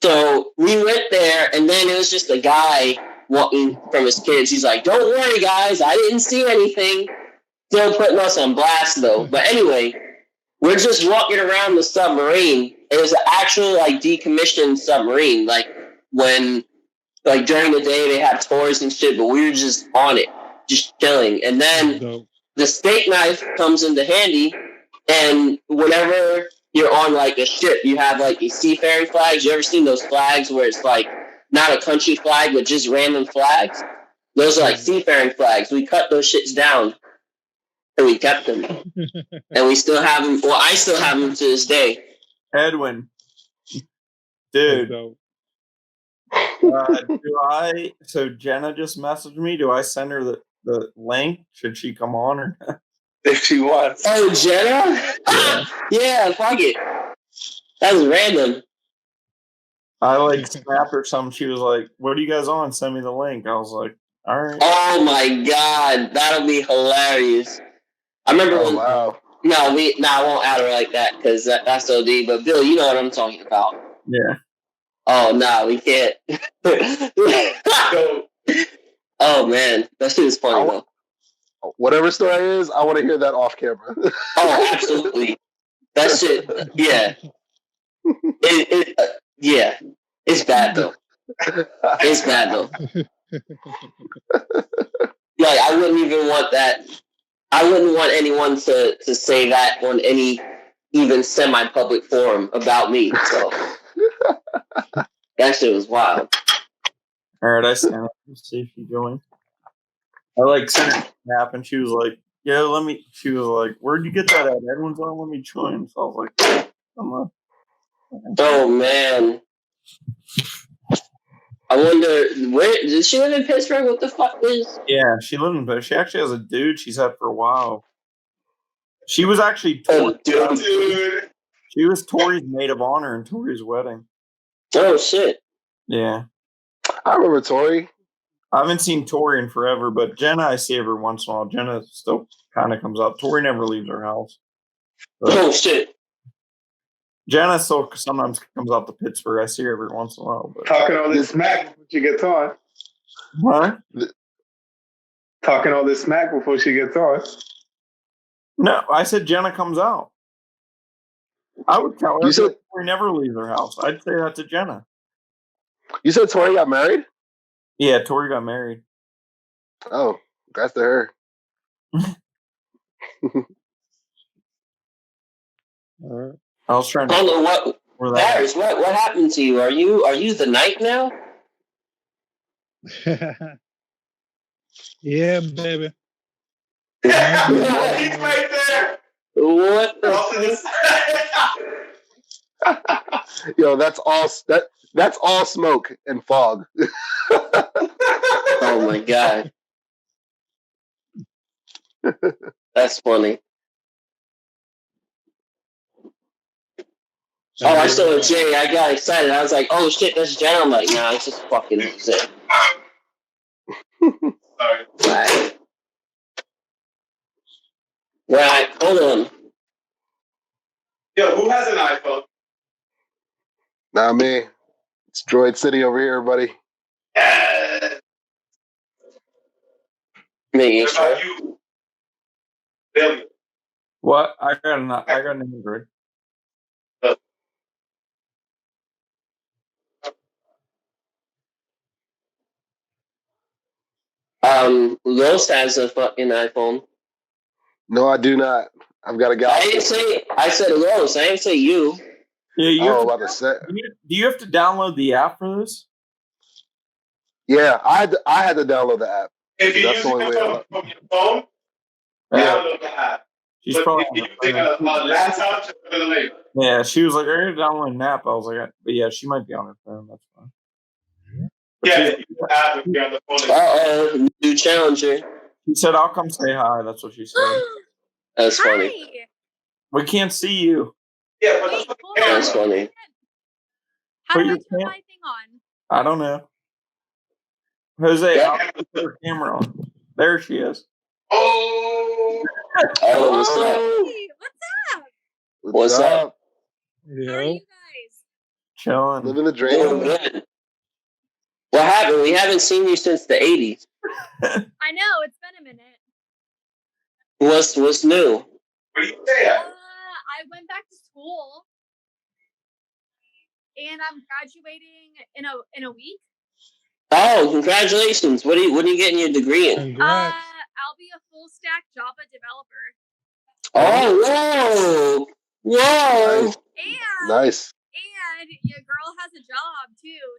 So we went there, and then it was just a guy walking from his kids. He's like, don't worry, guys. I didn't see anything. Still putting us on blast, though. But anyway, we're just walking around the submarine. It was an actual, like, decommissioned submarine. Like, when, like, during the day they have tours and shit, but we were just on it, just chilling. And then the steak knife comes into handy, and whenever you're on like a ship. You have like these seafaring flags. You ever seen those flags where it's like not a country flag, but just random flags? Those are like seafaring flags. We cut those shits down and we kept them. And we still have them. Well, I still have them to this day. Edwin. Dude. So Jenna just messaged me. Do I send her the link? Should she come on or not? If she wants. Oh, Jenna? Yeah, fuck it. That was random. I like snapped her something. She was like, "What are you guys on? Send me the link." I was like, "All right." Oh my god, that'll be hilarious. I remember when. Wow. No, I won't add her like that because that's OD. But Bill, you know what I'm talking about. Yeah. Oh no, we can't. Oh man, that shit is funny though. Whatever story is, I want to hear that off camera. Oh, absolutely. That shit, yeah. Yeah. It's bad though. It's bad though. Like I wouldn't even want that. I wouldn't want anyone to say that on any even semi-public forum about me. So that shit was wild. All right, I sent it. Let's see if she joined. I like sent her a snap, and she was like, "Yeah, let me." She was like, "Where'd you get that at?" Everyone's on. Let me join. So I was like, Oh man. I wonder where does she live in Pittsburgh? What the fuck is? Yeah, she lived in Pittsburgh. She actually has a dude she's had for a while. She was actually dude. She was Tori's maid of honor in Tori's wedding. Oh shit. Yeah. I remember Tori. I haven't seen Tori in forever, but Jenna I see every once in a while. Jenna still kind of comes up. Tori never leaves her house. But oh shit. Jenna still sometimes comes out to Pittsburgh. I see her every once in a while. But talking all this smack before she gets on. What? Talking all this smack before she gets on. No, I said Jenna comes out. I would tell her that Tori never leaves her house. I'd say that to Jenna. You said Tori got married? Yeah, Tori got married. Oh, congrats to her. I was trying to. Hold on, Paris, what happened to you? Are you the knight now? Yeah, baby. He's right there. What Yo, that's all smoke and fog. Oh my god. That's funny. Oh, I saw Jay. I got excited. I was like, "Oh shit, that's Jen." I'm like, "Nah, it's just fucking sick." Sorry. Right. Hold on. Yo, who has an iPhone? Not me. It's Droid City over here, buddy. Me. What about you? Billy. What? I got an Android. Los has a fucking iPhone. No, I do not. I've got a Galaxy. I said Los. I didn't say you. Yeah, about to say. Do you have to download the app for this? Yeah, I had to download the app. If you use it from your phone, download the app. She's probably using a laptop to put it later. Yeah, she was like, "I gotta download an app." I was like, "But yeah, she might be on her phone. That's fine." But yeah, you app if you're on the phone. New challenger. She said, "I'll come say hi." That's what she said. That's funny. We can't see you. Yeah, but that's funny. How do I turn my thing on? I don't know. Jose, I'll put her camera on. There she is. Oh, what's up? Hey, What's up? How are you guys? Chilling. Living the dream. Good. What happened? We haven't seen you since the 80s. I know, it's been a minute. What's new? What do you say? I went back to school, and I'm graduating in a week. Oh, congratulations! What are you getting your degree in? I'll be a full stack Java developer. Oh, whoa! And nice. And your girl has a job too,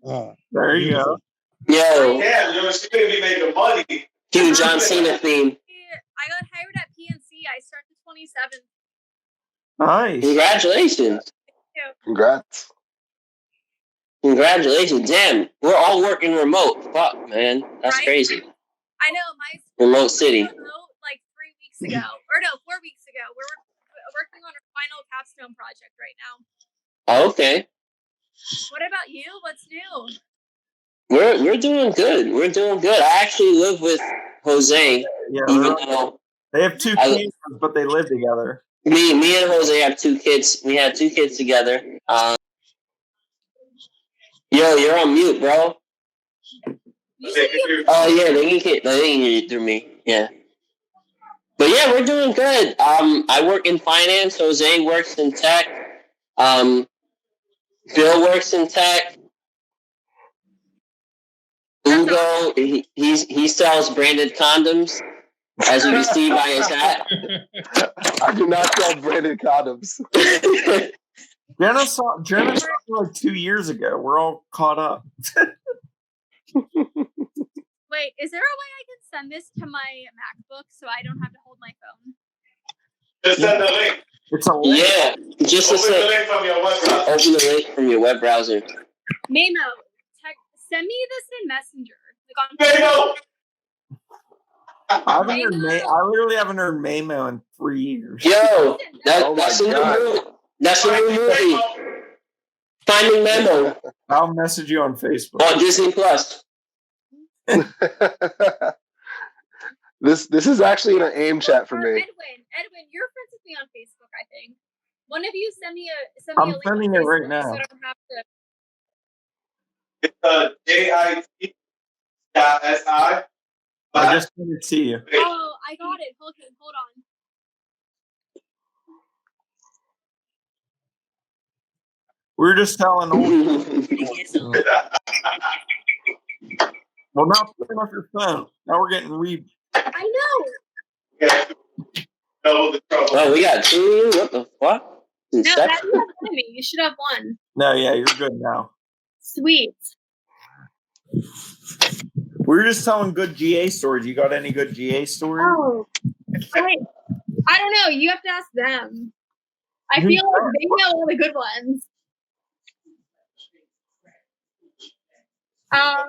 so there you go. Yo, yeah, she's gonna be making money. Cue John Cena theme. I got hired at PNC. I start the 27th. Nice. Congratulations. Congrats. Congratulations. Damn, we're all working remote. Fuck, man. That's crazy. I know, my remote city. Remote, like 3 weeks ago. Or no, 4 weeks ago. We're working on our final capstone project right now. Oh, okay. What about you? What's new? We're doing good. We're doing good. I actually live with Jose. Yeah, even though they have 2 kids, but they live together. Me and Jose have 2 kids. We had 2 kids together. Yo, you're on mute, bro. Oh yeah, they can hear you through me. Yeah. But yeah, we're doing good. I work in finance. Jose works in tech. Bill works in tech. Ugo, he sells branded condoms, as you can see by his hat. I do not sell branded condoms. Jenna saw like 2 years ago. We're all caught up. Wait, is there a way I can send this to my MacBook so I don't have to hold my phone? Just send the link. It's a link. Yeah, just open the link from your web browser. Open the link from your web browser. Mamo, send me this in Messenger. Mamo! I literally haven't heard Mamo in 3 years. Yo, that's a new movie. That's a new movie. Finding Memo. I'll message you on Facebook. On Disney Plus. This is actually in an AIM chat for me. Edwin, you're friends with me on Facebook, I think. One of you send me a I'm link sending on it right Facebook now. so I don't have to. It's JIT.SI. I just sent it to you. Oh, I got it. Okay, hold on. We were just telling old. Well, now turn off your phone. Now we're getting I know. Oh, we got 2. What the fuck? No, that's not me. You should have one. No, yeah, you're good now. Sweet. We were just telling good GA stories. You got any good GA stories? Oh, I don't know. You have to ask them. I feel like they know all the good ones. I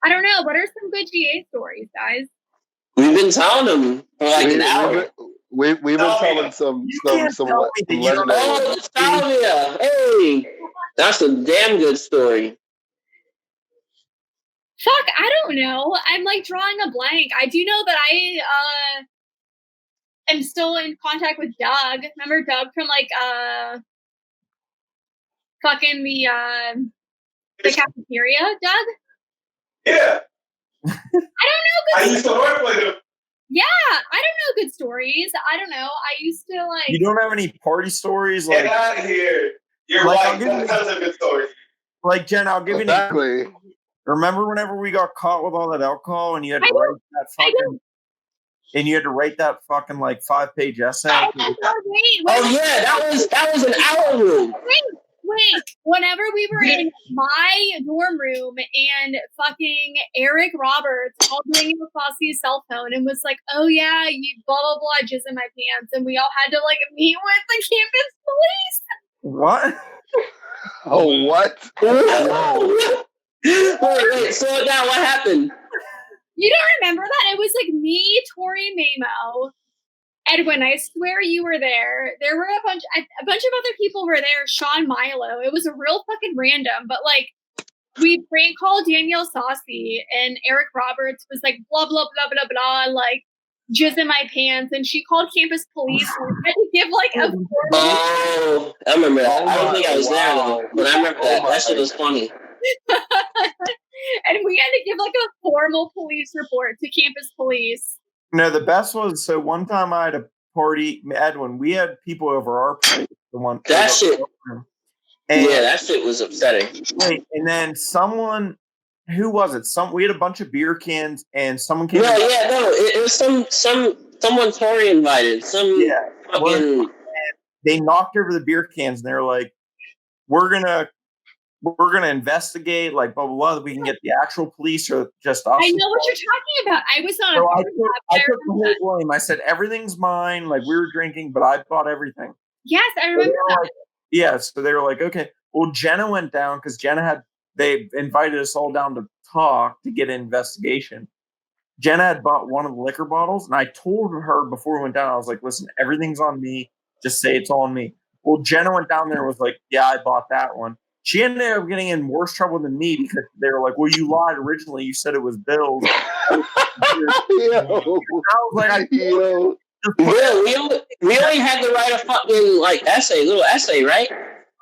don't know. What are some good GA stories, guys? We've been telling them for like an hour. We've been telling some legendary. Oh, Salvia! Hey, that's a damn good story. Fuck, I don't know. I'm like drawing a blank. I do know that I am still in contact with Doug. Remember Doug from like fucking the cafeteria, Doug? Yeah. I don't know. I used to work with him. Yeah, I don't know good stories. I don't know. I used to like. You don't have any party stories? Get out of here. You're like, white. That's a good story. Like, Jen, I'll give you an. Remember whenever we got caught with all that alcohol and you had to write that fucking. And you had to write that fucking like 5-page essay. Wait. Oh yeah, that was an hour room. Wait, whenever we were in my dorm room and fucking Eric Roberts called me across his cell phone and was like, oh yeah, you blah, blah, blah, jizz in my pants. And we all had to like meet with the campus police. What? Oh, what? Wait, slow it down. What happened? You don't remember that? It was like me, Tori Mamo, Edwin, I swear you were there. There were a bunch of other people were there. Sean Milo. It was a real fucking random, but like we prank called Danielle Saucy and Eric Roberts was like blah blah blah blah blah like jizz in my pants, and she called campus police and had to give like a. Oh, I remember that. I don't think I was there though, but I remember that. That shit was funny. And we had to give like a formal police report to campus police. No, the best was, so one time I had a party, Edwin, we had people over our place. That shit. Yeah, that shit was upsetting. And then someone, who was it? We had a bunch of beer cans and someone came. It was some someone Tori invited. Fucking. Well, they knocked over the beer cans and they're like, we're gonna investigate, like blah blah blah. We can get the actual police or just us. I know what you're talking about. I was not. So I took the whole blame. I said everything's mine. Like we were drinking, but I bought everything. Yes, I remember that. Like, yeah, so they were like, okay. Well, Jenna went down because they invited us all down to talk to get an investigation. Jenna had bought one of the liquor bottles, and I told her before we went down, I was like, listen, everything's on me. Just say it's all on me. Well, Jenna went down there and was like, yeah, I bought that one. She ended up getting in worse trouble than me because they were like, well, you lied originally. You said it was Bill's. I was like, Bill, we only had to write a fucking little essay, right?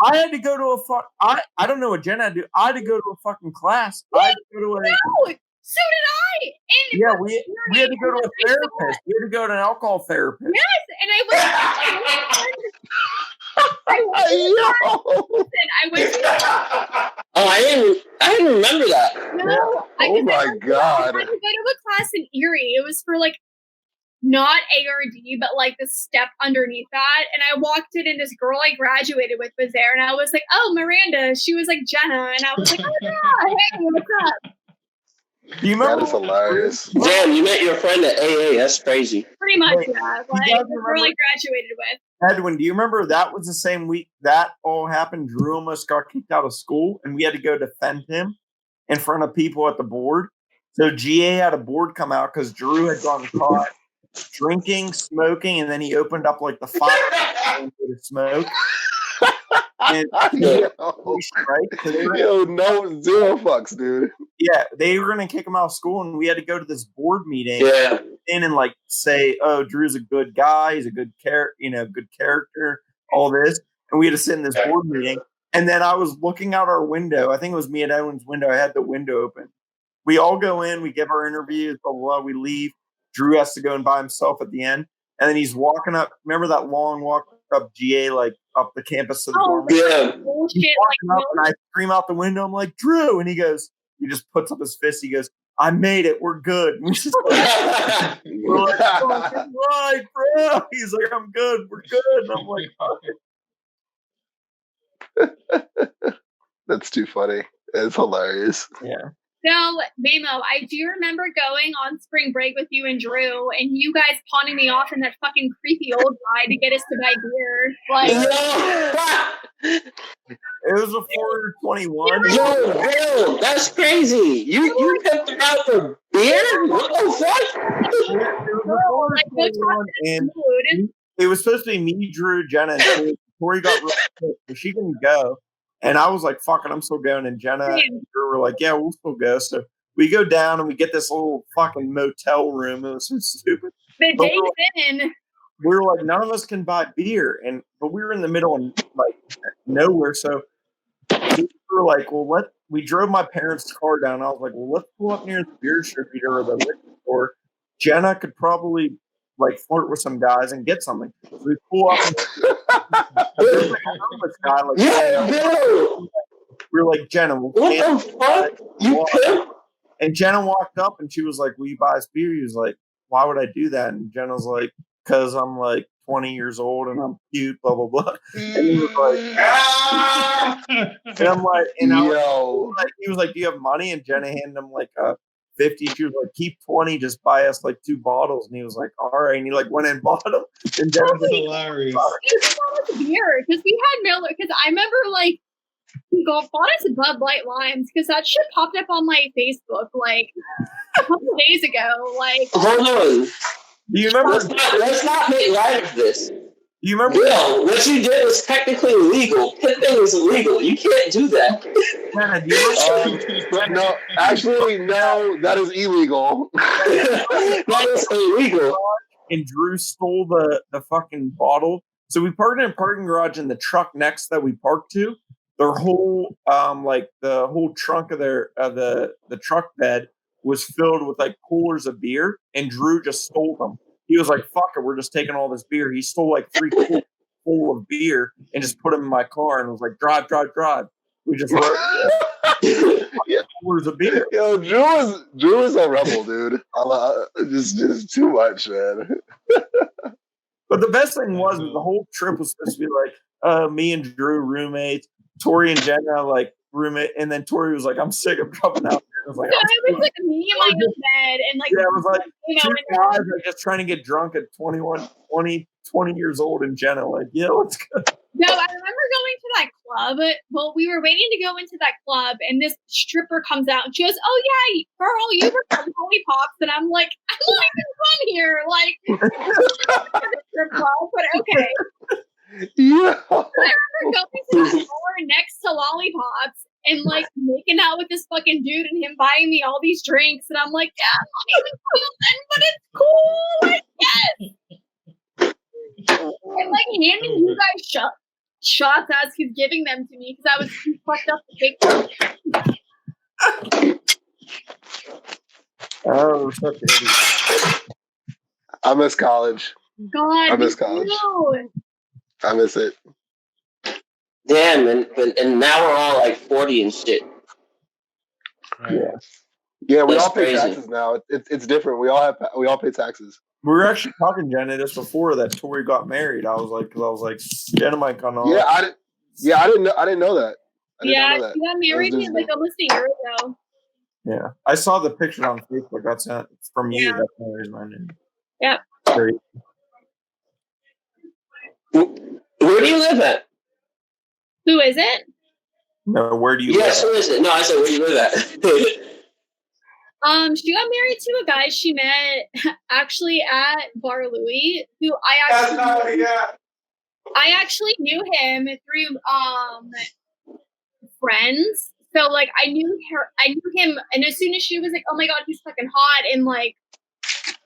I had to go to I don't know what Jenna had to do. I had to go to a fucking class. I had to go to No, so did I. And yeah, we had to go to a therapist. We had to go to an alcohol therapist. Yes, and I went to Oh, I didn't remember that. No, oh my God. I had to go to a class in Erie. It was for not ARD, but the step underneath that. And I walked in and this girl I graduated with was there. And I was like, oh, Miranda. She was like Jenna. And I was like, oh yeah, hey, what's up? Do you remember? That is hilarious. Damn, you met your friend at AA. That's crazy. Pretty much, yeah. The girl I graduated with. Edwin, do you remember that was the same week that all happened? Drew almost got kicked out of school, and we had to go defend him in front of people at the board. So GA had a board come out because Drew had gotten caught drinking, smoking, and then he opened up the fire to smoke. And no, zero fucks, dude. Yeah, they were gonna kick him out of school, and we had to go to this board meeting. Yeah, and say, "Oh, Drew's a good guy. He's a good good character." All this, and we had to sit in this board meeting. And then I was looking out our window. I think it was me and Edwin's window. I had the window open. We all go in. We give our interviews. Blah blah blah. We leave. Drew has to go in by himself at the end, and then he's walking up. Remember that long walk up GA, up the campus to the dorm? Yeah. Bullshit. And I scream out the window. I'm like, Drew, and he just puts up his fist. He goes, I made it. We're good. And we're like, oh, right, bro. He's like, I'm good. We're good. And I'm like, that's too funny. It's hilarious. Yeah. So, Mamo, I do remember going on spring break with you and Drew, and you guys pawning me off in that fucking creepy old guy to get us to buy beer. It was a 421. Yo, Bill, that's crazy. You picked her out for beer? What the fuck? It was supposed to be me, Drew, Jenna, and Tori got really sick, so she couldn't go. And I was like, fuck it, I'm still going. And Jenna and Drew were like, yeah, we'll still go. So we go down and we get this little fucking motel room. It was so stupid. The day's in. We were like, none of us can buy beer. But we were in the middle of nowhere. So we were like, well, we drove my parents' car down. I was like, well, let's pull up near the beer distributor or the liquor store. Jenna could probably flirt with some guys and get something. So we pull up. We were like, Jenna, what the fuck? You pimp? And Jenna walked up and she was like, will you buy us beer? He was like, why would I do that? And Jenna was like, because I'm 20 years old and I'm cute, blah, blah, blah. And he was like, and I'm like, he was like, do you have money? And Jenna handed him a 50. She was like, keep 20, just buy us 2 bottles. And he was like, all right. And he went and bought them. And Jenna was hilarious. Beer, because we had Miller, because I remember he bought us Bud Light Limes, because that shit popped up on my Facebook a couple of days ago. Hold on. Do you remember? Let's not make light of this. Do you remember? No, what you did was technically illegal. Pimping is illegal. You can't do that. No, actually, no, that is illegal. That is illegal. And Drew stole the fucking bottle. So we parked in a parking garage in the truck next that we parked to. Their whole the whole trunk of the truck bed was filled with coolers of beer, and Drew just stole them. He was like, fuck it, we're just taking all this beer. He stole 3 coolers full of beer and just put them in my car and was like, drive. We just coolers of beer. Yo, Drew is a rebel, dude. Just too much, man. But the best thing was the whole trip was supposed to be like me and Drew roommates, Tori and Jenna like roommate, and then Tori was like, "I'm sick of dropping out." I was like, it was like me in my own bed, and like it was like two guys are just trying to get drunk at 20 years old, and Jenna like, yeah, let's go. No, I remember going to that club. Well, we were waiting to go into that club, and this stripper comes out, and she goes, "Oh yeah, girl, you were from Lollipops," and I'm like, "I'm not even from here." Like, strip club, but okay. Yeah. I remember going to the bar next to Lollipops and like making out with this fucking dude and him buying me all these drinks, and I'm like, yeah, I'm not even feeling, but it's cool, I guess. And like handing you guys shots as he's giving them to me because I was too fucked up to take them. Oh, such an idiot. I miss college. God, I miss college. No. I miss it. Damn, and now we're all like 40 and shit. Yeah, we That's all pay crazy. taxes now. It's different. We all pay taxes. We were actually talking, Jenna, just before that Tori got married. I was like, Jenna might come on. Yeah, I didn't know that. I didn't know that. She got married like almost a year ago. Yeah, I saw the picture on Facebook. That's from you. That's the reason I knew. Yep. Great. Where do you live at? Who is it? No, where do you live? Yes, who is it? No, I said, where do you live at? She got married to a guy she met actually at Bar Louie, who I actually knew him through friends. So like I knew him, and as soon as she was like, "Oh my god, he's fucking hot," and like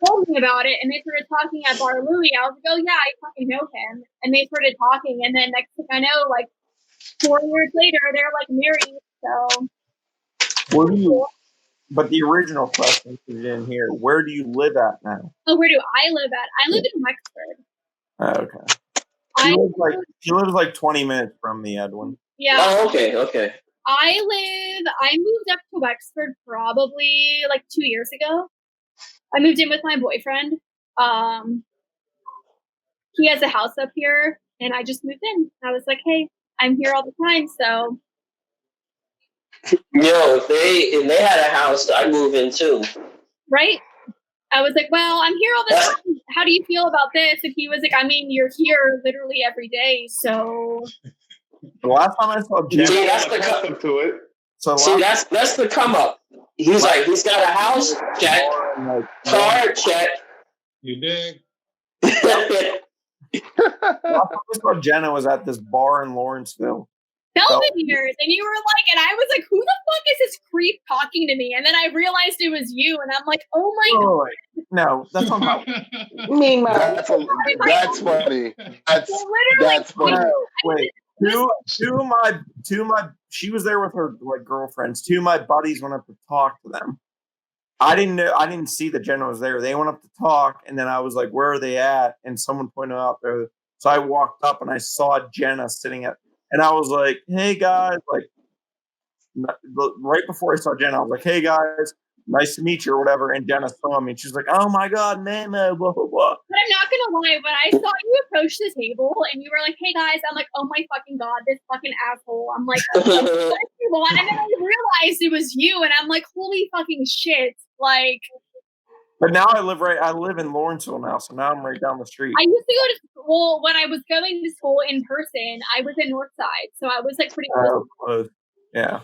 told me about it, and they started talking at Bar Louie, I was like, "Oh yeah, I fucking know him," and they started talking, and then next thing I know, like 4 years later, they're like married. So where do you? But the original question is in here. Where do you live at now? Oh, where do I live at? I live in Wexford. Okay. She lives like 20 minutes from me, Edwin. Yeah. Oh, okay. I moved up to Wexford probably like 2 years ago. I moved in with my boyfriend. He has a house up here, and I just moved in. I was like, hey, I'm here all the time, so. Yo, if they had a house, I'd move in too. Right? I was like, well, I'm here all the time. How do you feel about this? And he was like, I mean, you're here literally every day, so. The last time I saw Jenna, see, that's the come up to it. So that's the come up. He's like, he's got a house, check. Car, check. You dig? The last time I saw Jenna was at this bar in Lawrenceville. Belvedere's, and you were like, and I was like, who the fuck is this creep talking to me? And then I realized it was you, and I'm like, oh my god. No, that's not my. That's funny. That's funny. Wait, two of my. She was there with her like girlfriends. Two of my buddies went up to talk to them. I didn't see that Jenna was there. They went up to talk, and then I was like, "Where are they at?" And someone pointed out there. So I walked up and I saw Jenna sitting at. And I was like, hey, guys, like, right before I saw Jenna, I was like, hey, guys, nice to meet you or whatever. And Jenna saw me. And she's like, oh, my God, Mamo, blah, blah, blah. But I'm not going to lie. When I saw you approach the table and you were like, hey, guys, I'm like, oh, my fucking God, this fucking asshole. I'm like, what do you want? And then I realized it was you. And I'm like, holy fucking shit. Like. But now I live in Lawrenceville now, so now I'm right down the street. I used to go to school when I was going to school in person. I was in Northside, so I was like pretty close. Yeah.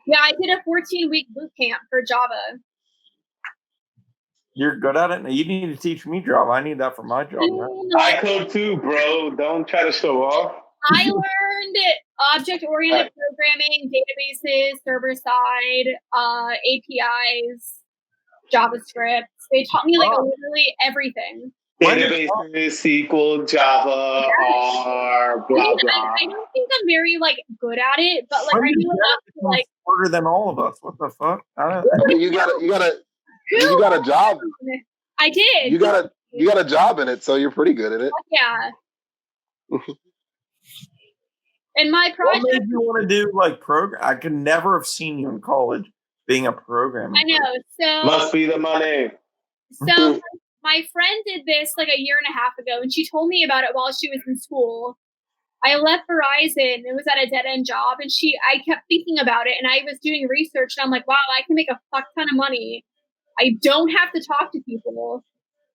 Yeah, I did a 14-week boot camp for Java. You're good at it? You need to teach me Java. I need that for my job. Right? I code too, bro. Don't try to show off. I learned object-oriented programming, databases, server-side, APIs, JavaScript. They taught me like literally everything. Databases, SQL, Java, R, blah blah. I don't think I'm very like good at it, but like I knew enough to like smarter than all of us. What the fuck? You got a job. I did. You got a job in it, so you're pretty good at it. Yeah. And my project. What made you want to do like program? I could never have seen you in college being a programmer. I know. So must be the money. So my friend did this like a year and a half ago, and she told me about it while she was in school. I left Verizon. It was at a dead-end job, and I kept thinking about it, and I was doing research, and I'm like, wow, I can make a fuck ton of money. I don't have to talk to people.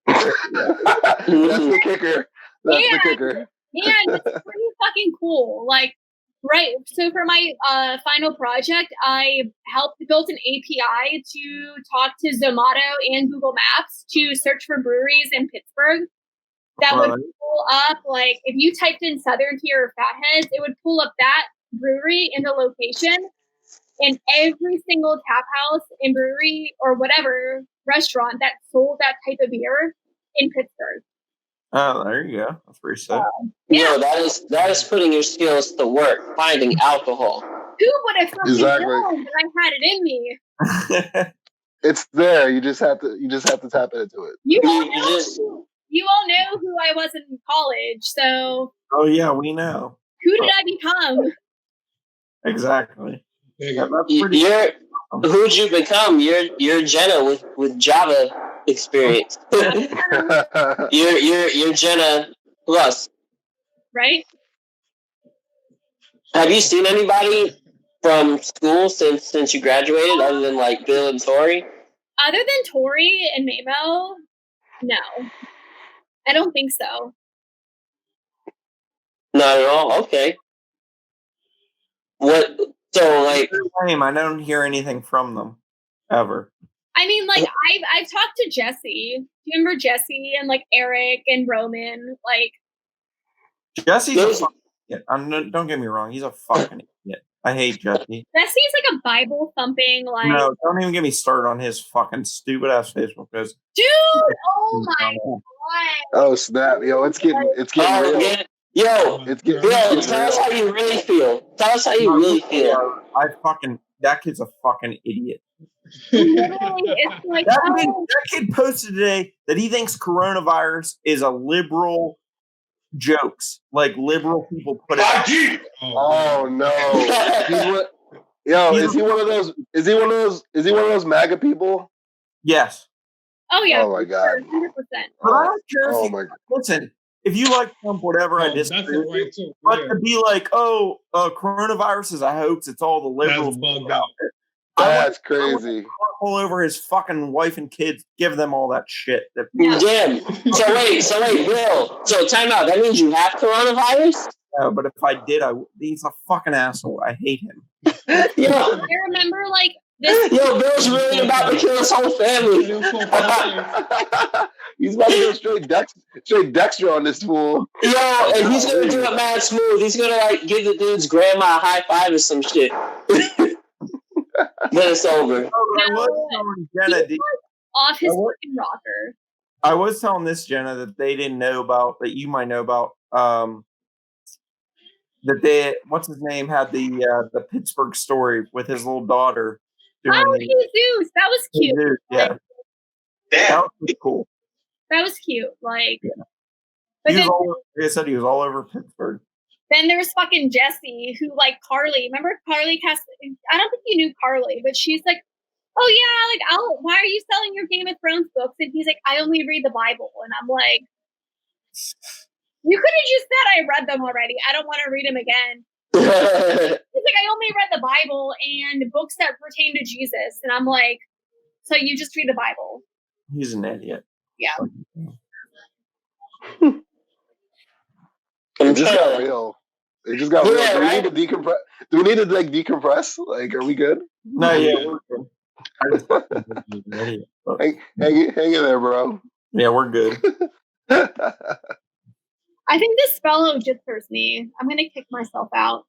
That's the kicker. That's the kicker. And it's pretty fucking cool. Like, right. So for my final project, I built an API to talk to Zomato and Google Maps to search for breweries in Pittsburgh. That would pull up, like, if you typed in Southern Tier or Fatheads, it would pull up that brewery in the location. And every single tap house and brewery or whatever restaurant that sold that type of beer in Pittsburgh. Oh, there you go. That's pretty sick. Yeah, that is putting your skills to work, finding alcohol. Who would have fucking known that I had it in me? It's there. You just have to tap into it. You all know who I was in college, so. Oh yeah, we know. Who did I become? Exactly. Who'd you become? You're Jenna with Java experience. you're Jenna Plus. Right? Have you seen anybody from school since you graduated, other than like Bill and Tori? Other than Tori and Mamo, no. I don't think so. Not at all. Okay. What? So like, I don't hear anything from them ever. I mean, like I've talked to Jesse. Do you remember Jesse and like Eric and Roman? Like Jesse's a fucking idiot. Don't get me wrong. He's a fucking idiot. I hate Jesse. Jesse's like a Bible thumping like. No, don't even get me started on his fucking stupid ass Facebook post. Dude, oh my god. Oh snap, yo! It's getting real. Yo, it's getting real. Tell us how you really feel. Tell us how you really feel. That kid's a fucking idiot. It's like, that kid posted today that he thinks coronavirus is a liberal jokes, like liberal people put it. Oh no! Is he one of those? Is he one of those MAGA people? Yes. Oh yeah. Oh my god. 100%. But I don't care. Oh my god. Listen, if you like Trump, whatever, I disagree with you. Too. But to be like, coronavirus is a hoax. It's all the liberals bugged out. That's crazy. All over his fucking wife and kids, give them all that shit. Damn. So wait, Bill. So time out. That means you have coronavirus? No, but if I did, he's a fucking asshole. I hate him. Yeah. I remember like this. Yo, Bill's really about to kill his whole family. He's about to go straight Dexter on this fool. Yo, and he's gonna do it mad smooth. He's gonna like give the dude's grandma a high five or some shit. Then it's over. Off his fucking rocker. I was telling this Jenna that they didn't know about, that you might know about, that they, what's his name, had the Pittsburgh story with his little daughter. Oh, Jesus, that was cute. Jesus, yeah, that was cool. That was cute. Like, yeah. But then, like I said, he was all over Pittsburgh. Then there was fucking Jessie, who like Carly. Remember Carly cast? I don't think you knew Carly, but she's like, oh yeah, like why are you selling your Game of Thrones books? And he's like, I only read the Bible, and I'm like, you could have just said I read them already. I don't want to read them again. He's like, I only read the Bible and books that pertain to Jesus, and I'm like, so you just read the Bible? He's an idiot. Yeah. It just got real. It just got real. Do we need to decompress? Do we need to like decompress? Like, are we good? No, yeah. Hang in there, bro. Yeah, we're good. I think this fellow jisters me. I'm gonna kick myself out.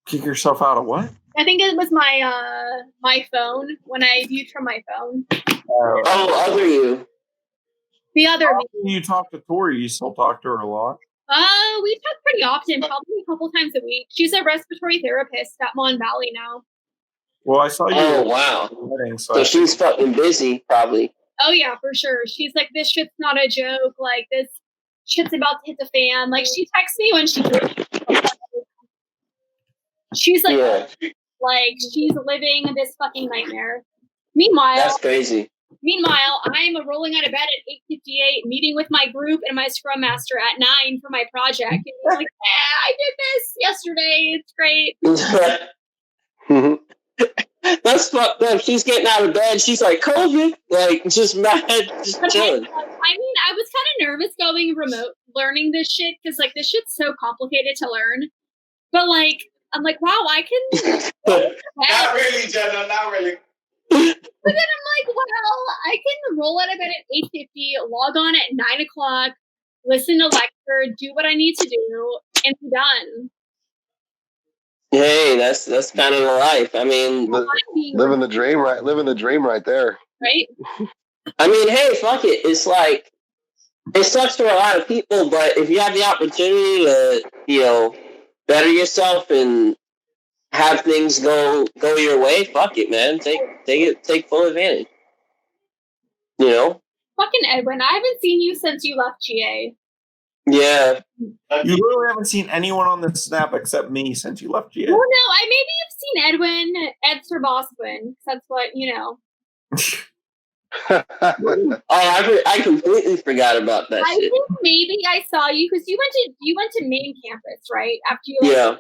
Kick yourself out of what? I think it was my my phone when I viewed from my phone. Other you. The other me. You talk to Tori, you still talk to her a lot? We talk pretty often, probably a couple times a week. She's a respiratory therapist at Mon Valley now. Well, I saw you. Oh, wow. Wedding, so she's fucking busy, probably. Oh, yeah, for sure. She's like, this shit's not a joke. Like, this shit's about to hit the fan. Like, she texts me when she's like, like, she's living this fucking nightmare. Meanwhile, that's crazy. Meanwhile, I'm rolling out of bed at 8:58, meeting with my group and my scrum master at 9 for my project. And he's like, I did this yesterday. It's great. That's fucked up. She's getting out of bed. She's like, COVID. Like, just mad, just chilling. I mean, I was kind of nervous going remote, learning this shit, because, like, this shit's so complicated to learn. But, like, I'm like, wow, I can... Not really, Jenna, not really. But then I'm like, well, I can roll out of bed at 8:50, log on at 9 o'clock, listen to lecture, do what I need to do, and be done. Hey, that's kind of the life. I mean, living the dream, right? Living the dream, right there. Right. I mean, hey, fuck it. It's like it sucks for a lot of people, but if you have the opportunity to, better yourself and have things go your way, fuck it, man. Take full advantage. Fucking Edwin, I haven't seen you since you left GA. Yeah. You really haven't seen anyone on this snap except me since you left GA. Well, no, I maybe have seen Edwin, Ed Sir Boswin. That's what, I completely forgot about that shit. I think maybe I saw you because you went to main campus, right? After you left. Yeah.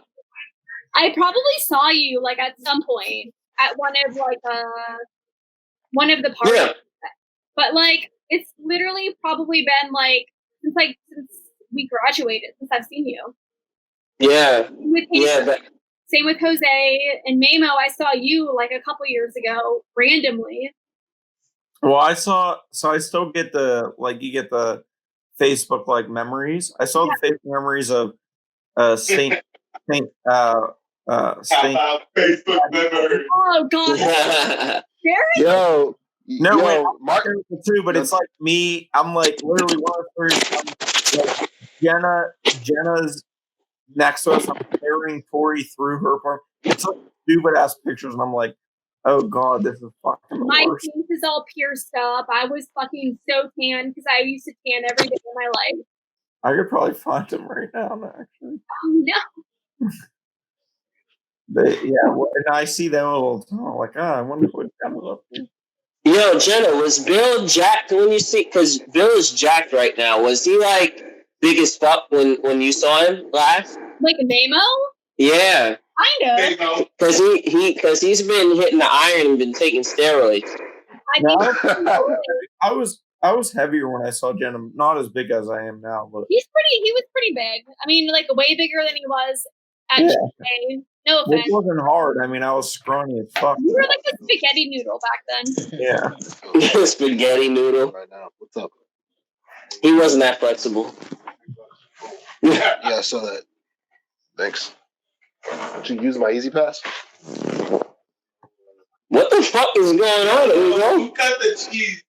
I probably saw you like at some point at one of the parties. Yeah. But like it's literally probably been since we graduated, since I've seen you. Yeah. Same with Jose and Mamo. I saw you like a couple years ago randomly. Well, I still get you get the Facebook memories. I saw the Facebook memories of Saint Facebook memories. Oh God. Yo. No, wait, Martin too, but it's like me. I'm like literally one of the Jenna's next to us. I'm carrying Tori through her apartment. It's like stupid ass pictures, and I'm like, oh God, this is fucking the my worst. face is all pierced up. I was fucking so tan because I used to tan every day of my life. I could probably find him right now, actually. Oh no. And I see them all the time. I'm like, I wonder what Jenna's up to. Yo, Jenna, was Bill jacked when you see? Because Bill is jacked right now. Was he like big as fuck when you saw him last? Like a Mamo? Yeah. Kind of. Because he's been hitting the iron and been taking steroids. I was heavier when I saw Jenna. Not as big as I am now, but he was pretty big. I mean, like way bigger than he was at GA. No offense. It wasn't hard. I mean, I was scrawny as fuck. You were like a spaghetti noodle back then. Yeah. Spaghetti noodle. Right now. What's up? He wasn't that flexible. Yeah, I saw that. Thanks. Did you use my Easy Pass? What the fuck is going on, Ugo? Who cut the cheese?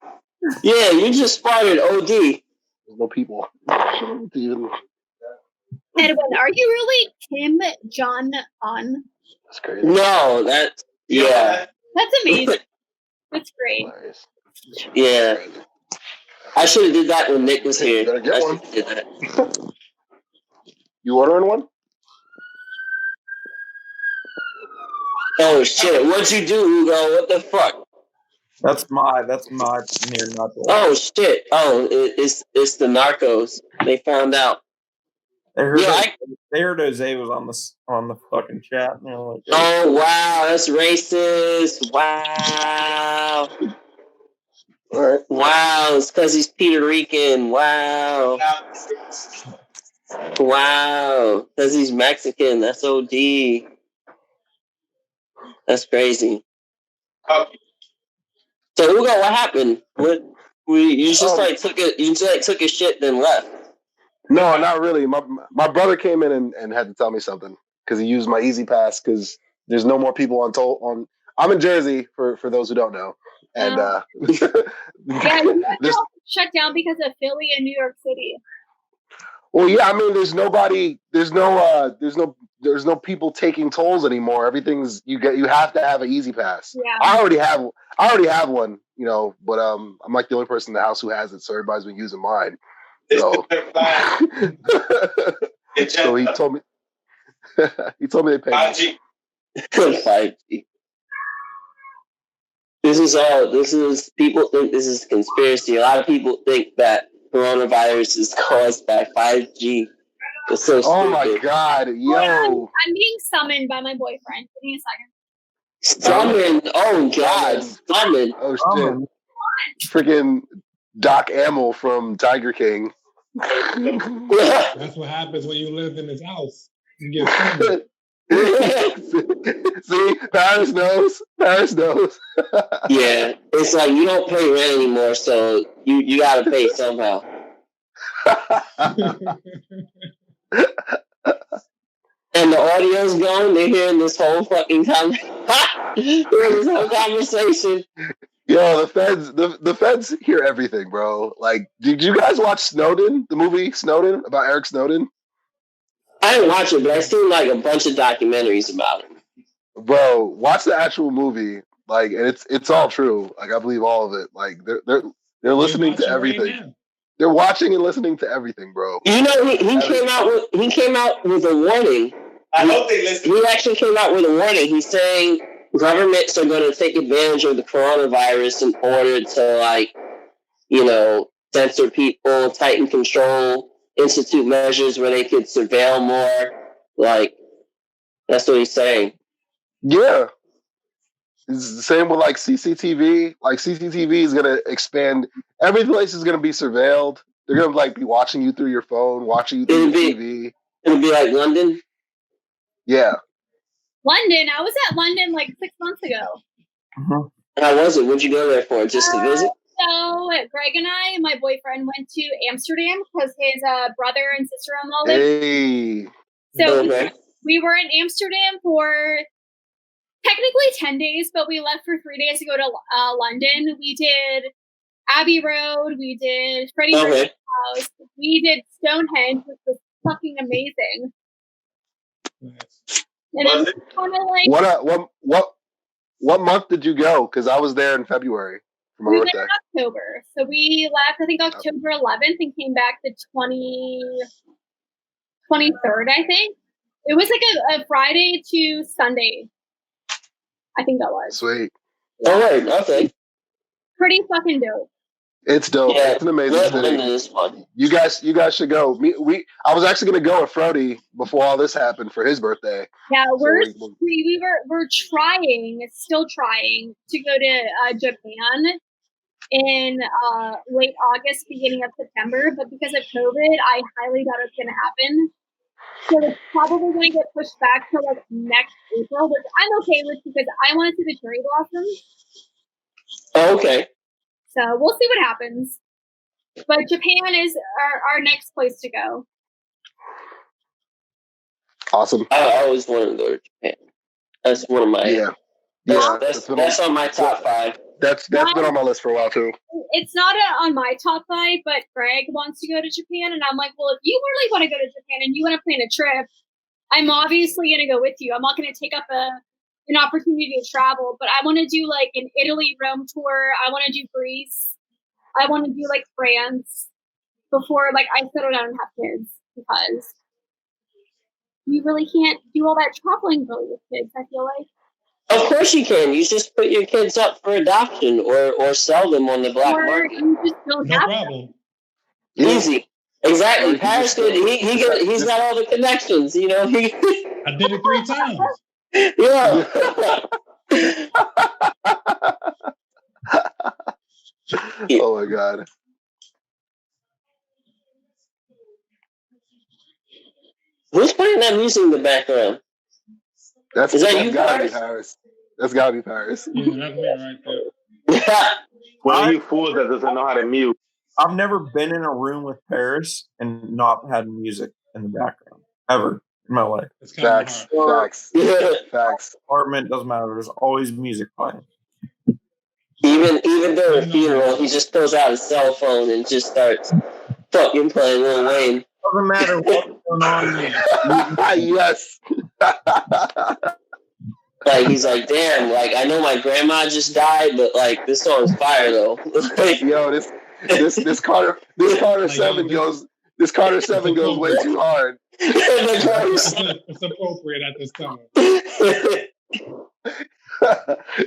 Yeah, you just spotted OD. There's no people. Even... Edwin, are you really Kim Jong-un? That's crazy. No, that's amazing. That's great. Nice. Yeah. I should have did that when Nick was here. You better get one. Did that. You ordering one? Oh shit! What'd you do, Hugo? What the fuck? That's my near knuckle. Oh shit! Oh, it's the Narcos. They found out. They heard Jose was on the fucking chat. And they're like, oh wow, that's racist! Wow. All right. Wow, it's because he's Puerto Rican. Wow. Wow, because he's Mexican. That's OD. That's crazy. Okay. So Hugo, what happened? You just took a shit then left. No, not really. My brother came in and had to tell me something because he used my Easy Pass because there's no more people on. I'm in Jersey for those who don't know, and yeah, shut down because of Philly and New York City. Well, yeah, I mean, there's nobody. There's no people taking tolls anymore. Everything's you have to have an Easy Pass. Yeah. I already have one, but I'm like the only person in the house who has it, so everybody's been using mine. So, so he told me they paid me. 5G. This This is people think this is conspiracy. A lot of people think that coronavirus is caused by 5G. It's so stupid. Oh my god, yo! I'm being summoned by my boyfriend. Give me a second. Summoned? Oh god, summoned. Oh shit! Freaking Doc Amel from Tiger King. That's what happens when you live in his house. You get summoned. See, Paris knows. Yeah, it's like you don't pay rent anymore, so you gotta pay somehow. And the audio's going. They're hearing this whole fucking this whole conversation. Yo, the feds hear everything, bro. Like, did you guys watch Snowden, the movie Snowden, about Eric Snowden? I didn't watch it, but I seen like a bunch of documentaries about him. Bro, watch the actual movie. Like, and it's all true. Like, I believe all of it. Like, they're listening to everything. Right, they're watching and listening to everything, bro. You know, he came out with a warning. I hope they listen. He actually came out with a warning. He's saying governments are going to take advantage of the coronavirus in order to, like, you know, censor people, tighten control, institute measures where they could surveil more. Like, that's what he's saying. Yeah. It's the same with, like, CCTV. Like, CCTV is going to expand. Every place is going to be surveilled. They're going to, like, be watching you through your phone, watching you through your TV. It'll be like London? Yeah. London? I was at London, like, 6 months ago. Uh-huh. How was it? What'd you go there for? Just to visit? So Greg and I, my boyfriend, went to Amsterdam because his brother and sister-in-law live. Hey. So we were in Amsterdam for technically 10 days, but we left for 3 days to go to London. We did Abbey Road. We did Freddie Mercury's house. We did Stonehenge, which was fucking amazing. And it was kind of like what month did you go? Because I was there in February for my birthday. Went in October, so we left I think October 11th and came back the 23rd. I think it was like a Friday to Sunday. I think that was sweet. Yeah. All right, okay. Pretty fucking dope. It's dope. Yeah, it's an amazing city. You guys should go. I was actually going to go with Frody before all this happened for his birthday. Yeah, we're still trying to go to Japan in late August, beginning of September, but because of COVID, I highly doubt it's going to happen. So it's probably going to get pushed back to like next April, which I'm okay with because I want to see the cherry blossoms. Oh, okay. So we'll see what happens. But Japan is our next place to go. Awesome. I always wanted to go to Japan. That's one of my that's on my top 5. That's been on my list for a while too. It's not on my top 5, but Greg wants to go to Japan, and I'm like, well, if you really want to go to Japan and you want to plan a trip, I'm obviously going to go with you. I'm not going to take up an opportunity to travel, but I want to do like an Italy Rome tour. I want to do Greece. I want to do like France before like I settle down and have kids, because you really can't do all that traveling really with kids, I feel like. Of course you can. You just put your kids up for adoption or sell them on the black market. You just don't have problem. Easy. Exactly. Paris did. He's got all the connections, you know. I did it 3 times. Yeah. Oh my god. Who's playing that music in the background? That's gotta be Paris. That's gotta be Paris. Yeah, that's me right there. One of you fools that doesn't know how to mute. I've never been in a room with Paris and not had music in the background ever in my life. Facts. Apartment doesn't matter. There's always music playing. Even during a funeral, he just pulls out his cell phone and just starts fucking playing Lil Wayne. Doesn't matter what's going on. Yes. Like, he's like, damn, like, I know my grandma just died, but like, this song's fire though. Yo, this Carter 7 goes way too hard. It's appropriate at this time.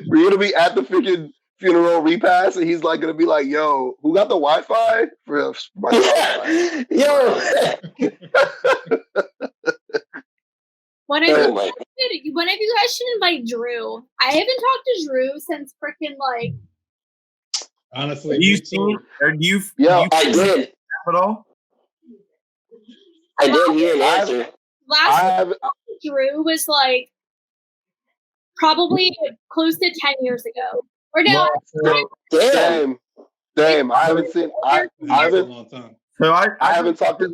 We're gonna be at the funeral repast, and he's like gonna be like, "Yo, who got the Wi-Fi for my Spotify?" Yo. One of you guys should invite Drew. I haven't talked to Drew since freaking like. Honestly, have you seen? Or do you? Yeah, I did. At all? I did. He didn't answer. Last Drew was like probably close to 10 years ago. Or no, Damn. I haven't seen. I haven't. A long time. So I haven't talked to.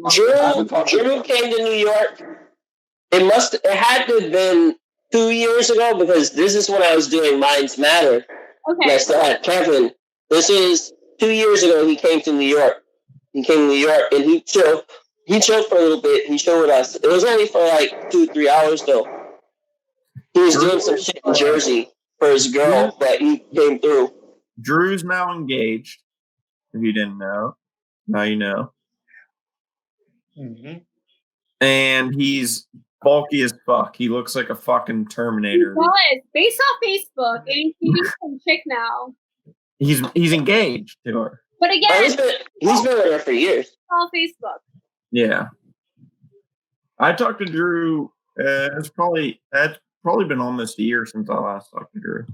Drew came to New York. It had to have been 2 years ago because this is when I was doing Minds Matter. Okay. Next to that, Kevin. This is 2 years ago. He came to New York. He came to New York and he chilled. He chilled for a little bit. He chilled with us. It was only for like 2-3 hours though. He was doing some shit in Jersey for his girl, but he came through. Drew's now engaged. If you didn't know, now you know. Mm-hmm. And he's bulky as fuck. He looks like a fucking Terminator. He does. Based off Facebook, and he's dating some chick now. He's engaged to her. But again, he's been with her for years. All Facebook. Yeah. I talked to Drew. That's probably been almost a year since I last talked to Drew.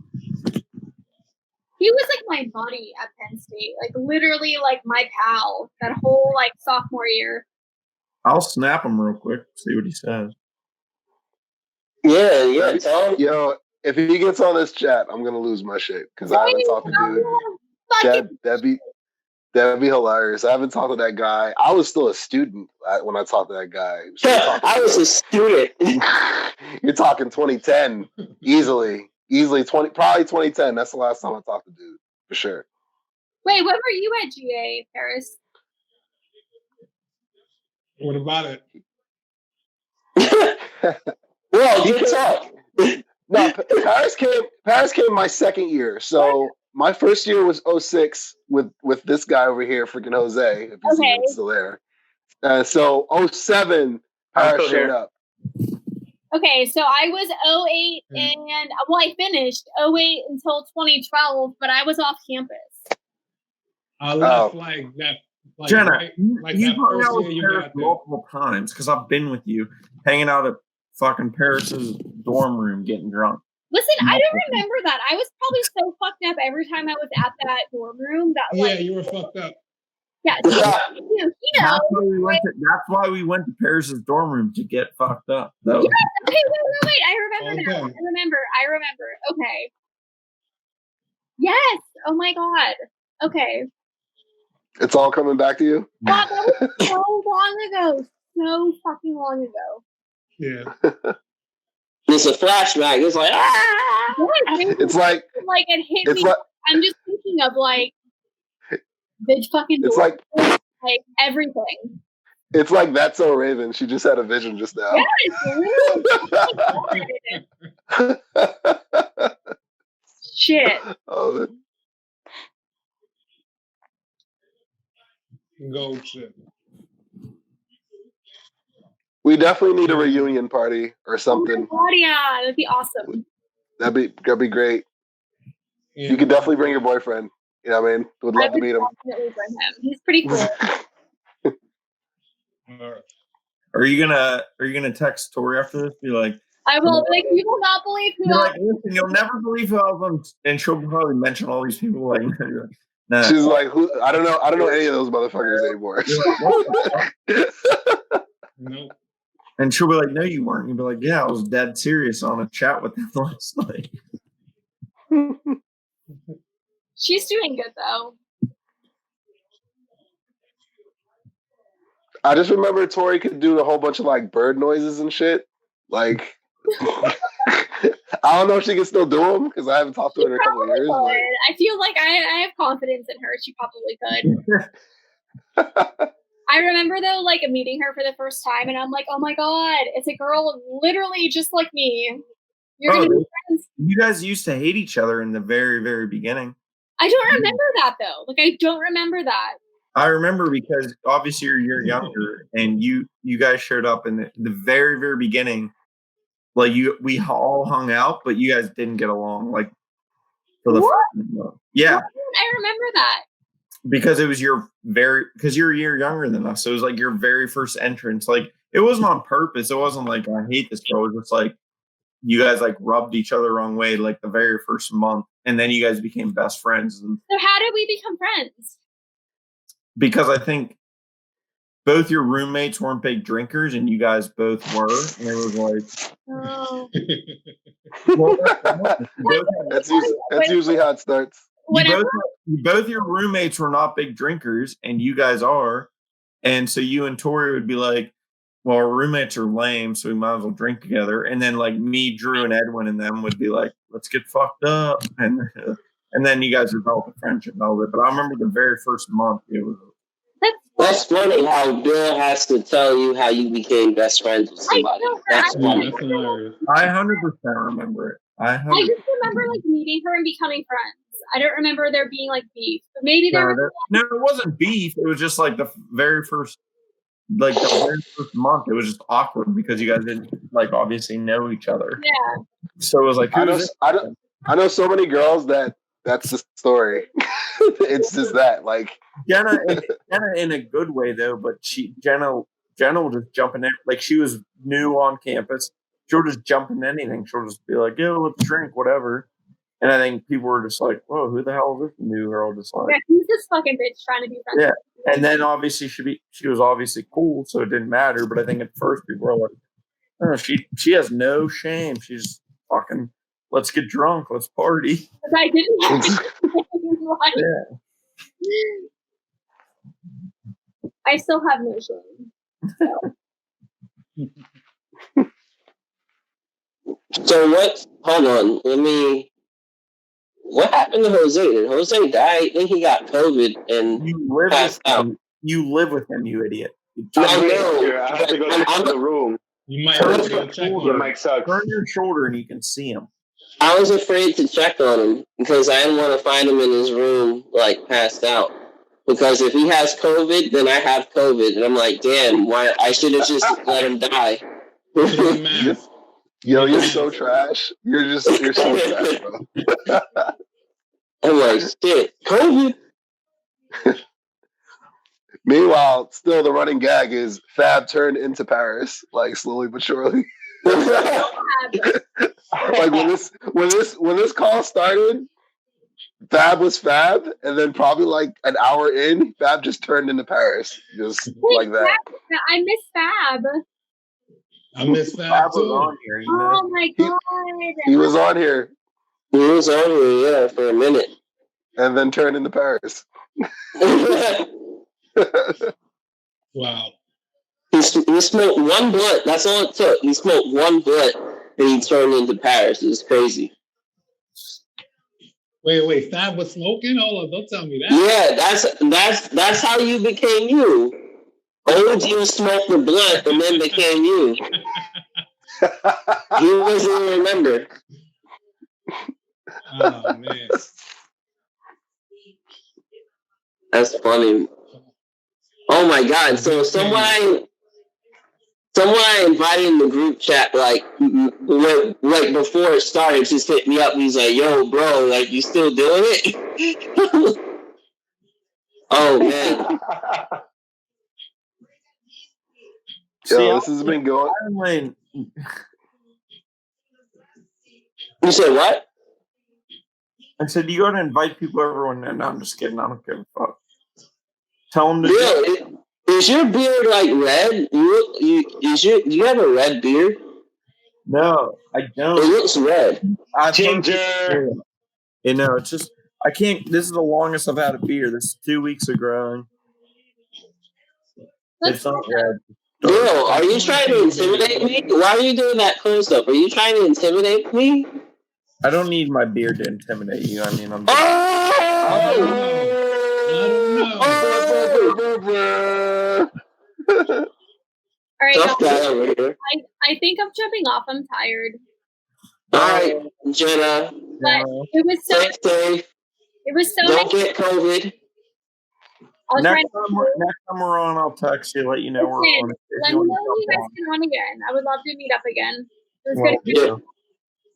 He was like my buddy at Penn State, like literally like my pal that whole like sophomore year. I'll snap him real quick, see what he says. Yeah, tell him. Yo, if he gets on this chat, I'm gonna lose my shit because I haven't talked to dude. That'd be hilarious. I haven't talked to that guy. I was still a student when I talked to that guy. I was a student. You're talking 2010, easily probably 2010. That's the last time I talked to dude for sure. Wait, when were you at GA, Paris? What about it? Well, good talk. No, Paris came my second year. So my first year was 06 with this guy over here, freaking Jose, if you see him still there. So 07, Paris showed up. Okay, so I was 08 and I finished 08 until 2012, but I was off campus. I left like that. Like, Jenna, like you that hung first out with year you Paris got there. multiple times because I've been with you, hanging out at fucking Paris's dorm room getting drunk. Listen, I don't remember that. I was probably so fucked up every time I was at that dorm room that Yeah, you were fucked up. Yeah, That's why we went to Paris's dorm room to get fucked up. Yes, okay, wait. I remember now. I remember. Okay. Yes. Oh my god. Okay. It's all coming back to you? God, that was so long ago. So fucking long ago. Yeah. It's a flashback. It's like, It's like it hit me. I'm just thinking of like the fucking. It's like everything. It's like That's So Raven. She just had a vision just now. Yes, shit. Oh. Gold shit. We definitely need a reunion party or something. Oh my God, yeah, that'd be awesome. That'd be great. Yeah. You could definitely bring your boyfriend. You know what I mean? Would love to meet him. Definitely bring him. He's pretty cool. Are you gonna text Tori after this? Be like, I will. Like, you will not believe who. Like, listen, you'll never believe who I was on, and she'll probably mention all these people. Like, nah. She's like, who? I don't know any of those motherfuckers anymore. Nope. And she'll be like, no, you weren't. You'll be like, yeah, I was dead serious on a chat with them last night. She's doing good though. I just remember Tori could do a whole bunch of like bird noises and shit. Like, I don't know if she can still do them because I haven't talked to her in a couple of years. But I feel like I have confidence in her. She probably could. I remember though, like meeting her for the first time, and I'm like, oh my god, it's a girl literally just like me. You're gonna be friends. You guys used to hate each other in the very, very beginning. I don't remember that though. Like, I don't remember that. I remember because obviously you're younger, and you guys showed up in the very, very beginning. Like we all hung out, but you guys didn't get along. Like for the What? first month. Yeah. I remember that. Because it was because you're a year younger than us. So it was like your very first entrance. Like, it wasn't on purpose. It wasn't like, I hate this girl. It was just like, you guys like rubbed each other the wrong way like the very first month. And then you guys became best friends. So how did we become friends? Because I think both your roommates weren't big drinkers and you guys both were. And it was like, oh. Well, that's usually how it starts. Both your roommates were not big drinkers and you guys are. And so you and Tori would be like, well, our roommates are lame, so we might as well drink together. And then like me, Drew, and Edwin and them would be like, let's get fucked up. And then you guys develop a friendship and all that. But I remember the very first month, it was. That's funny how Bill has to tell you how you became best friends with somebody. That's funny. I 100% remember it. I just remember like meeting her and becoming friends. I don't remember there being like beef, but maybe there was. No, it wasn't beef. It was just like the very first month. It was just awkward because you guys didn't like obviously know each other. Yeah. So it was like, I know so many girls that's the story. It's just that like Jenna in a good way though, but Jenna will just jump in there. Like, she was new on campus. She'll just jump in anything. She'll just be like, "Yo, let's drink, whatever." And I think people were just like, "Whoa, who the hell is this new girl?" Just like, yeah, who's this fucking bitch trying to be friends? Yeah, and then obviously she was obviously cool, so it didn't matter. But I think at first people were like, "Oh, she has no shame. She's fucking. Let's get drunk. Let's party." But I didn't have Yeah. I still have no shame. So what? Hold on. What happened to Jose? Did Jose die? I think he got COVID and passed out. You live with him, you idiot. I know. I have to go to the room. You might have to go check on him. Mike sucks. Turn your shoulder and you can see him. I was afraid to check on him because I didn't want to find him in his room, like, passed out. Because if he has COVID, then I have COVID. And I'm like, damn, why? I should have just let him die. Yo, you're so trash. You're so trash, bro. I'm like, shit, COVID. Meanwhile, still the running gag is Fab turned into Paris, like slowly but surely. Like when this call started, Fab was Fab, and then probably like an hour in, Fab just turned into Paris, just like that. I miss Fab. I miss Fab too. On here, oh my god! He was on here. He was on here, yeah, for a minute, and then turned into Paris. Wow. He smoked one blunt. That's all it took. He smoked one blunt, and he turned into Paris. It was crazy. Wait, Fab was smoking? Hold on, don't tell me that. Yeah, that's how you became you. Old you smoked the blunt and then became you. You wasn't remember. Oh man. That's funny. Oh my god! So someone I invited in the group chat, like before it started, just hit me up. He's like, "Yo, bro, like, you still doing it?" Oh man! Yo, this has been going. You said what? I said, you got to invite people over. No, I'm just kidding. I don't give a fuck. Tell them to. Bill, is your beard like red? Do you have a red beard? No, I don't. It looks red. Ginger. You know, it's just I can't. This is the longest I've had a beard. This is 2 weeks of growing. It's not red. Bill, are you trying to intimidate me? Why are you doing that close up? Are you trying to intimidate me? I don't need my beard to intimidate you. I mean, I'm. All right, I think I'm jumping off. I'm tired. All right, Jenna. But it was so. It was so. Don't get COVID. Next time we're on, I'll text you, let you know we're on. Let me know when you guys can on again. I would love to meet up again. It was good.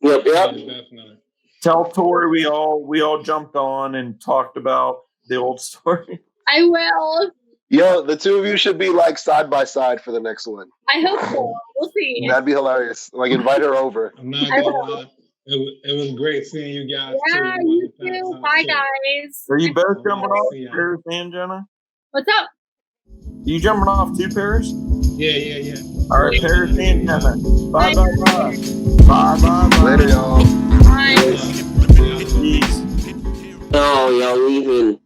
Yep. Definitely. Tell Tori we all jumped on and talked about the old story. I will. Yo, the two of you should be like side by side for the next one. I hope so. We'll see. That'd be hilarious. Like invite her over. I'm not gonna lie. It was great seeing you guys. Yeah, you too. Bye, guys. Are you both jumping off, Paris and Jenna? What's up? You jumping off too, Paris? Yeah. All right, Paris and Jenna. Bye. Later, y'all. Bye. Peace. Oh, y'all leaving.